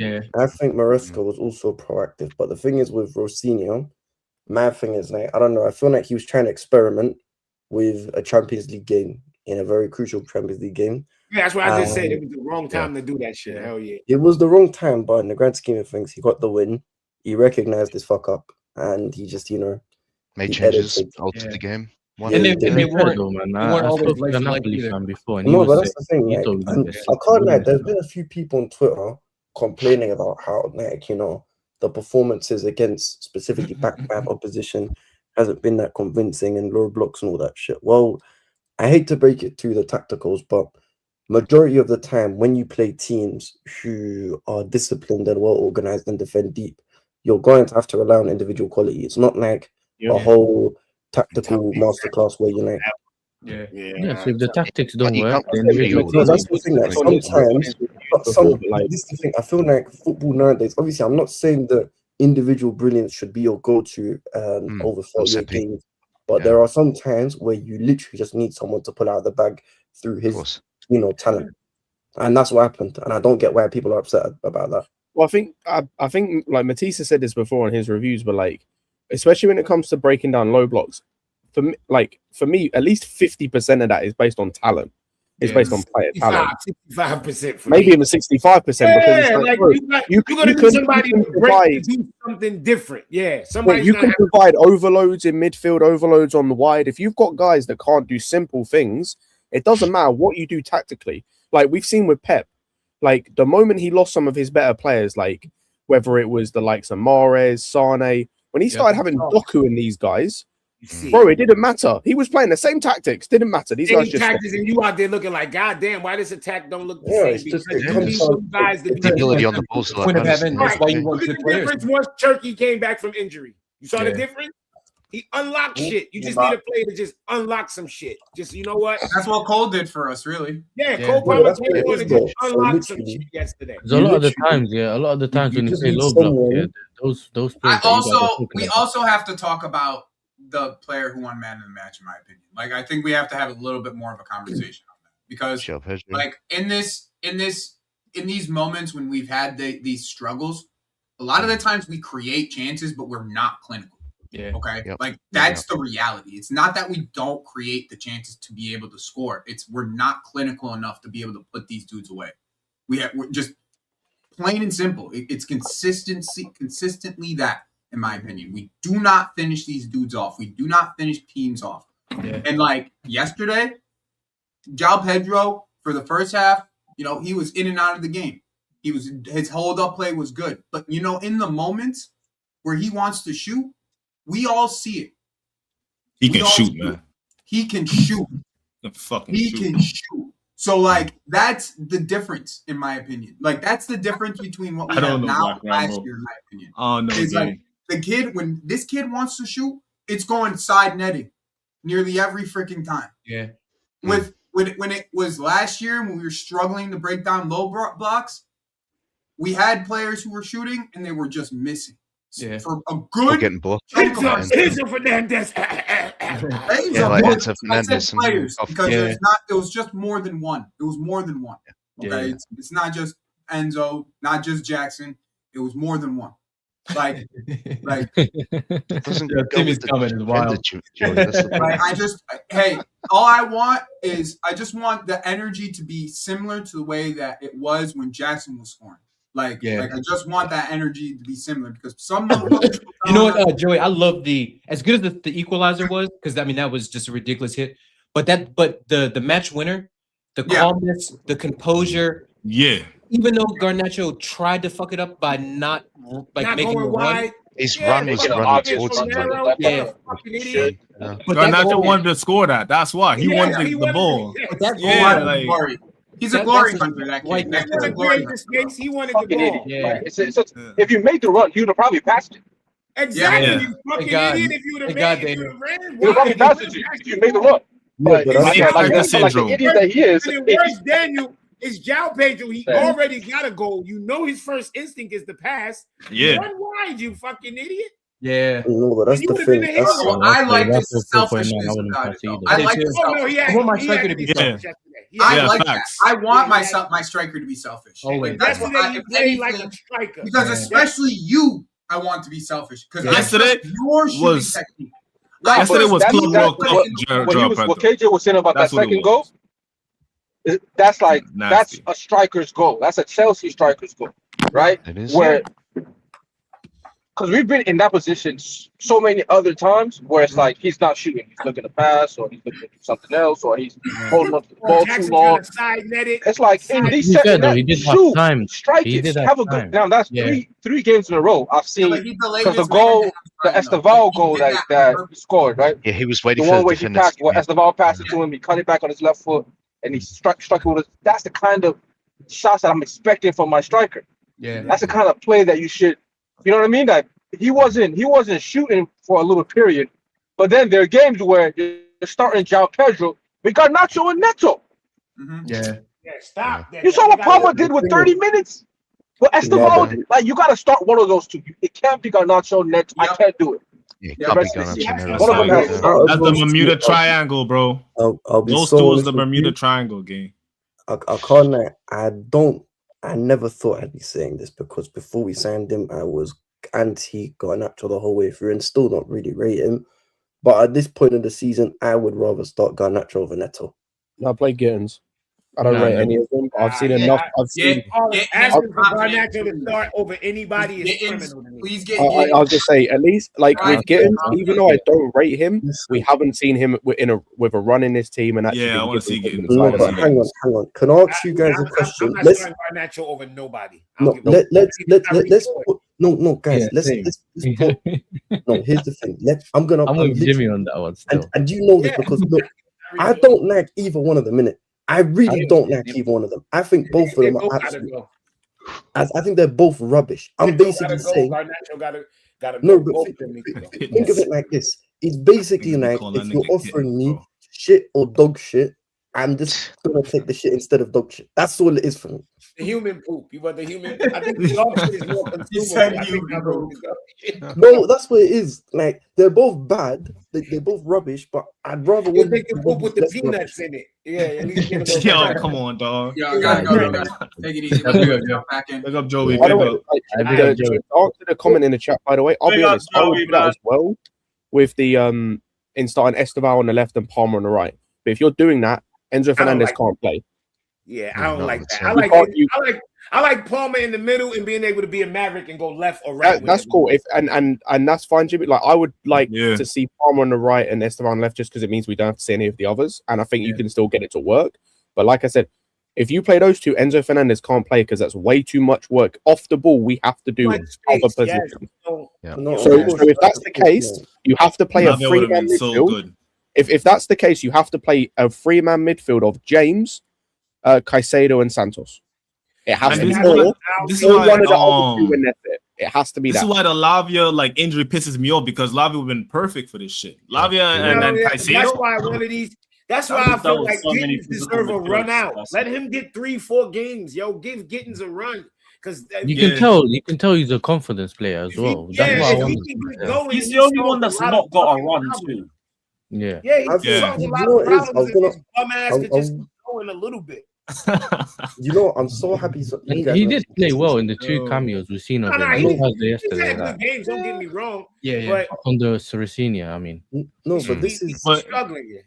Maresca was also proactive, but the thing is with Rosinho, my thing is like I don't know. I feel like he was trying to experiment with a Champions League game in a very crucial Champions League game. Yeah, that's what I just said. It was the wrong time to do that shit. Hell yeah. It was the wrong time, but in the grand scheme of things, he got the win. He recognized his fuck up, and he just, made changes, altered the game. And they weren't always like Napoli fan before. No, but that's the thing. Like, I can't lie. There's been a few people on Twitter complaining about how, the performances against specifically back opposition hasn't been that convincing and low blocks and all that shit. Well, I hate to break it to the tacticals, but majority of the time when you play teams who are disciplined and well organized and defend deep, you're going to have to rely on individual quality. It's not like a whole tactical masterclass where you know. So if the tactics don't work, then that's the thing. Like sometimes, this is the thing. I feel like football nowadays. Obviously, I'm not saying that individual brilliance should be your go-to over 48 games, but there are some times where you literally just need someone to pull out the bag through his, talent, and that's what happened. And I don't get why people are upset about that. Well, I think like Matisse said this before in his reviews, but like, especially when it comes to breaking down low blocks. For me, at least 50% of that is based on talent. It's based on player talent. 65%. Maybe even 65%. Because you're going to need somebody to do something different. Yeah, somebody. You can provide overloads in midfield, overloads on the wide. If you've got guys that can't do simple things, it doesn't matter what you do tactically. Like we've seen with Pep, like the moment he lost some of his better players, like whether it was the likes of Mahrez, Sane, when he started having Doku and these guys. Bro, it didn't matter. He was playing the same tactics. Didn't matter. These guys just tactics, and you out there looking like, God damn, why this attack don't look the same? It's just the ability on the ball. That's why you want good players. The difference once Turkey came back from injury. You saw the difference? He unlocked shit. You just need a player to just unlock some shit. Just, you know what? That's what Cole did for us, really. Yeah, Cole Palmer came on and just unlocked some shit yesterday. A lot of the times when you say low block, those players. We also have to talk about the player who won man of the match, in my opinion. Like, I think we have to have a little bit more of a conversation on that because, like, in these moments when we've had these struggles, a lot of the times we create chances, but we're not clinical. Yeah. Okay. Yep. Like that's the reality. It's not that we don't create the chances to be able to score. It's we're not clinical enough to be able to put these dudes away. We're just plain and simple. It's consistently that. In my opinion, we do not finish these dudes off. We do not finish teams off. Yeah. And like yesterday, Joao Pedro for the first half, he was in and out of the game. His hold up play was good, but in the moments where he wants to shoot, we all see it. He can shoot, man. He can shoot. He can shoot. So like that's the difference, in my opinion. Like that's the difference between what we have now and last year, in my opinion. Oh no, it's like the kid, when this kid wants to shoot, it's going side netting nearly every freaking time. Yeah. When it was last year when we were struggling to break down low blocks, we had players who were shooting and they were just missing. Yeah. For a good Enzo Fernandez. Players, because it was just more than one. It was more than one. Okay. Yeah. It's not just Enzo, not just Jackson. It was more than one. Like Timmy's coming is wild. All I want is I just want the energy to be similar to the way that it was when Jackson was scoring. I just want that energy to be similar because some you know what, Joey, I love as good as the equalizer was, because I mean that was just a ridiculous hit. But the match winner, the calmness, the composure. Yeah. Even though Garnacho tried to fuck it up by not making a run. His run was running towards him. Yeah. Garnacho wanted to score that. That's why. He wanted the ball. He's a glory hunter. He wanted the ball. Yeah. If you made the run, he would have probably passed it. Exactly. You fucking idiot. If you would have ran, he would have probably passed it if you made the run. Like the idiot that he is. Where's Daniel? It's Joao Pedro. He already got a goal. You know his first instinct is to pass. Yeah. Run wide, you fucking idiot. Yeah. No, but that's the thing. I like this selfishness about it. I like this. I want my striker to be selfish. I like that. I want my striker to be selfish. That's what you play like a striker. Because especially you, I want to be selfish. Because yesterday was yesterday was Club World Cup. What KJ was saying about that second goal. That's that's a striker's goal. That's a Chelsea striker's goal, right? It is. Because we've been in that position so many other times where it's like he's not shooting, he's looking to pass, or he's looking to do something else, or he's holding up the ball too long. It's like in these shoot, strike it, have a good. Now that's three games in a row I've seen because the goal, the Esteval goal that he scored, right? Yeah, he was waiting the for one where he passed, where Esteval passed it to him, he cut it back on his left foot, and he struck it with. That's the kind of shots that I'm expecting from my striker. Yeah, that's the kind of play that you should. You know what I mean? Like he wasn't shooting for a little period. But then there are games where you're starting Joao Pedro. We got Nacho and Neto. Yeah. Yeah, stop. You saw what Palmer did with 30 minutes? Well, Esteban, like you gotta start one of those two. It can't be Garnacho Neto. I can't do it. That's the Bermuda Triangle, bro. Those two was the Bermuda Triangle game. I can't lie. I never thought I'd be saying this because before we signed him, I was anti Garnacho the whole way through and still not really rate him. But at this point in the season, I would rather start Garnacho over Neto. I play Gittins. I don't rate any of them. I've seen enough. Asking for Garnacho to start over anybody is criminal to me. Please get. I'll just say, at least like with Gittins, even though I don't rate him, we haven't seen him with a run in this team. And actually, I want to see Gittins. No, but hang on. Can I ask you guys a question? I'm not starting Garnacho over nobody. Let's put, no, guys. Let's put, no. Here's the thing. I'm with Jimmy on that one still. And you know this because look, I don't like either one of them, innit? I really don't like either one of them. I think both of them are absolutely. I think they're both rubbish. I'm basically saying. No, but think of it like this. It's basically like if you're offering me shit or dog shit, I'm just gonna take the shit instead of dog shit. That's all it is for me. The human poop. You want the human? I think the dog shit is more consumable. No, that's what it is. Like they're both bad. They're both rubbish. But I'd rather you make the poop with the peanuts in it. Yeah, at least give it Yo, come on, dog. Yo, go. Take it easy. Look up Joey. To answer the comment in the chat, by the way, I'll be honest. I would do that as well with the in starting Esteban on the left and Palmer on the right. But if you're doing that, Enzo Fernandez can't play. Yeah, I don't like that. I like Palmer in the middle and being able to be a maverick and go left or right. That's cool. And that's fine, Jimmy. Like I would like to see Palmer on the right and Esteban on the left, just because it means we don't have to see any of the others. And I think you can still get it to work. But like I said, if you play those two, Enzo Fernandez can't play because that's way too much work off the ball. We have to do other positions. So if that's the case, you have to play a 3-man midfield. If that's the case, you have to play a 3-man midfield of James, Caicedo, and Santos. It has to be one of the other two in there. It has to be this that. This is why the Lavia injury pisses me off because Lavia would have been perfect for this shit. Lavia and Caicedo. That's why one of these. That's why I feel like Gittins deserve a run out. Let him get 3-4 games. Yo, give Gittins a run. Because you can tell he's a confidence player as well. He's the only one that's not got a run too. Yeah. He's a lot of problems. Bum ass could just go in a little bit. You know, I'm so happy. He did play well in the 2 cameos we've seen of him. He's had good games, don't get me wrong. But on the Saracenia, I mean. No, but this is struggling here.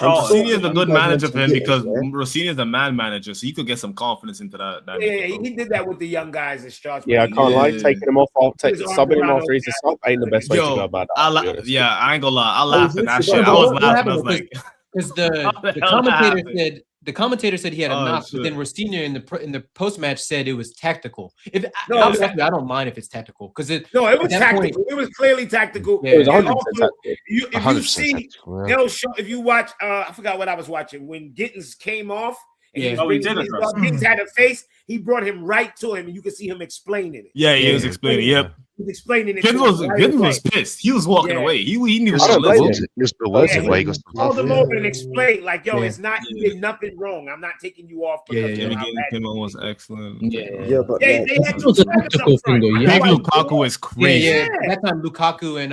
Rossini is a good manager for him because Rossini is a man manager, so he could get some confidence into that. He did that with the young guys in Strasbourg. Yeah, I can't lie. Taking him off, subbing him off he's a sub ain't the best way to go about that. I ain't gonna lie. I laughed at that shit. I was laughing. I was like, because the commentator said he had a knock, but then Rossini in the post match said it was tactical. I don't mind if it's tactical because it was tactical. It was clearly tactical. It was 100% tactical. If you watch, I forgot what I was watching when Gittins came off. Gittins had a face. He brought him right to him, and you could see him explaining it. Yeah, he was explaining. Yep. He was explaining it. Gittins was pissed. He was walking away. He needed to listen. Called him over and explained, like, yo, it's not, you did nothing wrong. I'm not taking you off. Gittins was excellent. But that was a tactical thing, though. Big Lukaku is crazy. Yeah. That time Lukaku and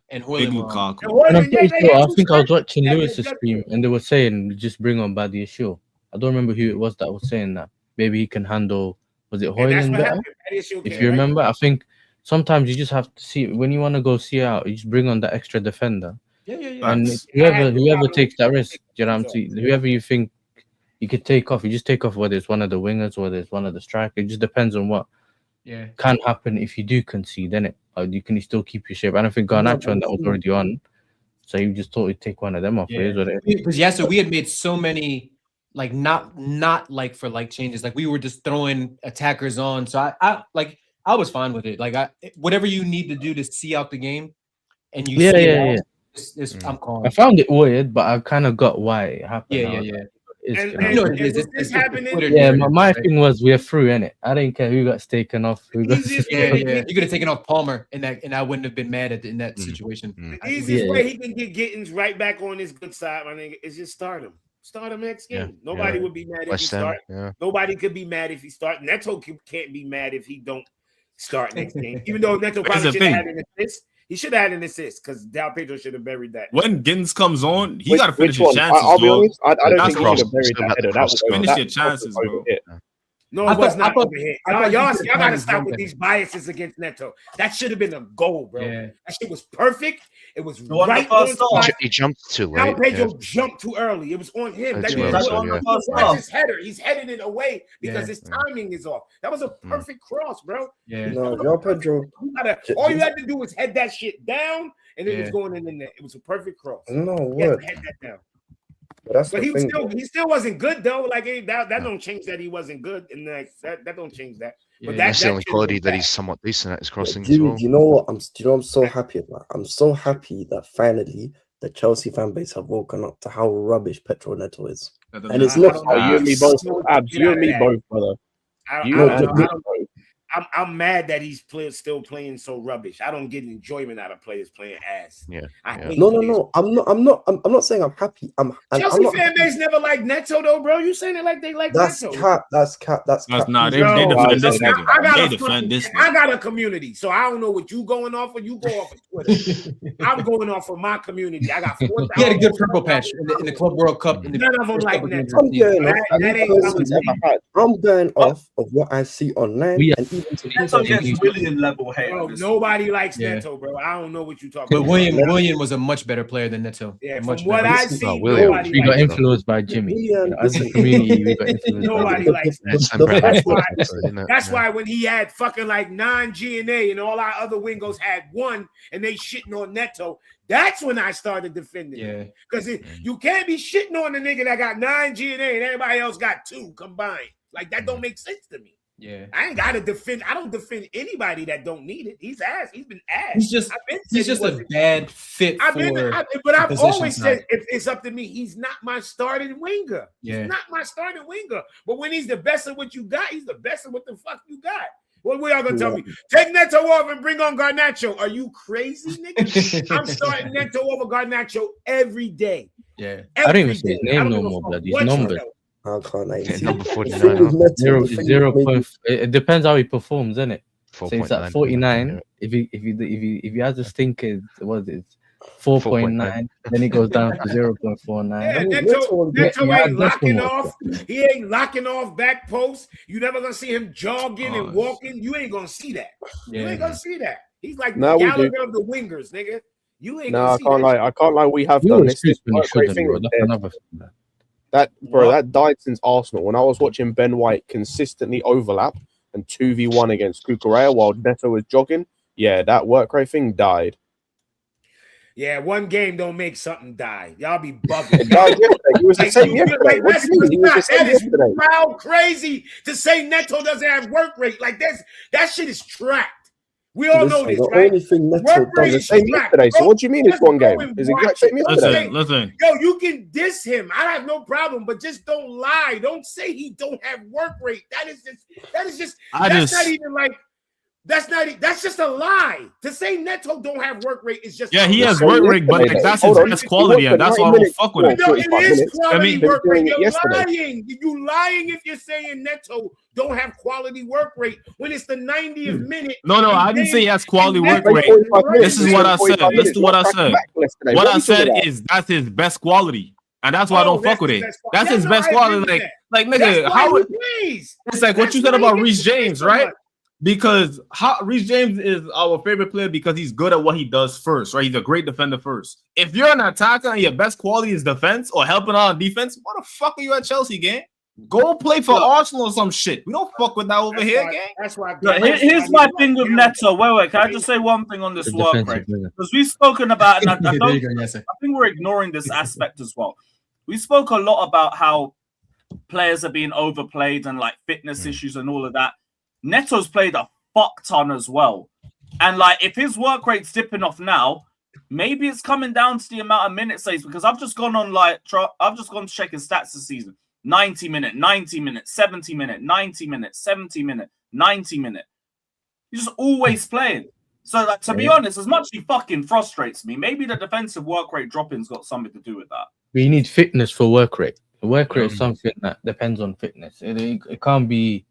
Big Lukaku. And I'm pretty sure, I think I was watching Lewis's stream, and they were saying, just bring on Badiashile. I don't remember who it was that was saying that. Maybe he can handle, was it Hoyland better? If you remember, I think sometimes you just have to see, when you want to go see out, you just bring on that extra defender. And whoever takes that risk, you know what I'm saying? Whoever you think you could take off, you just take off, whether it's one of the wingers, whether it's one of the strikers. It just depends on what can happen if you do concede, innit? Or you can still keep your shape. I don't think Garnacho and that was already on. So you just thought you'd take one of them off. Because so we had made so many not like for like changes, like we were just throwing attackers on, so I was fine with it. Like whatever you need to do to see out the game, and you I'm calm. I found it weird, but I kind of got why it happened. This happening. Yeah, my thing was we're through, innit? I didn't care who got taken off. Who got You could have taken off Palmer, and I wouldn't have been mad in that situation. The easiest way he can get Gittins right back on his good side, my nigga, is just start him. Start him next game. Nobody would be mad if he start. Nobody could be mad if he start. Neto can't be mad if he don't start next game. Even though Neto probably should have had an assist. He should have had an assist because Joao Pedro should have buried that. When Gittins comes on, he got to finish his chances. I'll be honest, I don't think he should have buried that header. That was finish your chances, bro. No, it was not overhit. Y'all got to stop with these biases against Neto. That should have been a goal, bro. Yeah. That shit was perfect. It was right on spot. He jumped too late. Joao Pedro jumped too early. It was on him. That's his header. He's heading it away because his timing is off. That was a perfect cross, bro. Yeah. No, Joao Pedro. All you had to do was head that shit down, and it was going in there. It was a perfect cross. No, what? Head that down. But he still wasn't good though. Like that don't change that he wasn't good, and that don't change that. But that's the only quality that he's somewhat decent at his crossing Jimmy, as well. you know what? I'm so happy about. I'm so happy that finally the Chelsea fan base have woken up to how rubbish Pedro Neto is. And it's not you and me both, Abs. You and me both, brother. I'm mad that he's still playing so rubbish. I don't get enjoyment out of players playing ass. Yeah. No. I'm not saying I'm happy. Chelsea fan base never liked Neto though, bro. You saying it like they like Neto? That's cap. Nah, they defend this nigga. I got a community, so I don't know what you going off of. You go off of Twitter. I'm going off of my community. I got 4,000. He had a good purple patch in the Club World Cup. None of them like Neto. I'm going off of what I see online. Neto gets William level hate. Nobody likes Neto, bro. I don't know what you talking about. But William was a much better player than Neto. Yeah, from what I see, we got influenced by Jimmy. As a community, we got influenced. Nobody likes Neto. That's why when he had fucking like 9 G&A and all our other wingos had 1 and they shitting on Neto, that's when I started defending him. Because you can't be shitting on the nigga that got 9 G&A and everybody else got 2 combined. Like that don't make sense to me. Yeah, I ain't gotta defend. I don't defend anybody that don't need it. He's ass. He's been ass. He's just a bad fit. But I've always said if it's up to me, he's not my starting winger. Yeah. He's not my starting winger. But when he's the best of what you got, he's the best of what the fuck you got. What we all gonna tell me? Take Neto off and bring on Garnacho. Are you crazy, nigga? I'm starting Neto over Garnacho every day. Yeah, I don't even say his name no more, blood. His number. I can't number 49. It depends how he performs, isn't it? So it's at 49. Yeah. If he has a stinker, what is it? 4.9, then he goes down to 0.49. Yeah, Neto ain't locking off. He ain't locking off back post. You never gonna see him jogging and walking. You ain't gonna see that. You ain't gonna see that. He's like the Gallagher of the wingers, nigga. You ain't gonna see that. I can't lie. We have done this. Great thing that died since Arsenal. When I was watching Ben White consistently overlap and 2v1 against Cucurella while Neto was jogging, that work rate thing died. Yeah, one game don't make something die. Y'all be bugging. You was the same yesterday. What do you mean? You was the same yesterday. Wild crazy to say Neto doesn't have work rate. Like that shit is tracked. We all know this, right? Only thing Neto does is same yesterday. So what do you mean it's one game? Is it exact same yesterday? Listen. Yo, you can diss him. I have no problem, but just don't lie. Don't say he don't have work rate. That's just a lie. To say Neto don't have work rate is just he has work rate, but that's his best quality, and that's why I don't fuck with it. No, it is quality work rate. You're lying. You're lying if you're saying Neto don't have quality work rate when it's the 90th minute. No, I didn't say he has quality work rate. This is what I said. Listen to what I said. What I said is that's his best quality. And that's why I don't fuck with it. That's his best quality. Like nigga, how it's like what you said about Reece James, right? Because Reece James is our favorite player because he's good at what he does first, right? He's a great defender first. If you're an attacker and your best quality is defense or helping out on defense, why the fuck are you at Chelsea, gang? Go play for Arsenal or some shit. We don't fuck with that over here, gang. That's why. Here's my thing with Neto. Wait. Can I just say one thing on this work rate? Because we've spoken about, and I think we're ignoring this aspect as well. We spoke a lot about how players are being overplayed and like fitness issues and all of that. Neto's played a fuck ton as well. And like if his work rate's dipping off now, maybe it's coming down to the amount of minutes plays because I've just gone to check his stats this season. 90 minute, 90 minute, 70 minute, 90 minute, 70 minute, 90 minute. He's just always playing. So, like, to be honest, as much as he fucking frustrates me, maybe the defensive work rate dropping's got something to do with that. But you need fitness for work rate. The work rate is something that depends on fitness. It can't be.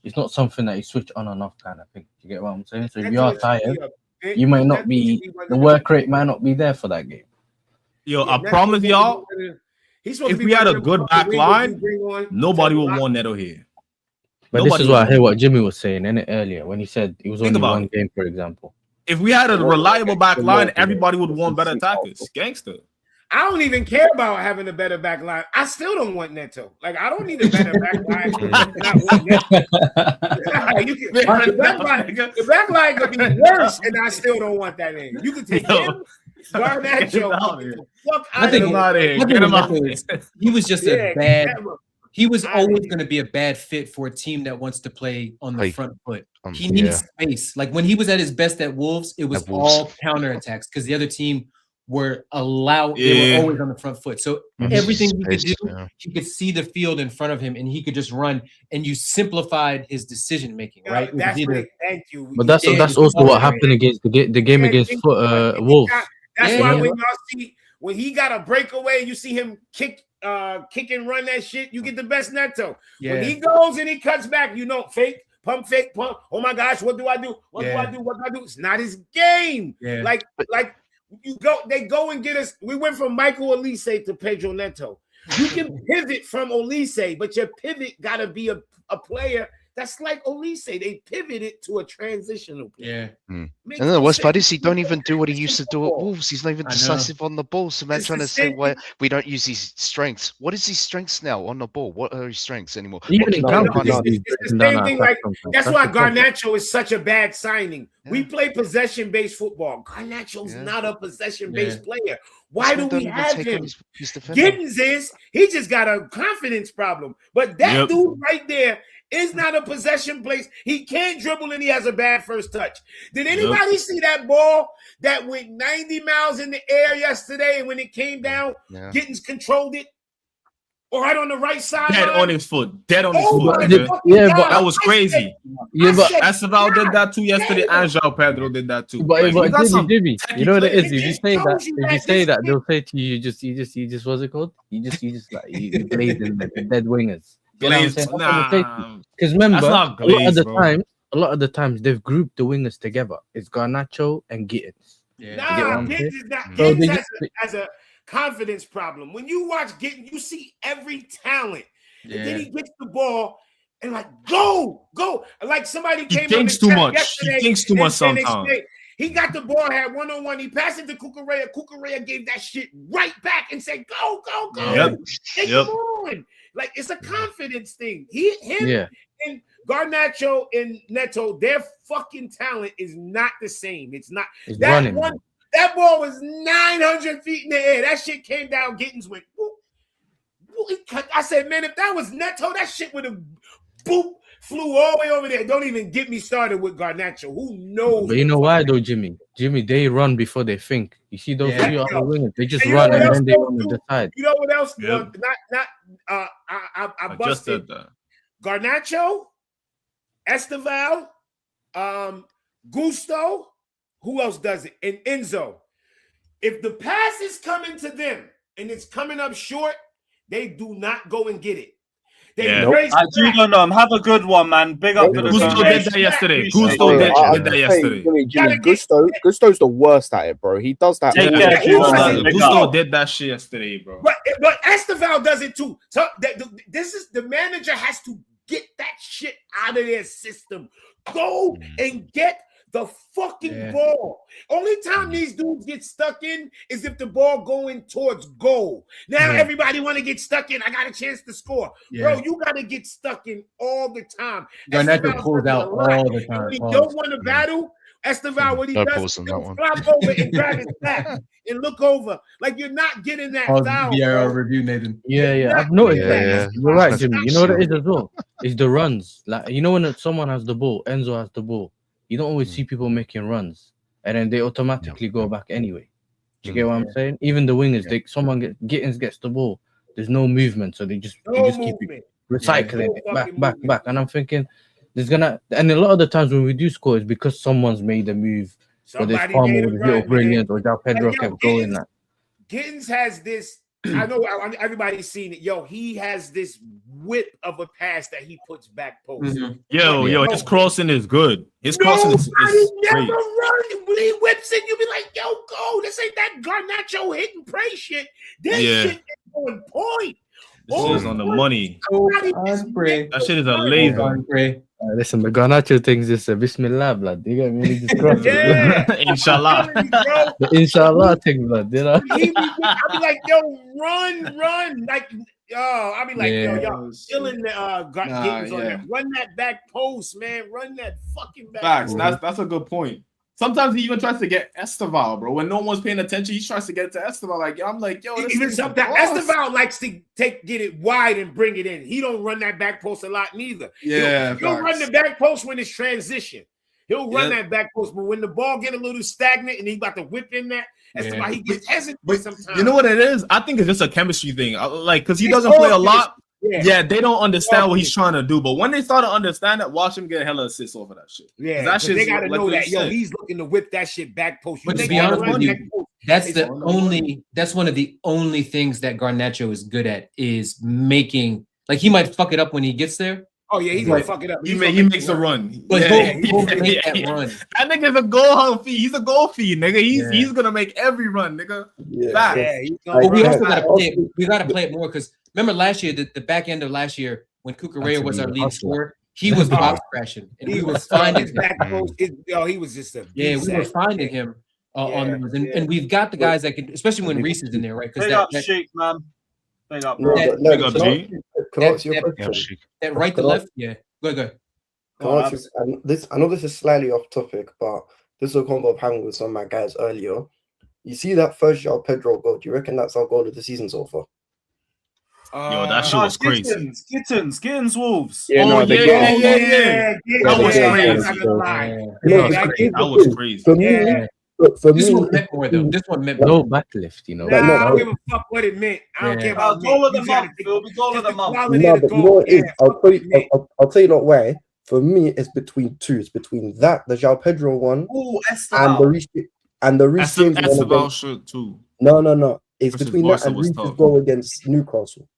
It's not something that you switch on and off kind of thing. You get what I'm saying? So if you are tired, you might not be. The work rate might not be there for that game. Yo, I promise y'all, if we had a good back line, nobody would want Neto here. But this is what I hear what Jimmy was saying in it earlier when he said it was only one game, for example. If we had a reliable back line, everybody would want better attackers. Gangster. I don't even care about having a better back line. I still don't want Neto. Like, I don't need a better back line. Not want Neto. The back line could be worse, and I still don't want that in. You can take him, Garnacho. I think he was just a bad. He was always going to be a bad fit for a team that wants to play on the front foot. He needs space. Like when he was at his best at Wolves, it was all counterattacks because the other team were allowed. They were always on the front foot. So everything he could do, he could see the field in front of him, and he could just run. And you simplified his decision making, right? That's great. Thank you. But that's also what happened against the game against Wolves. That's why when y'all see when he got a breakaway, you see him kick and run that shit, you get the best Neto. When he goes and he cuts back, you know, fake pump. Oh my gosh, what do I do? What do I do? It's not his game. Like they go and get us. We went from Michael Olise to Pedro Neto. You can pivot from Olise, but your pivot gotta be a player that's like Olise. They pivoted to a transitional player. And then the worst part is he don't even do what he used to do at Wolves. He's not even decisive on the ball. So man trying to say why we don't use his strengths. What is his strengths now on the ball? What are his strengths anymore? It's the same thing. Like that's why Garnacho is such a bad signing. We play possession-based football. Garnacho's not a possession-based player. Why do we have him? Giddens he just got a confidence problem. But that dude right there is not a possession place. He can't dribble and he has a bad first touch. Did anybody see that ball that went 90 miles in the air yesterday and when it came down, Giddens controlled it? Or right on the right side? Dead on his foot. Dead on his foot. But that was crazy. But Savić did that too yesterday, and Joao Pedro did that too. But Jimmy, you know what it is? If you say that, they'll say to you, you just what's it called? You blazed in the dead wingers. Because remember, a lot of the times they've grouped the wingers together. It's Garnacho and Giddens. Giddens has a confidence problem. When you watch Giddens, you see every talent. And then he gets the ball and like go. Like somebody came. He thinks too much. He thinks too much sometimes. He got the ball, had one-on-one. He passed it to Cucurella. Cucurella gave that shit right back and said, go. Take him on. Like, it's a confidence thing. And Garnacho and Neto, their fucking talent is not the same. It's not. That ball was 900 feet in the air. That shit came down. Giddens went, boop. I said, man, if that was Neto, that shit would have flew all the way over there. Don't even get me started with Garnacho. Who knows? But you know why though, Jimmy? They run before they think. You see those three other wingers, they just run and then they want to decide. You know what else? I busted Garnacho, Esteval, Gusto. Who else does it? And Enzo. If the pass is coming to them and it's coming up short, they do not go and get it. I do don't know. Have a good one, man. Big up to the Gusto did that yesterday. Gusto did that yesterday. Jimmy, Gusto's the worst at it, bro. He does that. Gusto did that shit yesterday, bro. But Esteval does it too. So the manager has to get that shit out of their system. Go and get the fucking ball. Only time these dudes get stuck in is if the ball going towards goal. Now everybody want to get stuck in. I got a chance to score. Bro, you got to get stuck in all the time. Garnacho pulls out all the time. When he don't want to battle, Esteval, what he does, he'll flop over and grab his back and look over. Like you're not getting that foul. VAR review, Nathan. Yeah. I've noticed that. You're right, Jimmy. You know what it is as well? It's the runs. Like, you know when someone has the ball, Enzo has the ball, you don't always see people making runs, and then they automatically go back anyway. Do you get what I'm saying? Even the wingers, Giddens gets the ball, there's no movement, so they just keep recycling it back. And I'm thinking, and a lot of the times when we do score, it's because someone's made a move. Whether it's Palmer with a little brilliant or Joao Pedro kept going that. Gittins has this. I know everybody's seen it. Yo, he has this whip of a pass that he puts back post. Yo, his crossing is good. His crossing is never great. run. When he whips it, you be like, yo, go. This ain't that Garnacho hit and pray shit. This shit is on point. This is on the money. That shit is a laser. Listen, the Garnacho thing's just a Bismillah, blood. You get me? Just cross it. Inshallah. The Inshallah thing, blood. You know? I be like, yo, run. Like, I be like, yo, killing the Gittins on that. Run that back post, man. Run that fucking back Facts. post. That's a good point. Sometimes he even tries to get Esteval, bro. When no one's paying attention, he tries to get to Esteval. Like, I'm like, yo, this even is sometimes Esteval likes to get it wide and bring it in. He don't run that back post a lot neither. Yeah, he'll run the back post when it's transition. He'll run that back post, but when the ball get a little stagnant and he about to whip in that, that's why he gets hesitant sometimes. You know what it is? I think it's just a chemistry thing. Like, because he doesn't play a lot. Yeah, they don't understand what he's trying to do. But when they start to understand that, watch him get hella assists over that shit. Yeah, that shit. They gotta know that. Yo, he's looking to whip that shit back post. But to be honest with you, that's one of the only things that Garnacho is good at is making. Like, he might fuck it up when he gets there. Oh yeah, he's gonna fuck it up. He makes a run. But he'll make that run. That nigga's a goal feed. He's a goal feed, nigga. He's gonna make every run, nigga. But we also gotta play it. We gotta play it more because remember last year, the back end of last year when Cucurella was our lead scorer, he was box crashing and we were finding him. He was just a we were finding him on those, and we've got the guys that can, especially when Reece is in there, right? Big up, Sheik, man. Big up, bro. Big up, G. That right to left, Go ahead. I know this is slightly off topic, but this is a combo of hanging with some of my guys earlier. You see that first Joao Pedro goal? Do you reckon that's our goal of the season so far? Yo, that shit was crazy. Gittins Wolves. Yeah. That was crazy. That was crazy. For this me, one meant more though. This one meant no backlift, you know. I don't give a fuck what it meant. I don't care about goal of the month. It'll be goal of the month. No, but you know what it is? I'll tell you not why. For me, it's between two. It's between the Joao Pedro one and the Reece James one. Should too. No. It's between that and Reece's goal against Newcastle.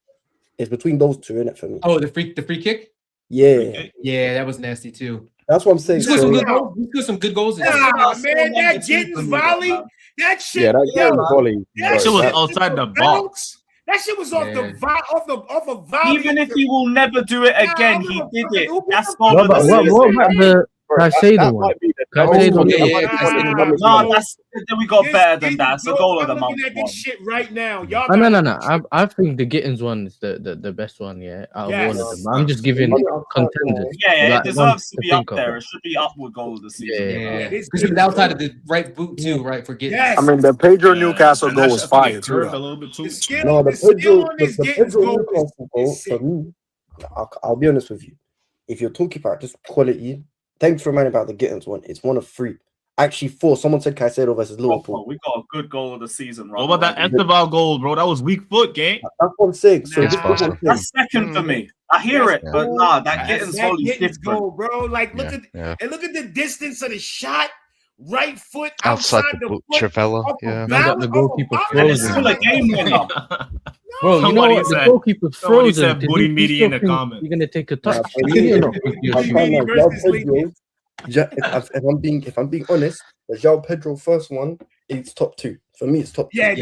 It's between those two, isn't it, for me? Oh, the free kick? Yeah, that was nasty too. That's what I'm saying. We scored some good goals. Man, that Gittins volley, that shit. Yeah, that volley. That shit was outside the box. That shit was off a volley. Even if he will never do it again, he did it. That's what about the Caicedo one? Then we got better than that. It's a goal of the month. I'm looking at this shit right now. No. I think the Gittins one is the best one. Yeah, out of all of them. I'm just giving contenders. Yeah, it deserves to be up there. It should be up with goal of the season. Yeah. Because it was outside of the right boot too, right? For Gittins. I mean, the Pedro Newcastle goal was fire too. A little bit too. No, the Pedro Newcastle goal for me. I'll be honest with you. If you're talking about just quality. Thanks for reminding about the Gittins one. It's one of 3. Actually, 4. Someone said Caicedo versus Liverpool. We got a good goal of the season, right? What about that Esteval goal, bro? That was weak foot, gang. That's what I'm saying. So that's second for me. I hear it, but that Gittins goal is different, goal, bro. Like, look at the distance of the shot. Right foot outside the foot. Trevoh, the goalkeeper frozen. It's still a game winner. Bro, you know what? The goalkeeper's frozen. Said booty media in the comments. You're gonna take a touch. If I'm being honest, the Joao Pedro first one is top 2. For me, it's top 2. That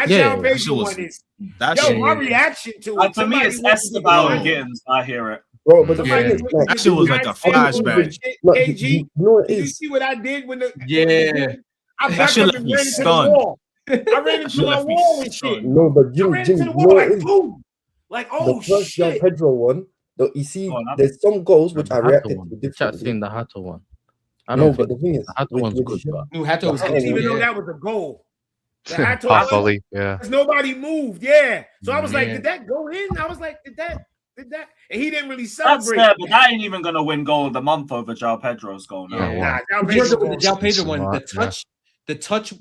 Joao Pedro one is. My reaction to it. For me, it's Esteval and Gittins. I hear it. Bro, but the thing is, that shit was like a flashback. KG, you see what I did when the I backed up and ran into the wall. I ran into my wall and shit. No, but Jimmy, like boom. Like, the first Joao Pedro one. You see, there's some goals which I reacted to differently. Seen the Hato one. I know, but the thing is, the Hato one's good. Hato was I didn't even know that was a goal. The Hato volley, because nobody moved. So I was like, did that go in? I was like, did that? And he didn't really celebrate. That's fair, but that ain't even gonna win goal of the month over Joao Pedro's goal. The Joao Pedro one, the touch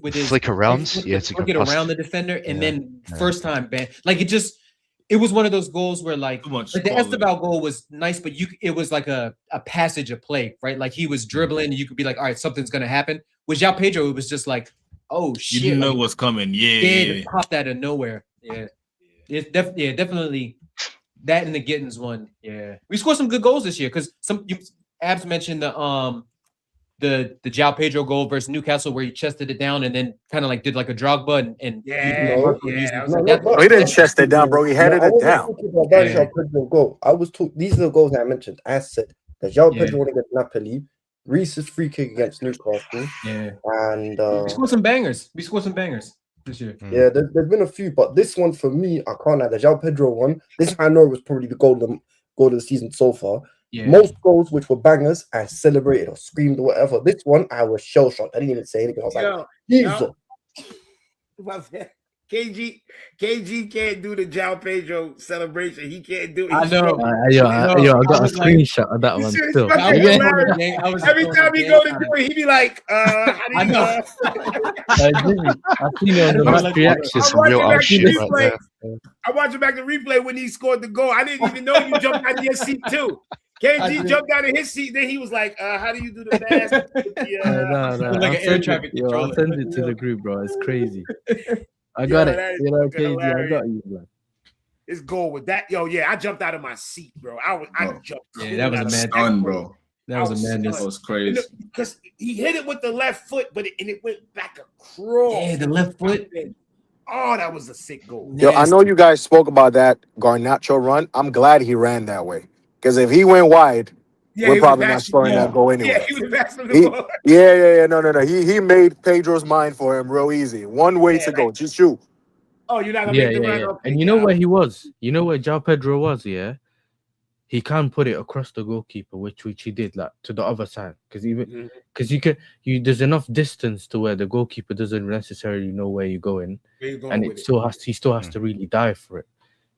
with his flick around, to get around the defender, and then first time ban. Like it was one of those goals where like the Esteban goal was nice, but it was like a passage of play, right? Like he was dribbling, and you could be like, all right, something's gonna happen. With Joao Pedro, it was just like, oh shit, you didn't know what's coming. It popped out of nowhere. Yeah, it's definitely that and the Gittins one. Yeah, we scored some good goals this year because Abs mentioned the Joao Pedro goal versus Newcastle where he chested it down and then kind of like did like a Drogba and he didn't chest it down, bro. He headed it down. I was talking. These are the goals I mentioned. I said the Joao Pedro one against Napoli, Reece's free kick against Newcastle. Yeah, and we scored some bangers. We scored some bangers this year. Yeah, there's been a few, but this one for me, I can't lie. The Joao Pedro one, this I know was probably the goal of the season so far. Yeah. Most goals which were bangers, I celebrated or screamed or whatever. This one, I was shell shocked. I didn't even say anything. I was like, Jesus. KG can't do the Joao Pedro celebration. He can't do it. I know. I got a screenshot of that one still. Every time he go to do it, he be like, how do you know? I've seen it on the match reactions. I watched it back to replay when he scored the goal. I didn't even know you jumped out of your seat too. KG jumped out of his seat. Then he was like, how do you do the pass? I'll send it to the group, bro. It's crazy. I got it. KG, I got you, bro. It's goal with that. I jumped out of my seat, bro. I jumped. Yeah, that was a mad stun, bro. That was a madness. That was crazy. Because he hit it with the left foot, but it went back across. Yeah, the left foot. Oh, that was a sick goal. Yo, I know you guys spoke about that Garnacho run. I'm glad he ran that way. Because if he went wide, we're probably not scoring that goal anyway. Yeah, he was passing the ball. No. He made Pedro's mind for him real easy. One way to go. Just shoot. Oh, you're not going to make the run? Okay, and you know where he was? You know where Joao Pedro was, yeah? He can put it across the goalkeeper, which he did, like to the other side. Because there's enough distance to where the goalkeeper doesn't necessarily know where you're going. And he still has to really dive for it.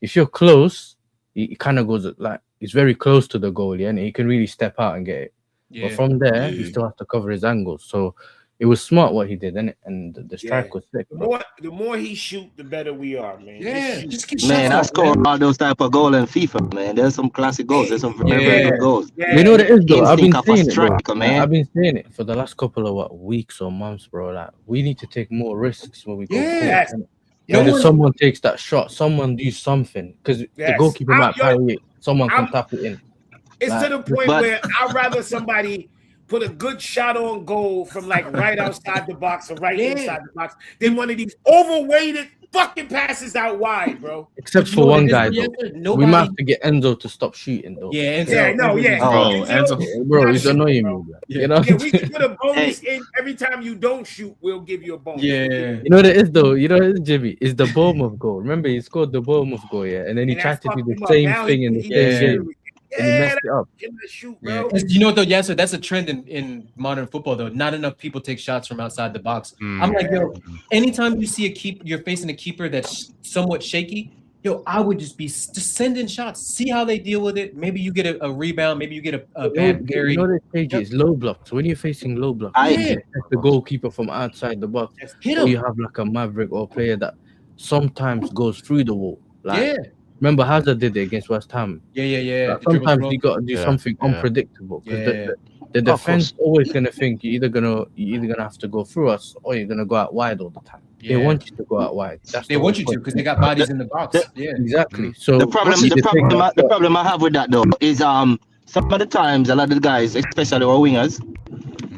If you're close, he kind of goes like he's very close to the goalie, and he can really step out and get it. Yeah. But from there, he still has to cover his angles. So it was smart what he did, and the strike was sick. The more he shoot, the better we are, man. Yeah, man, I scored all those type of goals in FIFA, man. There's some classic goals. There's some very good goals. Yeah. You know what it is, though? I've been saying it, bro. Man. I've been saying it for the last couple of weeks or months, bro. Like we need to take more risks when we go forward. If someone takes that shot, someone do something because the goalkeeper might carry it. Someone can tap it in. It's to the point where I'd rather somebody put a good shot on goal from like right outside the box or inside the box than one of these overweighted fucking passes out wide, bro. Except for one guy, though. We might have to get Enzo to stop shooting, though. Yeah, Enzo. Bro, he's annoying me. You know? Yeah, we can put a bonus in every time you don't shoot. We'll give you a bonus. Yeah. You know what it is, though? You know what it is, Jimmy? It's the Bournemouth goal. Remember, he scored the Bournemouth goal, and then he tried to do the same thing in the same game. And he messed it up. You know what, though? So that's a trend in modern football, though. Not enough people take shots from outside the box. I'm like, yo, anytime you see you're facing a keeper that's somewhat shaky, yo, I would just send in shots. See how they deal with it. Maybe you get a rebound. Maybe you get a bad carry. You know the stage is low blocks. When you're facing low blocks, the goalkeeper from outside the box, or you have like a maverick or player that sometimes goes through the wall. Remember Hazard did it against West Ham. Yeah. Like sometimes you got to do something unpredictable because the defense always gonna think you're either gonna have to go through us or you're gonna go out wide all the time. They want you to go out wide. They want you to because they got bodies in the box. Exactly. So the problem I have with that though is some of the times a lot of the guys, especially our wingers,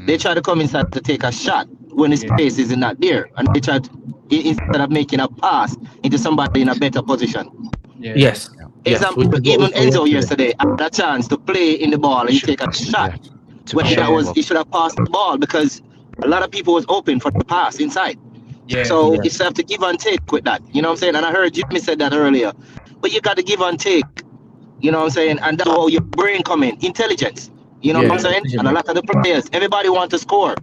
they try to come inside to take a shot when the space is not there, and they try to, instead of making a pass into somebody in a better position. Yes. Example, even Enzo yesterday had a chance to play in the ball and he take a shot. When he should have passed the ball because a lot of people was open for the pass inside. So you have to give and take with that. You know what I'm saying? And I heard Jimmy said that earlier. But you got to give and take. You know what I'm saying? And that's how your brain come in. Intelligence. You know what I'm saying? And a lot of the players, everybody wants to score.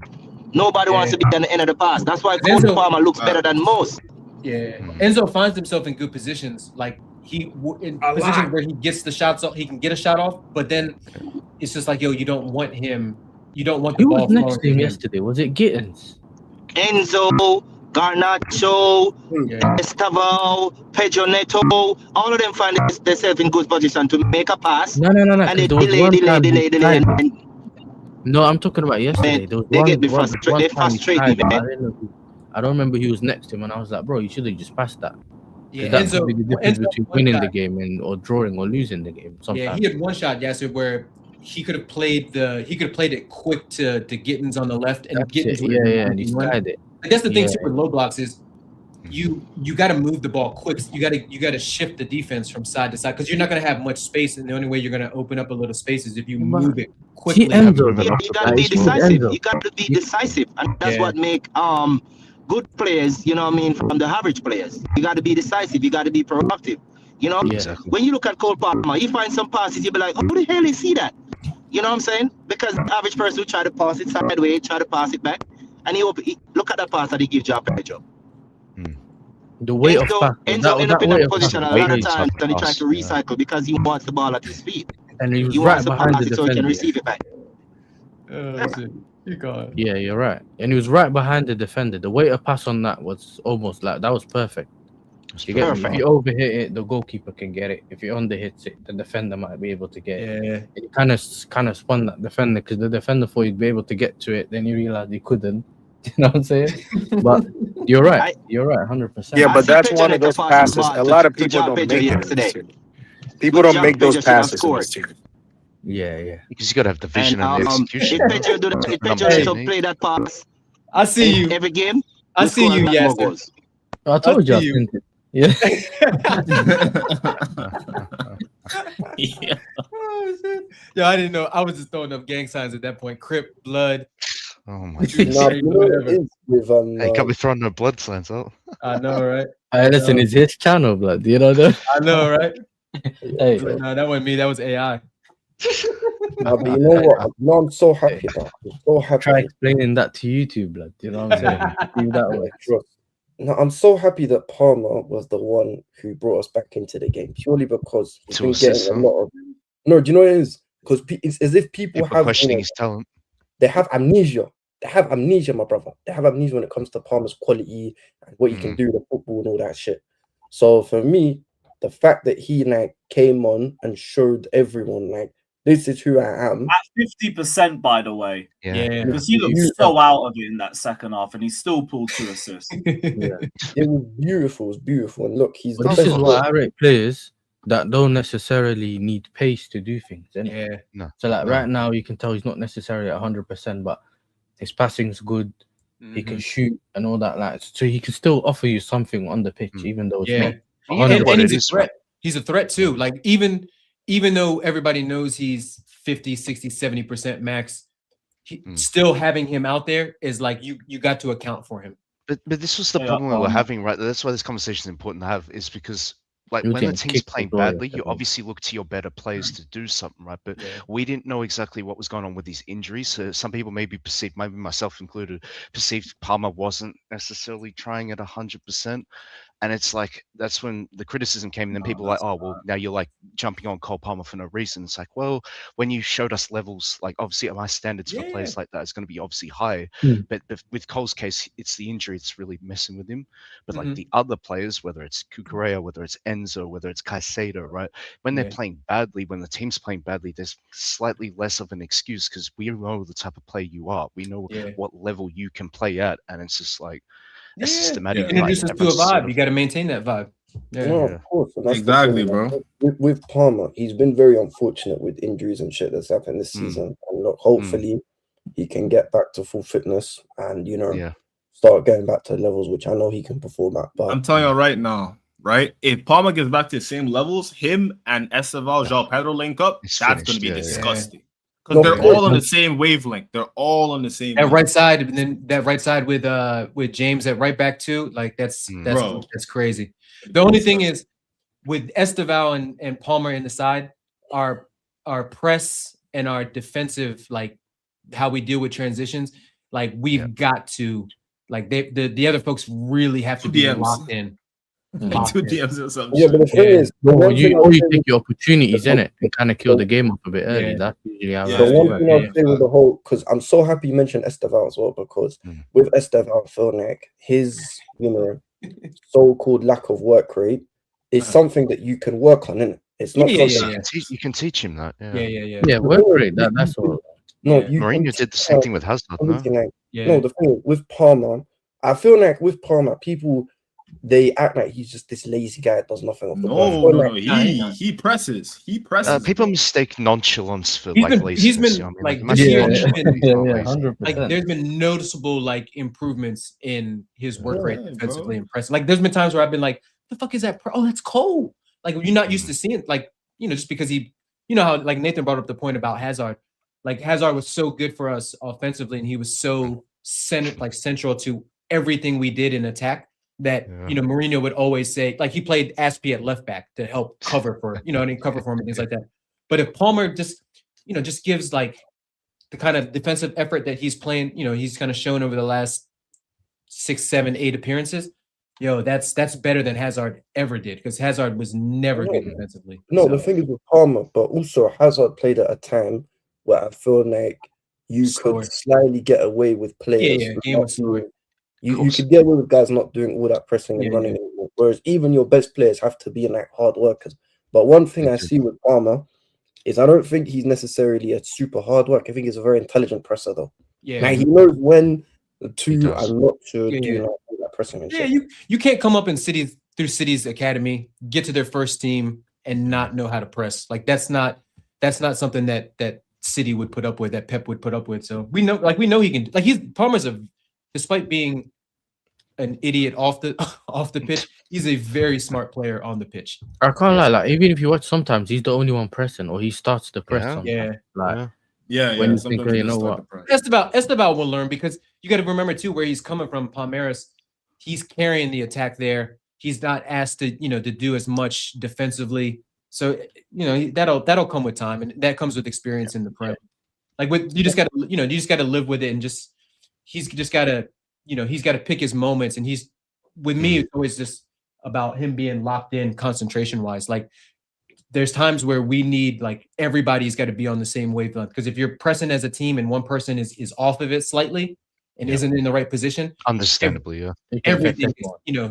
Nobody wants to be at the end of the pass. That's why Cole Palmer looks better than most. Enzo finds himself in good positions. Like in positions where he gets the shots off, he can get a shot off, but then it's just like, yo, you don't want him. You don't want the ball. Who was next to him yesterday? Was it Gittins? Enzo, Garnacho, Estevao, Pedro Neto, all of them find themselves in good position to make a pass. No. And they delay. And no, I'm talking about yesterday. There was they get me one frustrated. They time he frustrate tried, me, but man. I don't remember who was next to him, and I was like, bro, you should have just passed that. Yeah, That could be the difference Enzo between winning the game or drawing or losing the game. Sometimes. Yeah, he had one shot yesterday where he could have played it quick to Gittins on the left and Gittins and he skied it. And that's the thing too with low blocks is you got to move the ball quick. You got to shift the defense from side to side because you're not going to have much space, and the only way you're going to open up a little space is if you move it quickly. You got to be decisive. You got to be decisive, and that's what make good players, you know what I mean, from the average players. You got to be decisive. You got to be proactive. You know, when you look at Cole Palmer, you find some passes, you be like, "Who the hell is he that?" You know what I'm saying? Because the average person will try to pass it sideways, try to pass it back, and he look at that pass that he gives Joao Pedro. The weight of pass. Enzo end up in that position a lot of times, and he tries to recycle because he wants the ball at his feet. And he was he right wants to behind pass the it so he can defender. receive it back. Yeah, you're right. And he was right behind the defender. The weight of pass on that was almost like that was perfect. You get me? If you overhit it, the goalkeeper can get it. If you underhits it, the defender might be able to get it. Yeah. It kind of spun that defender because the defender thought he'd be able to get to it. Then he realized he couldn't. You know what I'm saying? But you're right. You're right, 100%. Yeah, but that's one of those passes. A lot of people don't make it. People don't make those passes. Yeah. Because you got to have the vision and the execution. If Pedro play that pass, I see you every game. I see you, yes. I told you I sent it. Yeah. Yeah. Oh, shit. Yeah, I didn't know. I was just throwing up gang signs at that point. Crip, blood. Oh my God. Hey, can't be throwing no blood signs out. I know, right? Listen, it's his channel, blood. You know that? I know, right? Hey. No, that wasn't me. That was AI. No, but you know what? No, I'm so happy about. I'm so happy. Try explaining that to YouTube, blood. You know what I'm saying? Do that way. No, I'm so happy that Palmer was the one who brought us back into the game purely because he's been getting a lot of. No, do you know what it is? Because it's as if people have questioning his talent. They have amnesia. They have amnesia, my brother. They have amnesia when it comes to Palmer's quality and what he can do with football and all that shit. So for me, the fact that he came on and showed everyone this is who I am. At 50%, by the way. Yeah. Because he looked so out of it in that second half, and he still pulled 2 assists. It was beautiful. It was beautiful. And look, he's But this is what I rate players that don't necessarily need pace to do things. Yeah. No. So right now you can tell he's not necessarily 100%, but his passing's good. He can shoot and all that. So he can still offer you something on the pitch, even though it's not. And he's a threat. He's a threat too. Like even though everybody knows he's 50, 60, 70% max, still having him out there is like you got to account for him. But this was the problem we were having, right? That's why this conversation is important to have, is because when the team's playing badly, you obviously look to your better players to do something, right? But we didn't know exactly what was going on with these injuries. So some people maybe perceived, maybe myself included, perceived Palmer wasn't necessarily trying at 100%. And it's like, that's when the criticism came, and then people were like, oh, well, now you're like jumping on Cole Palmer for no reason. It's like, well, when you showed us levels, like obviously my standards for players like that is going to be obviously high. But with Cole's case, it's the injury that's really messing with him. But like the other players, whether it's Cucurella, whether it's Enzo, whether it's Caicedo, right? When they're playing badly, when the team's playing badly, there's slightly less of an excuse because we know the type of player you are. We know what level you can play at. And it's just like, a systematic. Introduce us to a vibe. You got to maintain that vibe. No, of course. And that's exactly, bro. With Palmer, he's been very unfortunate with injuries and shit that's happened this season. And look, hopefully he can get back to full fitness and start getting back to levels which I know he can perform at. But I'm telling you right now, right? If Palmer gets back to the same levels, him and Estevao, Joao Pedro link up, that's going to be disgusting. Because they're all on the same wavelength. They're all on the same. That right side, and then that right side with James at right back too. Like that's crazy. The only thing is with Estevao and Palmer in the side, our press and our defensive, like how we deal with transitions, like we've got to, like the other folks really have to be locked in. Like 2 DMs or something. Yeah, but the thing is, or you take your opportunities in it and kind of kill the game up a bit early. That's usually how the one thing I'll say with the whole, because I'm so happy you mentioned Esteval as well, because with Esteval, I feel like his, so-called lack of work rate is something that you can work on, innit? It's not something You can teach him that. Yeah, work rate. That's all. No, Mourinho did the same thing with Hazard. No, no, the thing with Palmer, I feel like with Palmer, people they act like he's just this lazy guy that does nothing off the ball. No, he presses. He presses. People mistake nonchalance for laziness. He's been you know what I like mean? this year, Yeah, 100%. like there's been noticeable like improvements in his work rate defensively and pressing. Like there's been times where I've been like, the fuck is that? Oh, that's cold. Like you're not used to seeing like, just because he, how like Nathan brought up the point about Hazard. Like Hazard was so good for us offensively, and he was so central to everything we did in attack that Mourinho would always say, like he played Aspie at left back to help cover for cover for him and things like that. But if Palmer just gives like the kind of defensive effort that he's playing, he's kind of shown over the last 6, 7, 8 appearances. That's better than Hazard ever did, because Hazard was never good defensively. No, the thing is with Palmer, but also Hazard played at a time where I feel like you could slightly get away with players. You could get away with guys not doing all that pressing and running anymore. Whereas even your best players have to be like hard workers. But one thing I see with Palmer is I don't think he's necessarily a super hard worker. I think he's a very intelligent presser though. Yeah. Now he knows when to and not to do all that pressing and shit. You can't come up in through City's academy, get to their first team and not know how to press. Like that's not something that City would put up with, that Pep would put up with. So we know he can. Like Palmer's despite being an idiot off the pitch, he's a very smart player on the pitch. I can't lie. Like even if you watch, sometimes he's the only one pressing, or he starts the press. When you think, you know what, Esteban will learn, because you got to remember too where he's coming from. Palmeiras, he's carrying the attack there. He's not asked to to do as much defensively. So that'll come with time, and that comes with experience in the Prem. Like you just got to live with it, and he's got to pick his moments. And with me, it's always just about him being locked in concentration wise. Like there's times where we need, like, everybody's got to be on the same wavelength, because if you're pressing as a team and one person is off of it slightly and isn't in the right position, understandably, everything is,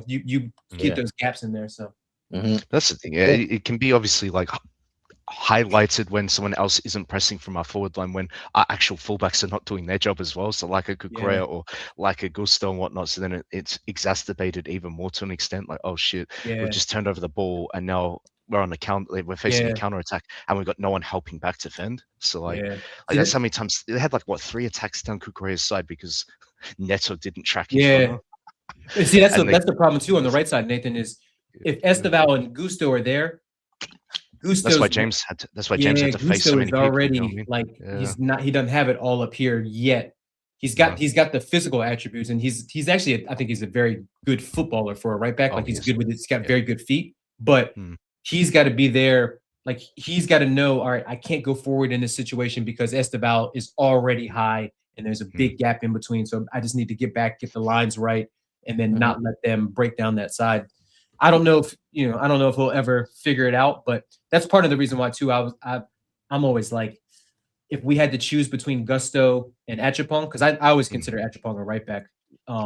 you keep those gaps in there. So. That's the thing. It can be obviously like highlighted when someone else isn't pressing from our forward line, when our actual fullbacks are not doing their job as well. So like a Jacquet or like a Gusto and whatnot. So then it's exacerbated even more to an extent. Like, oh shit, we've just turned over the ball and now we're on the counter. We're facing a counter attack and we've got no one helping back to defend. So like that's how many times they had 3 attacks down Cucurella's side because Neto didn't track each other. See, that's the problem too on the right side, Nathan, is if Esteval and Gusto are there, that's why James had to face so many people. Already, he doesn't have it all up here yet. He's got the physical attributes, and he's actually I think he's a very good footballer for a right back. Like he's good with it. He's got very good feet, but he's got to be there. Like he's got to know, all right, I can't go forward in this situation because Esteval is already high and there's a big gap in between. So I just need to get back, get the lines right, and then not let them break down that side. I don't know if he'll ever figure it out, but that's part of the reason why too. I'm always like, if we had to choose between Gusto and Achapong, because I always consider Achapong a right back.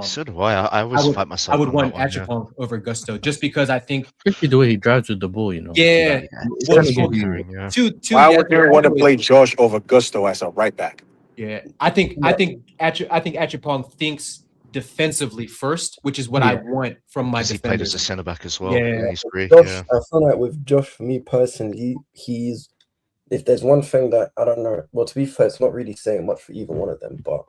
So do I. I always fight myself. I would want Achapong over Gusto, just because I think, especially the way he drives with the ball, Yeah. Why would you want to play Josh over Gusto as a right back? Yeah, I think Achapong thinks defensively first, which is what I want from my defenders. He played as a centre back as well. I feel like with Josh, for me personally, if there's one thing that I don't know, well, to be fair, it's not really saying much for either one of them, but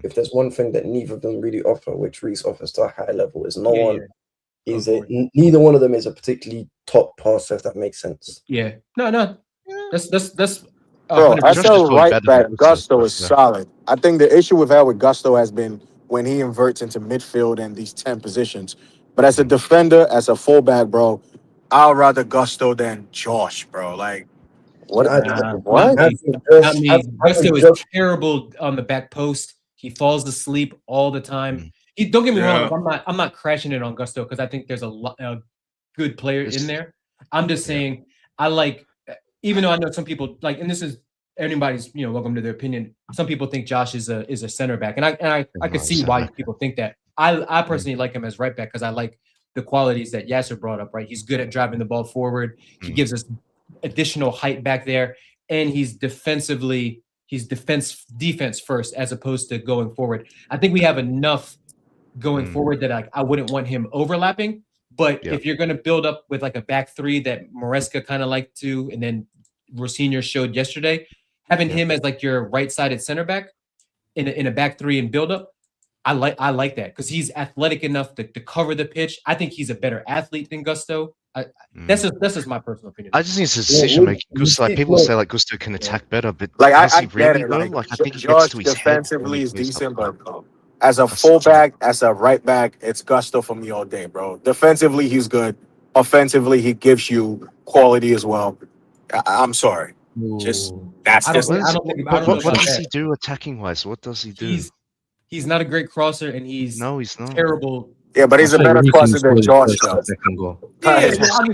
if there's one thing that neither of them really offer, which Reece offers to a high level, is neither one of them is a particularly top passer, if that makes sense. Yeah. No. That's bro, I feel right back Gusto is solid. I think the issue we've had with Gusto has been when he inverts into midfield and these 10 positions. But as a defender, as a fullback, bro, I'd rather Gusto than Josh, bro. Like, what? Gusto is terrible on the back post. He falls asleep all the time. Don't get me wrong. I'm not crashing it on Gusto, because I think there's a good player in there. I'm just saying I like, even though I know some people like, and this is anybody's, welcome to their opinion. Some people think Josh is a center back, and I could see why people think that. I personally like him as right back because I like the qualities that Yasser brought up. Right, he's good at driving the ball forward. He gives us additional height back there, and he's defense first as opposed to going forward. I think we have enough going forward that I wouldn't want him overlapping. But if you're going to build up with like a back three that Maresca kind of liked to, and then Rosinha showed yesterday, having him as like your right-sided center back in a back three and build up, I like that because he's athletic enough to cover the pitch. I think he's a better athlete than Gusto. That's just my personal opinion. I just need decision making. Gusto, like people say, like Gusto can attack better, but Like does I he get really it. though? Like, Like I think he Josh gets to his head. defensively is decent, but as a fullback, as a right back, it's Gusto for me all day, bro. Defensively, he's good. Offensively, he gives you quality as well. I'm sorry. Just that's just. What does he do attacking wise? What does he do? He's not a great crosser, and he's not terrible. Yeah, but he's a better crosser than Josh. I'll give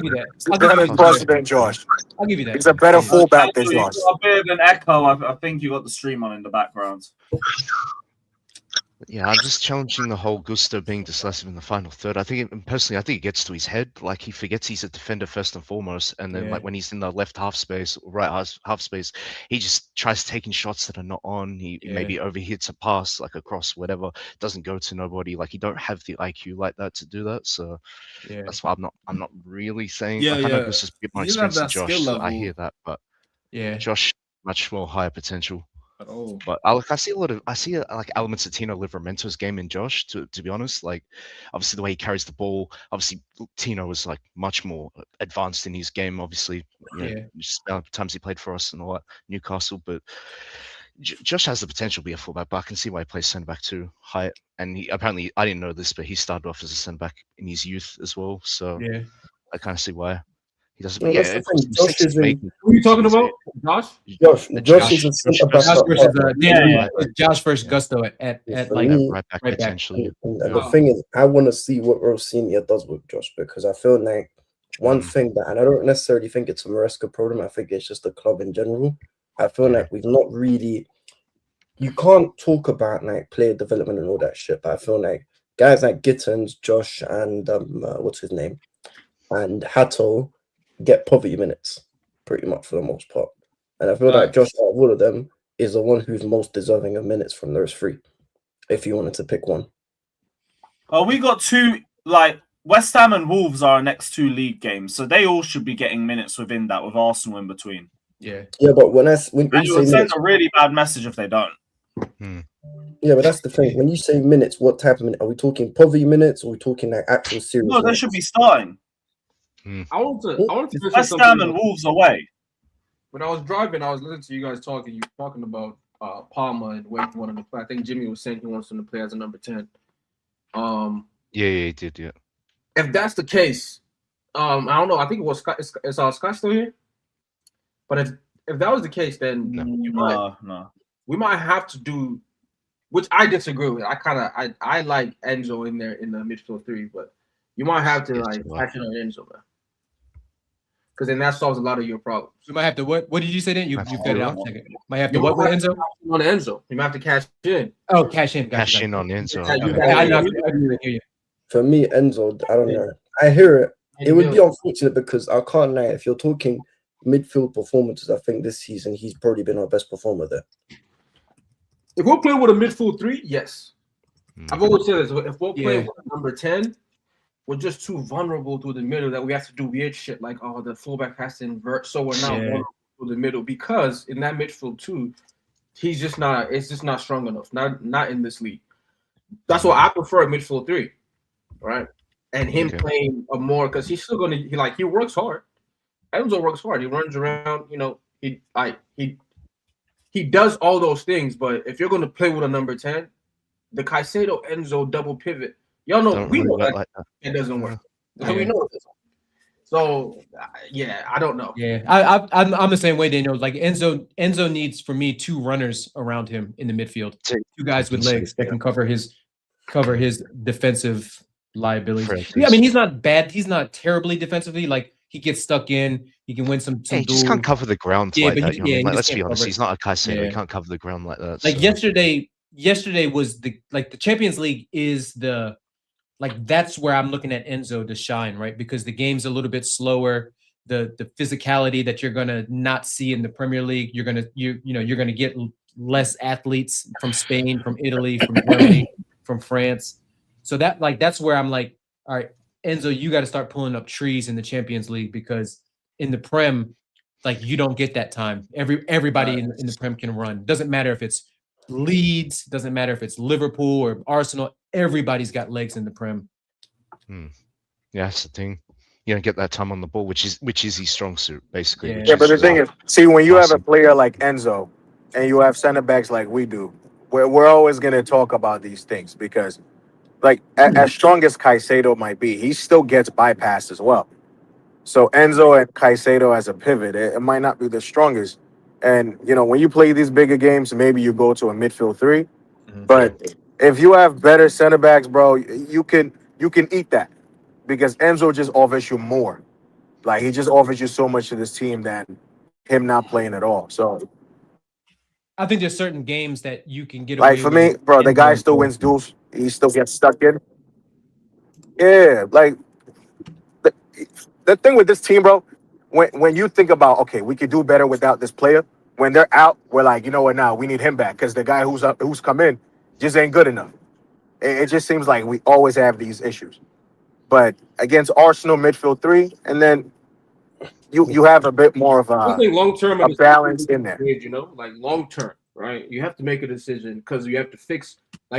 you that. He's a better crosser than Josh. I'll give you that. He's a better fullback than You Josh. got a bit of an echo. I think you got the stream on in the background. Yeah, I'm just challenging the whole Gusto being decisive in the final third. I think it gets to his head. Like he forgets he's a defender first and foremost, and then like when he's in the left half space, or right half space, he just tries taking shots that are not on. He maybe overhits a pass like across whatever, doesn't go to nobody. Like he don't have the IQ like that to do that. So that's why I'm not really saying. I know this is a bit more expensive than Josh. So I hear that, but Josh much more higher potential. But I see like elements of Tino Livramento's game in Josh. To be honest, like obviously the way he carries the ball. Obviously Tino was like much more advanced in his game. Obviously, just times he played for us and all that, Newcastle. But Josh has the potential to be a fullback. But I can see why he plays centre back too. Height, and he apparently, I didn't know this, but he started off as a centre back in his youth as well. So I kind of see why. He doesn't. No, Josh who are you talking about? Josh is a centre back. Josh versus Gusto at like right back potentially. And the thing is, I want to see what Rosinha does with Josh because I feel like one thing that, and I don't necessarily think it's a Maresca problem. I think it's just the club in general. I feel like we've not really. You can't talk about like player development and all that shit, but I feel like guys like Gittins, Josh, and what's his name, and Hatto get poverty minutes pretty much for the most part. And I feel like Josh, out of all of them, is the one who's most deserving of minutes from those three, if you wanted to pick one. We got two, like West Ham and Wolves are our next two league games, so they all should be getting minutes within that, with Arsenal in between. Yeah, but when you say send a really bad message if they don't. Yeah, but that's the thing. When you say minutes, what type of minute? Are we talking poverty minutes or are we talking like actual serious No, they minutes? should be starting. I want to mention West Ham and Wolves away. When I was driving, I was listening to you guys talking. You were talking about Palmer and where he wanted to play. I think Jimmy was saying he wants him to play as a number 10. Yeah, he did. Yeah. If that's the case, I don't know. I think it was Scott. Is Scott still here? But if that was the case, then we might have to do, which I disagree with. I like Enzo in there in the midfield three, but you might have to like action on Enzo, man. Because then that solves a lot of your problems. You might have to what? What did you say then? You cut it out a second. Might have to what with Enzo? On Enzo, you might have to cash in. Oh, cash in. Cash in on Enzo. For me, Enzo, I don't know. I hear it. It would be unfortunate because I can't lie. If you're talking midfield performances, I think this season he's probably been our best performer there. If we're playing with a midfield three, yes. I've always said this. If we're playing with number 10, we're just too vulnerable through the middle that we have to do weird shit like, oh, the fullback has to invert, so we're not vulnerable through the middle. Because in that midfield too, he's just not. It's just not strong enough. Not in this league. That's why I prefer a midfield three, right? And him playing a more because he's still gonna he works hard. Enzo works hard. He runs around. You know, he does all those things. But if you're gonna play with a number 10, the Caicedo Enzo double pivot. Y'all know we know that it doesn't work. We know it doesn't. So I don't know. Yeah, I'm the same way, Daniel. Like Enzo needs for me 2 runners around him in the midfield, 2 guys with legs that can cover his defensive liabilities. Yeah, I mean, he's not bad. He's not terribly defensively. Like he gets stuck in. He can win some. He just can't cover the ground like that. You know what I mean? Like, let's be honest. cover. He's not a Caicedo. Yeah. He can't cover the ground like that. Like so. yesterday was the Champions League is the that's where I'm looking at Enzo to shine, right? Because the game's a little bit slower. The physicality that you're gonna not see in the Premier League, you're gonna get less athletes from Spain, from Italy, from Germany, from France. So that's where I'm like, all right, Enzo, you got to start pulling up trees in the Champions League, because in the Prem, you don't get that time. Everybody in the Prem can run. Doesn't matter if it's Leeds, doesn't matter if it's Liverpool or Arsenal. Everybody's got legs in the Prem. Yeah, that's the thing. You don't get that time on the ball, which is his strong suit, basically. Yeah, but the thing is, see, when you have a player like Enzo and you have center backs like we do, we're always going to talk about these things, because, as strong as Caicedo might be, he still gets bypassed as well. So Enzo and Caicedo as a pivot, it might not be the strongest. And, when you play these bigger games, maybe you go to a midfield three. But if you have better center backs, bro, you can eat that, because Enzo just offers you more. He just offers you so much to this team than him not playing at all. So I think there's certain games that you can get away for me, bro, the guy still wins duels. He still gets stuck in. Yeah, the thing with this team, bro, when you think about, okay, we could do better without this player, when they're out, we're like, you know what, now we need him back, because the guy who's come in just ain't good enough. It just seems like we always have these issues. But against Arsenal midfield three, and then you have a bit more of I think long term a balance in there. Long term, right? You have to make a decision, because you have to fix.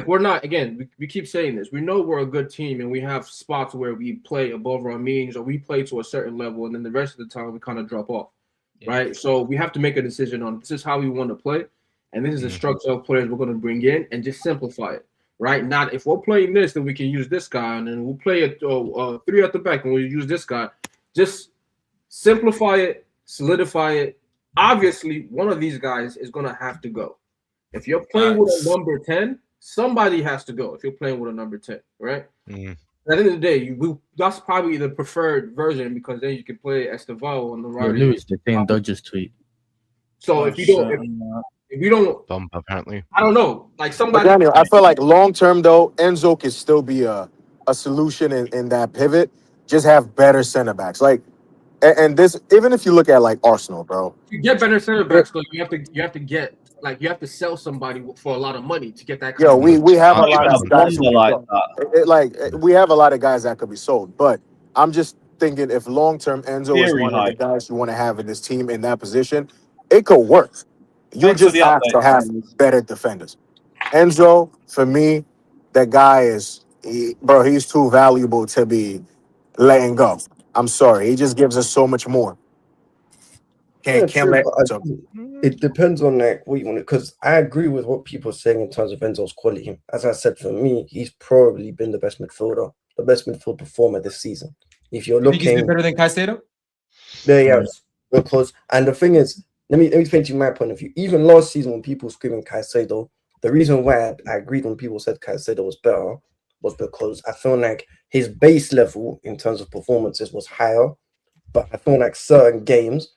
We're not, again, we keep saying this. We know we're a good team, and we have spots where we play above our means, or we play to a certain level, and then the rest of the time we kind of drop off, right? So we have to make a decision on, this is how we want to play, and this is the structure of players we're going to bring in, and just simplify it, right? Not, if we're playing this, then we can use this guy, and then we'll play it three at the back, and we'll use this guy. Just simplify it, solidify it. Obviously, one of these guys is going to have to go. If you're playing with a number 10, somebody has to go if you're playing with a number 10, right? At the end of the day, that's probably the preferred version, because then you can play Estevao on the right. Lewis, the thing Dodgers tweet. So if you don't, bump apparently. I don't know. Somebody. But Daniel, I feel like long term though, Enzo could still be a solution in that pivot. Just have better center backs. And this, even if you look at Arsenal, bro. You get better center backs, though. You have to sell somebody for a lot of money to get that. Yo, we have a lot of guys we have a lot of guys that could be sold, but I'm just thinking, if long term Enzo is one of the guys you want to have in this team in that position, it could work. You just have to have better defenders. Enzo, for me, that guy he's too valuable to be letting go. I'm sorry, he just gives us so much more. It depends on what you want, because I agree with what people are saying in terms of Enzo's quality. As I said, for me, he's probably been the best midfielder, the best midfield performer this season. If you're looking, he's been better than Caicedo? Yeah, yes. Because, and the thing is, let me explain to you my point of view. Even last season, when people were screaming Caicedo, the reason why I agreed when people said Caicedo was better was because I feel like his base level in terms of performances was higher, but I feel like certain games,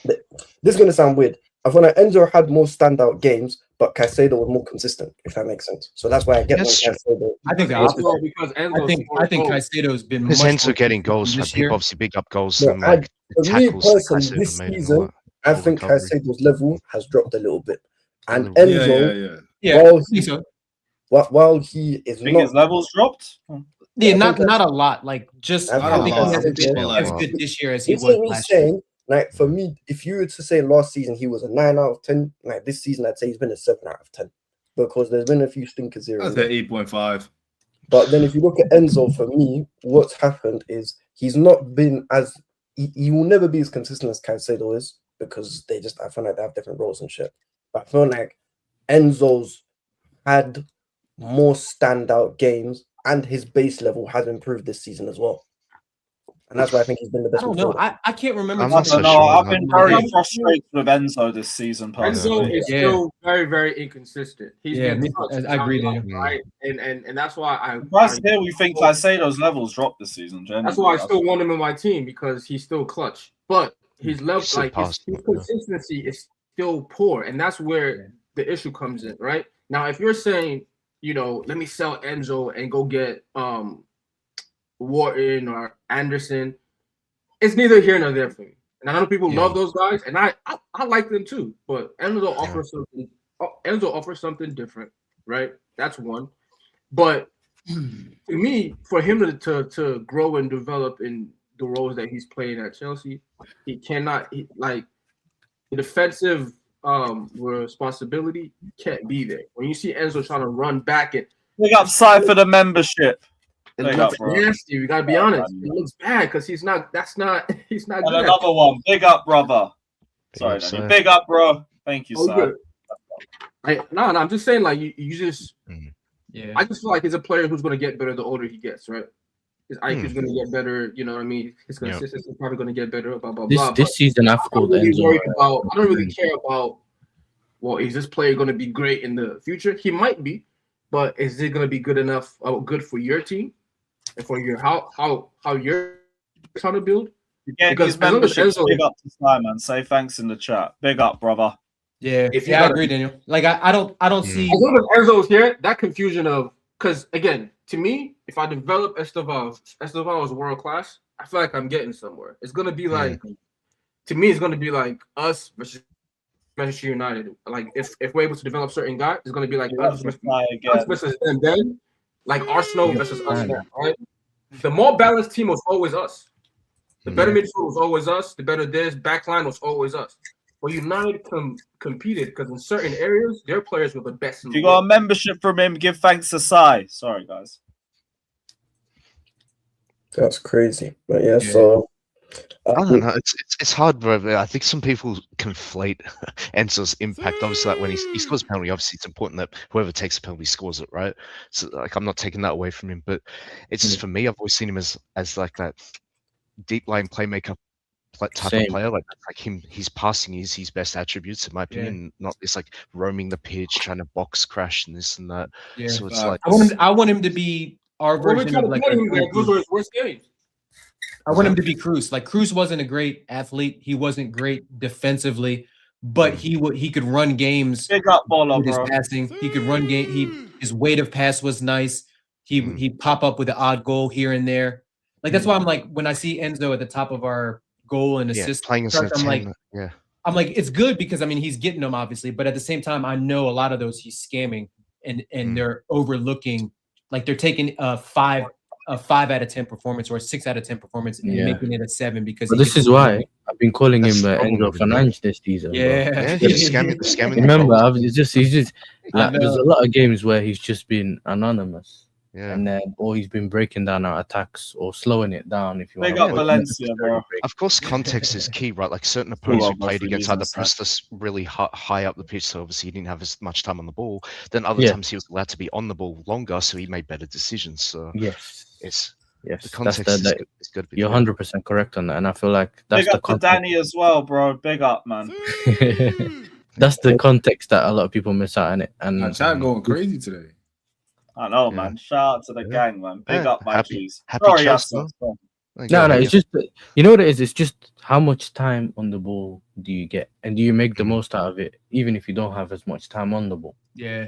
this is going to sound weird, I feel like Enzo had more standout games, but Caicedo was more consistent, if that makes sense. So that's why I get Caicedo. I think the opposite. Because I think Caicedo's been His Enzo getting goals, and people obviously big up goals and tackles. This season, I think Caicedo's level has dropped a little bit. And Enzo, while he is not, his levels dropped. Yeah, not a lot. I think he hasn't been as good this year as he was last year. For me, if you were to say last season he was a 9 out of 10, this season I'd say he's been a 7 out of 10, because there's been a few stinkers here. That's at 8.5. But then if you look at Enzo, for me, what's happened is he's not been as he will never be as consistent as Caicedo is, because I feel like they have different roles and shit. But I feel like Enzo's had more standout games, and his base level has improved this season as well. And that's why I think he's been the best. I don't know. I can't remember. I've been very frustrated with Enzo this season. Enzo is still very, very inconsistent. He's been I agree there. right? And that's why we think Caicedo's levels dropped this season. Generally. That's why I still want him in my team because he's still clutch. But his level, like his consistency is still poor, and that's where the issue comes in, right? Now, if you're saying, let me sell Enzo and go get Wharton or Anderson, it's neither here nor there for me. And I know people love those guys, and I like them too. But Enzo offers something. Enzo offers something different, right? That's one. But to me, for him to grow and develop in the roles that he's playing at Chelsea, he cannot the defensive responsibility can't be there. When you see Enzo trying to run back and big up side for the membership. It looks nasty. We gotta be honest. It looks bad because he's not. He's not. And good another one. Big up, brother. Sorry, Danny. Big up, bro. Thank you, sir. No, I'm just saying, like you just. Yeah. I just feel like he's a player who's going to get better the older he gets, right? His IQ is going to get better. You know what I mean? His consistency is probably going to get better. Blah blah blah. This season, I've called Enzo. I don't really care about. Well, is this player going to be great in the future? He might be, but is it going to be good enough? Good for your team and for your how you're trying to build? Because membership. Big up to Simon. Say thanks in the chat. Big up, brother. Yeah, I agree, Daniel. Like I don't see. As long as Enzo's here, that confusion of because again, to me, if I develop Estevao is world class, I feel like I'm getting somewhere. It's gonna be like, to me, it's gonna be like us versus Manchester United. Like if we're able to develop certain guys, it's gonna be like us versus them. Then like Arsenal versus us. Right? The more balanced team was always us. The better midfield was always us. The better backline was always us. Well, United competed because in certain areas, their players were the best. If you got a membership from him, give thanks to Sai. Sorry, guys. That's crazy. But yeah. So I don't know. It's hard, bro. I think some people conflate Enzo's impact. Obviously, like when he scores a penalty, obviously it's important that whoever takes the penalty scores it, right? So, like, I'm not taking that away from him, but it's just for me. I've always seen him as like that deep line playmaker type of player, like him. His passing is his best attributes, in my opinion. Not it's like roaming the pitch, trying to box crash and this and that. Yeah. So it's like I want him to be our version of like. Those were his worst games. I want him to be Cruz. Like Cruz wasn't a great athlete. He wasn't great defensively, but he could run games. Big up baller, with his bro. passing. He could run game. His weight of pass was nice. He pop up with an odd goal here and there. Like that's why I'm like when I see Enzo at the top of our goal and assist, playing I'm like it's good because I mean he's getting them obviously, but at the same time I know a lot of those he's scamming and they're overlooking, like they're taking a 5 out of 10 performance or a 6 out of 10 performance and making it a 7 because. But this is why I've been calling him Enzo Fernandes this season. Yeah, scamming. Remember, he's just like there's a lot of games where he's just been anonymous. Yeah, and then or he's been breaking down our attacks or slowing it down. If you big up Valencia, bro. Of course, context is key, right? Like certain opponents we played against had to press this really high up the pitch, so obviously he didn't have as much time on the ball. Then other times he was allowed to be on the ball longer, so he made better decisions. So yes, the context is good. You're 100% correct on that, and I feel like that's big up to Danny as well, bro. Big up, man. That's the context that a lot of people miss out on it. And chat going crazy today. I know, man. Shout out to the gang, man. Big up, my G's. Sorry, no, it's just you know what it is. It's just how much time on the ball do you get, and do you make the most out of it, even if you don't have as much time on the ball. Yeah,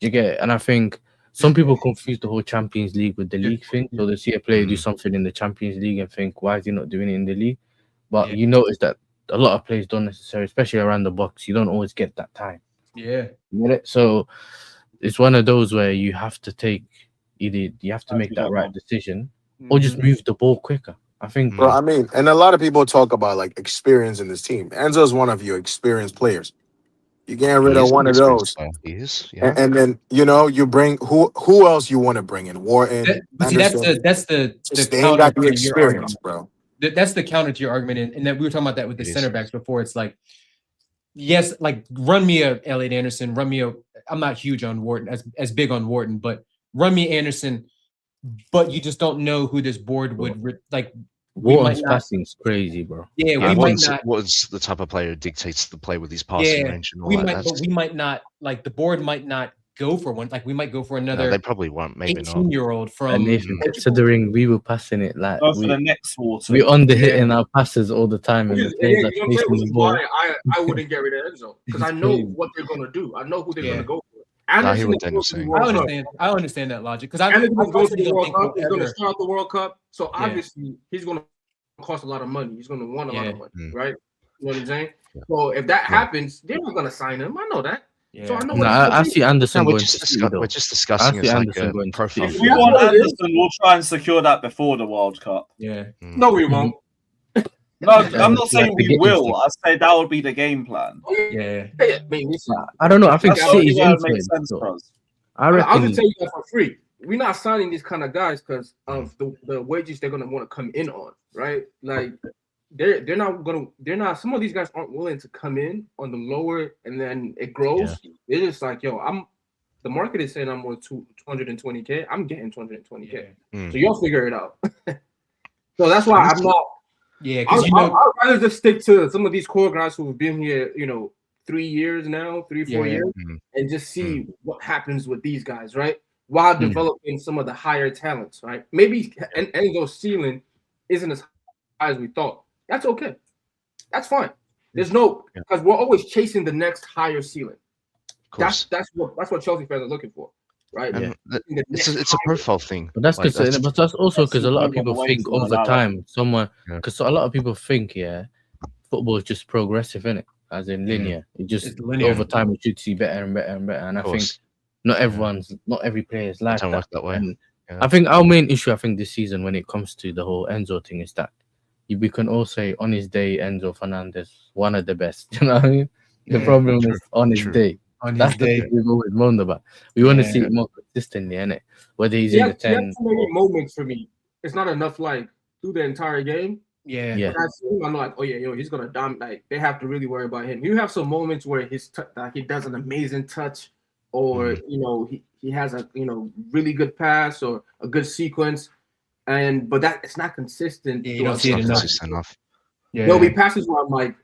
you get it. And I think some people confuse the whole Champions League with the league thing. So they see a player do something in the Champions League and think, why is he not doing it in the league? But you notice that a lot of players don't necessarily, especially around the box, you don't always get that time. Yeah, you get it. So it's one of those where you have to take you have to make that right decision or just move the ball quicker. I think. Bro, I mean, and a lot of people talk about like experience in this team. Enzo is one of your experienced players. You get rid of one of those, and then you bring who else you want to bring in? Wharton. See, that's the counter to your experience, bro. That's the counter to your argument, and that we were talking about that with the center backs before. It's like, yes, like run me a Elliot Anderson, run me a. I'm not huge on Wharton, as big on Wharton, but run me Anderson. But you just don't know who this board would like. Wharton's passing's crazy, bro. Yeah, we might not. What's the type of player who dictates the play with his passing range and all that? But we might not. Like the board might not go for one. Like we might go for another. No, they probably won't. Maybe 18-year-old from. And if considering we were passing it like for the next Wharton. we under hitting our passes all the time, and the players that chasing the ball. I wouldn't get rid of Enzo because I know what they're gonna do. I know who they're gonna go for. I understand that logic because Anderson is going to the World Cup. He's going to start the World Cup, so obviously he's going to cost a lot of money. He's going to want a lot of money, right? You know what I'm saying? So if that happens, they're not going to sign him. I know that. So I know. I see Anderson. We're just discussing it like a profile. If we want Anderson, we'll try and secure that before the World Cup. Yeah. No, we won't. No, I'm not saying we will. I say that would be the game plan. Yeah. I don't know. I think City's into it. I reckon. I'll just tell you that for free. We're not signing these kind of guys because of the wages they're gonna want to come in on, right? Like they're not. Some of these guys aren't willing to come in on the lower, and then it grows. They're just like, yo, the market is saying I'm worth 220K. I'm getting 220K. So y'all figure it out. So that's why I'm not. Yeah, because I'd rather just stick to some of these core guys who've been here, 3 years now, 3-4 years, and just see what happens with these guys, right? While developing some of the higher talents, right? Maybe Enzo's ceiling isn't as high as we thought. That's okay. That's fine. There's because we're always chasing the next higher ceiling. That's what Chelsea fans are looking for. Right, it's a profile thing, but that's because but that's also because a lot of people think over time because a lot of people think football is just progressive, innit? As in linear. It just over time we should see better and better and better. And I think not every player is like that way. And I think our main issue this season when it comes to the whole Enzo thing is that we can all say on his day Enzo Fernandez one of the best. You know what I mean? The problem is on his day. That's the thing we've always moaned about. We want to see it more consistently, innit? Whether he's in the 10. Too many moments for me. It's not enough, like, through the entire game. Yeah. When I see him, I'm like, oh, yeah, he's going to dominate. Like, they have to really worry about him. You have some moments where he does an amazing touch or, he has a, really good pass or a good sequence. But it's not consistent. Yeah, you don't see it enough. There'll be passes where I'm like,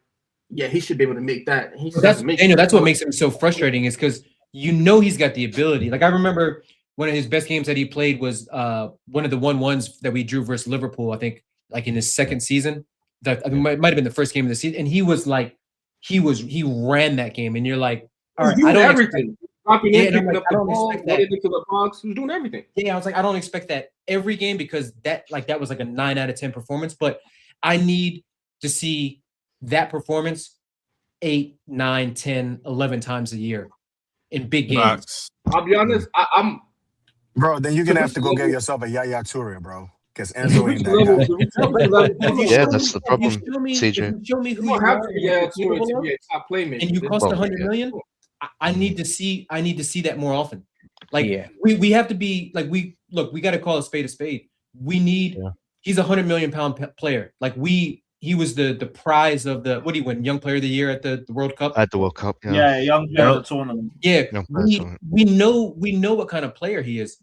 yeah, he should be able to make that. That's what makes him so frustrating is because he's got the ability. Like I remember one of his best games that he played was one of the 1-1s that we drew versus Liverpool. I think like in his second season. That it might have been the first game of the season, and he was like, he ran that game, and you're like, all right, I don't everything. Dropping in, picking up the ball, getting into the box, he was doing everything. Yeah, I was like, I don't expect that every game because that was like a 9 out of 10 performance, but I need to see that performance 8, 9, 10, 11 times a year in big games. I'll be honest, I'm bro. Then you're gonna have to go get yourself a Yaya Toure, bro, because Enzo ain't that guy. Yeah, that's the problem. CJ, show me who you have to be a top playmaker, and you cost 100 million. I need to see that more often. Like we have to be like we got to call a spade a spade. We need. He's a £100 million player. Like he was the prize of the what do you win? Young Player of the Year at the World Cup. At the World Cup, Young Player of the tournament. Yeah, we know what kind of player he is.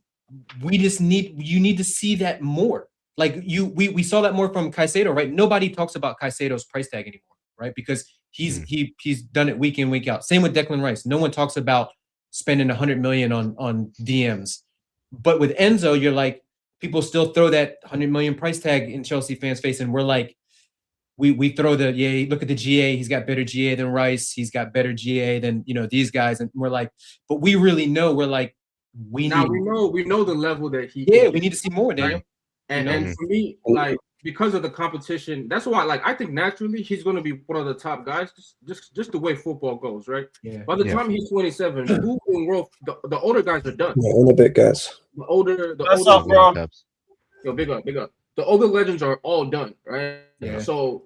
We just you need to see that more. Like we saw that more from Caicedo, right? Nobody talks about Caicedo's price tag anymore, right? Because he's done it week in, week out. Same with Declan Rice. No one talks about spending 100 million on DMs. But with Enzo, you're like, people still throw that 100 million price tag in Chelsea fans' face, and we're like, we throw look at the GA. He's got better GA than Rice. He's got better GA than these guys, and we're like, but we really know. We're like, we know the level that he. Yeah, we need to see more, Daniel. Right? And for me, like because of the competition, that's why I think naturally he's going to be one of the top guys. Just the way football goes, right? Yeah. By the time he's 27, who in world the older guys are done. Yeah, in a bit, guys. The older, yo, big up. The older legends are all done, right? Yeah. So,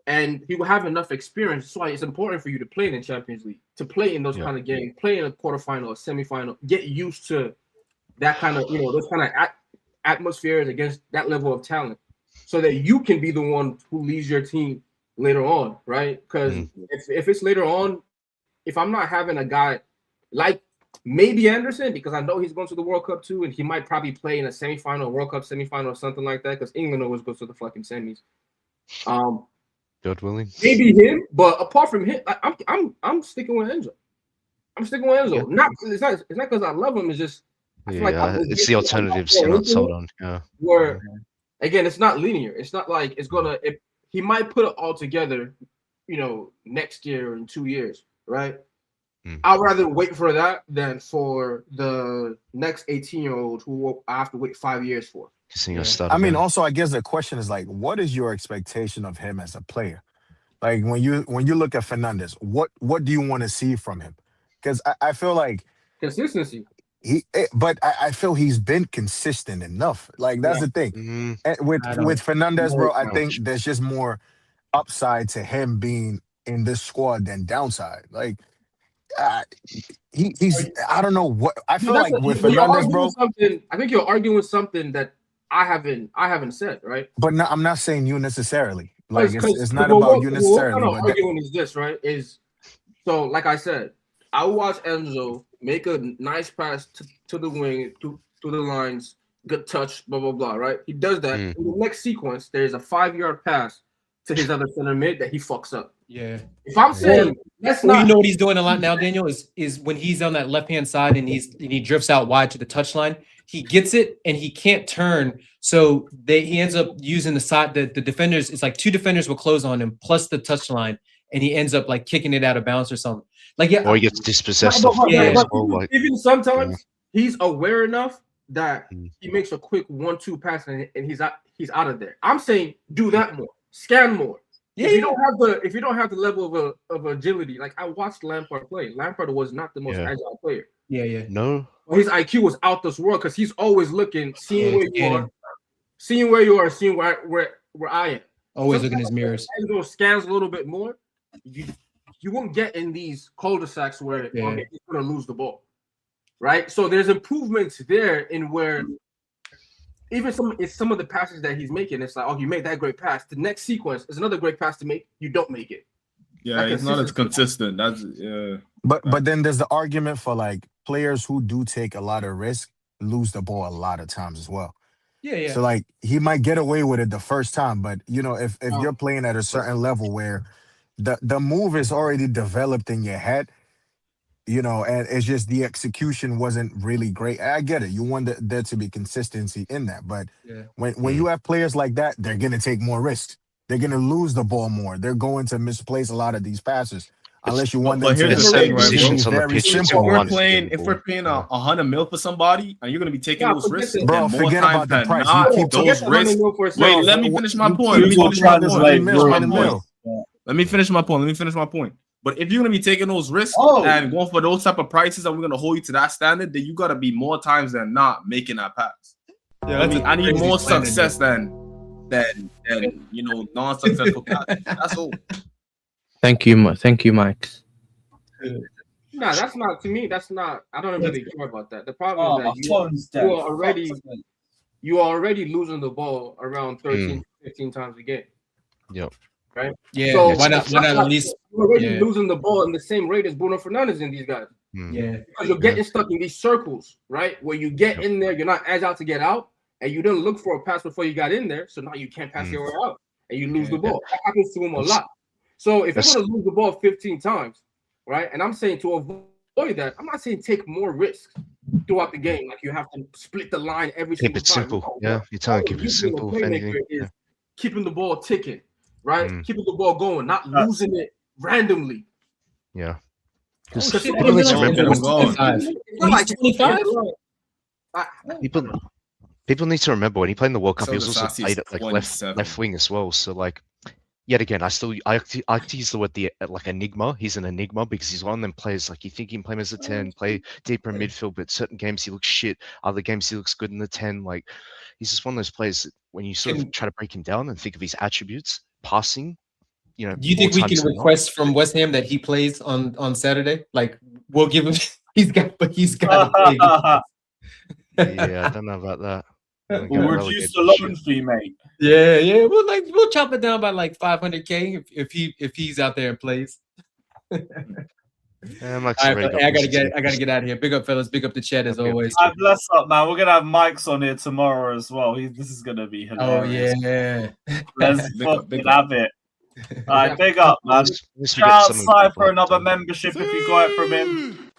and he will have enough experience. That's why it's important for you to play in the Champions League, to play in those kind of games, play in a quarterfinal, a semifinal, get used to that kind of, those kind of atmospheres against that level of talent, so that you can be the one who leads your team later on, right? Because if it's later on, if I'm not having a guy like maybe Anderson, because I know he's going to the World Cup too, and he might probably play in a semifinal, World Cup semifinal, or something like that. Because England always goes to the fucking semis. God willing. Maybe him, but apart from him, I'm sticking with Enzo. I'm sticking with Enzo. Yeah. It's not because I love him. It's just I feel like it's the alternatives you're not sold on. Yeah. Where again, it's not linear. It's not like it's gonna. He might put it all together, next year or in 2 years, right? I'd rather wait for that than for the next 18-year-old who I have to wait 5 years for. I mean, also, I guess the question is like, what is your expectation of him as a player? Like when you look at Fernandes, what do you want to see from him? Because I feel like consistency. But I feel he's been consistent enough. Like that's the thing. With Fernandes, bro, I think there's just more upside to him being in this squad than downside. Like he's I don't know what I feel like with Fernandes, bro. I think you're arguing something that I haven't said, right? But no, I'm not saying you necessarily. Like it's not about you necessarily. What I'm arguing is this, right? So like I said, I watch Enzo make a nice pass to the wing, to the lines, good touch, blah, blah, blah, right? He does that. In the next sequence, there's a 5-yard pass to his other center mid that he fucks up. Yeah. If I'm saying that's not... You know what he's doing a lot now, Daniel, is when he's on that left-hand side and he drifts out wide to the touchline, he gets it and he can't turn. So he ends up using the side, the defenders, it's like 2 defenders will close on him plus the touchline, and he ends up like kicking it out of bounds or something. Like or he gets dispossessed. Even sometimes he's aware enough that he makes a quick 1-2 pass and he's out of there. I'm saying do that more, scan more. If you don't have the level of agility, like I watched Lampard play. Lampard was not the most agile player. Yeah. No. His IQ was out this world because he's always looking, seeing where you are, seeing where I am. Always looking in his mirrors. Enzo scans a little bit more. You won't get in these cul-de-sacs where he's going to lose the ball, right? So there's improvements there in where even some of the passes that he's making, it's like, oh, you made that great pass. The next sequence is another great pass to make. You don't make it. Yeah, it's not as consistent. That's But then there's the argument for like players who do take a lot of risk lose the ball a lot of times as well. Yeah. So like he might get away with it the first time, but if you're playing at a certain level where the move is already developed in your head, and it's just the execution wasn't really great. I get it. You want there to be consistency in that. But when you have players like that, they're going to take more risks. They're going to lose the ball more. They're going to misplace a lot of these passes. Unless you want them to very simple. If we're paying 100 mil for somebody and you're going to be taking those risks, bro, more forget times about the than price. not, You keep those risks. Wait, let me finish my point. Let me finish my point. But if you're going to be taking those risks and going for those type of prices and we're going to hold you to that standard, then you got to be more times than not making that pass. Yeah, I need more success than non-successful passes. That's all. Thank you, Mike. No, that's not, to me, that's not, I don't really care about that. The problem is that you are already losing the ball around 13, 15 times a game. Yep. Right? Yeah. So why not at least you're already losing the ball in the same rate as Bruno Fernandes and these guys. Yeah. Because you're getting stuck in these circles, right? Where you get in there, you're not agile to get out, and you didn't look for a pass before you got in there, so now you can't pass your way out, and you lose the ball. That happens to him a lot. So if you're going to lose the ball 15 times, right? And I'm saying to avoid that, I'm not saying take more risks throughout the game. Like you have to split the line every single time. Keep it simple. Yeah, you're trying to keep it simple. Is keeping the ball ticking, right? Keeping the ball going, not losing it randomly. Yeah. Because people need to remember People need to remember when he played in the World Cup, he was also played at like left wing as well. So like, yet again, I like to use the word like enigma. He's an enigma because he's one of them players like you think you can play him as a 10, play deeper in midfield, but certain games he looks shit. Other games he looks good in the 10. Like he's just one of those players that when you sort of try to break him down and think of his attributes, passing, do you think we can request from West Ham that he plays on Saturday? Like we'll give him. He's got to play. Yeah, I don't know about that. We'll reduce the loan fee, mate. Yeah. We'll chop it down by like 500K if he's out there and plays. Yeah, Mike's All right, already but got I gotta positivity. get out of here. Big up, fellas. Big up the chat as always. Bless up, man. We're gonna have Mike's on here tomorrow as well. This is gonna be Oh hilarious. yeah. Let's Big up, fucking big up. have it. All right, big up, man. Let's we Shout get out something Sai people for like another to- membership if you got it from him.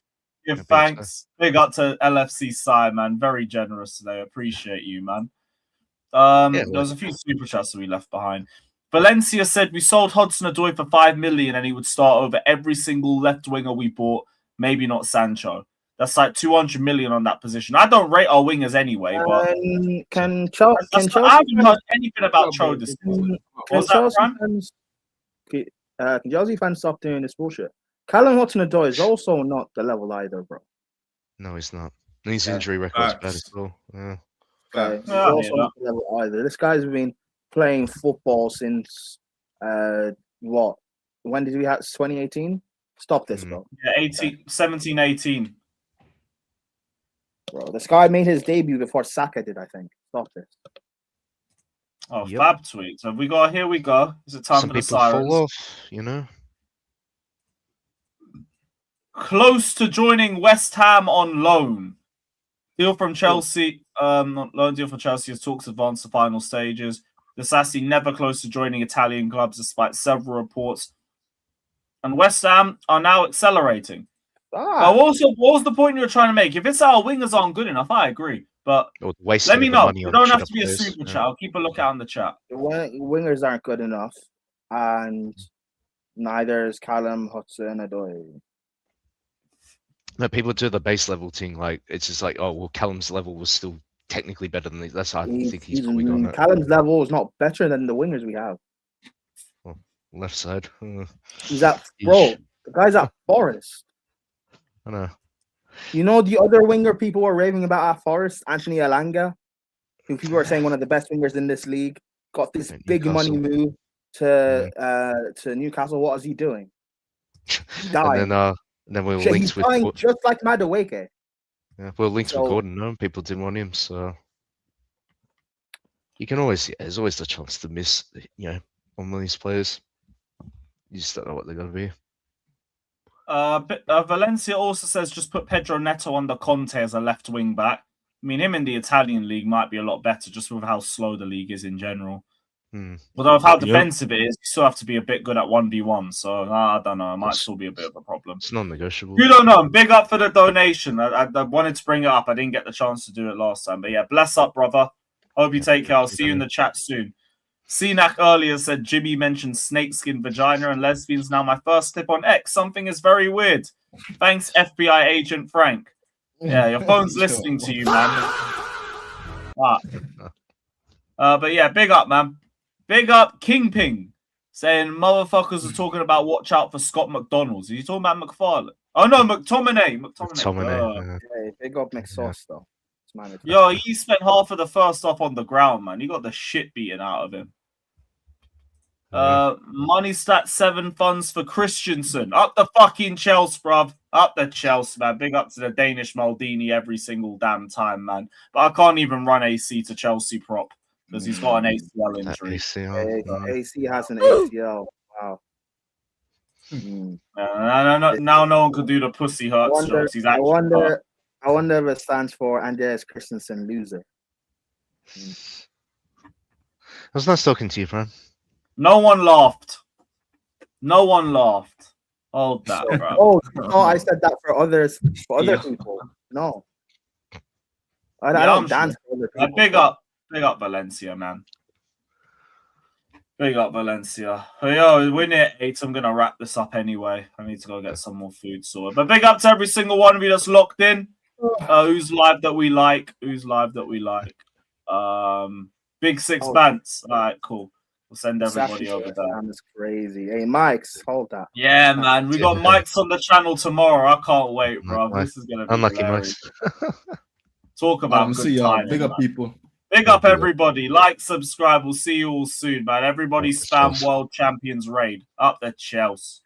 Give big up, thanks. Big up to LFC Sai, man. Very generous today. Appreciate you, man. There was a few super chats that we left behind. Valencia said we sold Hudson-Odoi for 5 million and he would start over every single left winger we bought. Maybe not Sancho. That's like 200 million on that position. I don't rate our wingers anyway, but Can I Chelsea haven't heard anything about Cho this season. What's that, Chelsea Fran? fans, can Chelsea fans stop doing this bullshit? Callum Hudson-Odoi is also not the level either, bro. No, he's not. And his injury record's bad as well. Yeah. Okay. He's also not the level either. This guy's been playing football since what? When did we have 2018? Stop this, bro. Yeah, 17, 18. Bro, this guy made his debut before Saka did, I think. Stop this. Oh, fab tweets. Have we got? Here we go. Is it time Some for the people sirens? fall off, you know. Close to joining West Ham on loan. Deal from Chelsea. Loan deal for Chelsea as talks advance to final stages. The Sassy never close to joining Italian clubs despite several reports. And West Ham are now accelerating. What was the point you were trying to make? If it's our wingers aren't good enough, I agree. But let me know. You don't have to be a super chat. I'll keep a lookout on the chat. The wingers aren't good enough, and neither is Callum Hudson-Odoi. No, people do the base level thing. Like it's just like, oh well, Callum's level was still technically better than these. That's how I think he's probably gone at. Callum's level is not better than the wingers we have. Well, left side. He's at bro. The guy's at Forest. I know. You know the other winger people were raving about at Forest, Anthony Elanga, who people are saying one of the best wingers in this league, got this big money move to Newcastle. What is he doing? And then we were linked with just like Madueke. Yeah, we were linked with Gordon. No, people didn't want him, so you can always. There's always the chance to miss. You know, on one of these players. You just don't know what they're going to be. Valencia also says just put Pedro Neto under Conte as a left wing back. I mean, him in the Italian league might be a lot better just with how slow the league is in general. Although of how defensive it is, you still have to be a bit good at 1v1. So I don't know. It might still be a bit of a problem. It's non-negotiable. You don't know. Big up for the donation. I wanted to bring it up. I didn't get the chance to do it last time. But yeah, bless up, brother. Hope you take care. I'll see you in the chat soon. CNAC earlier said Jimmy mentioned snakeskin vagina and lesbians. Now my first tip on X. Something is very weird. Thanks, FBI agent Frank. Yeah, your phone's listening to you, man. But yeah, big up, man. Big up Kingping. Saying motherfuckers are talking about watch out for Scott McDonald's. Are you talking about McFarlane? Oh no, McTominay. Hey, big up McSauce though. Yo, he spent half of the first half on the ground, man. He got the shit beaten out of him. Money stat 7 funds for Christensen. Up the fucking Chelsea, bruv. Up the Chelsea, man. Big up to the Danish Maldini every single damn time, man. But I can't even run AC to Chelsea prop because he's got an ACL injury. AC has an ACL. Wow. Now no one could do the pussy hurt strokes. He's actually hurt. I wonder if it stands for Andreas Christensen loser. It was nice talking to you, Fran. No one laughed. No one laughed. Hold that, bro. Oh, I said that for others, for other people. No. I don't dance for other people. Big up Valencia, man. Big up Valencia. Yo, we're near 8. I'm going to wrap this up anyway. I need to go get some more food sorted. But big up to every single one of you that's locked in. Who's live that we like? Big Six Bants. All right, cool. We'll send everybody over there. That's crazy. Hey, Mike's, hold that. Yeah, man. We got Mike's on the channel tomorrow. I can't wait, bro. This is going to be unlucky hilarious. Mike's. Talk about good time. Big up, people. Big up, everybody. Like, subscribe. We'll see you all soon, man. Everybody spam World Champions Raid. Up the Chelsea.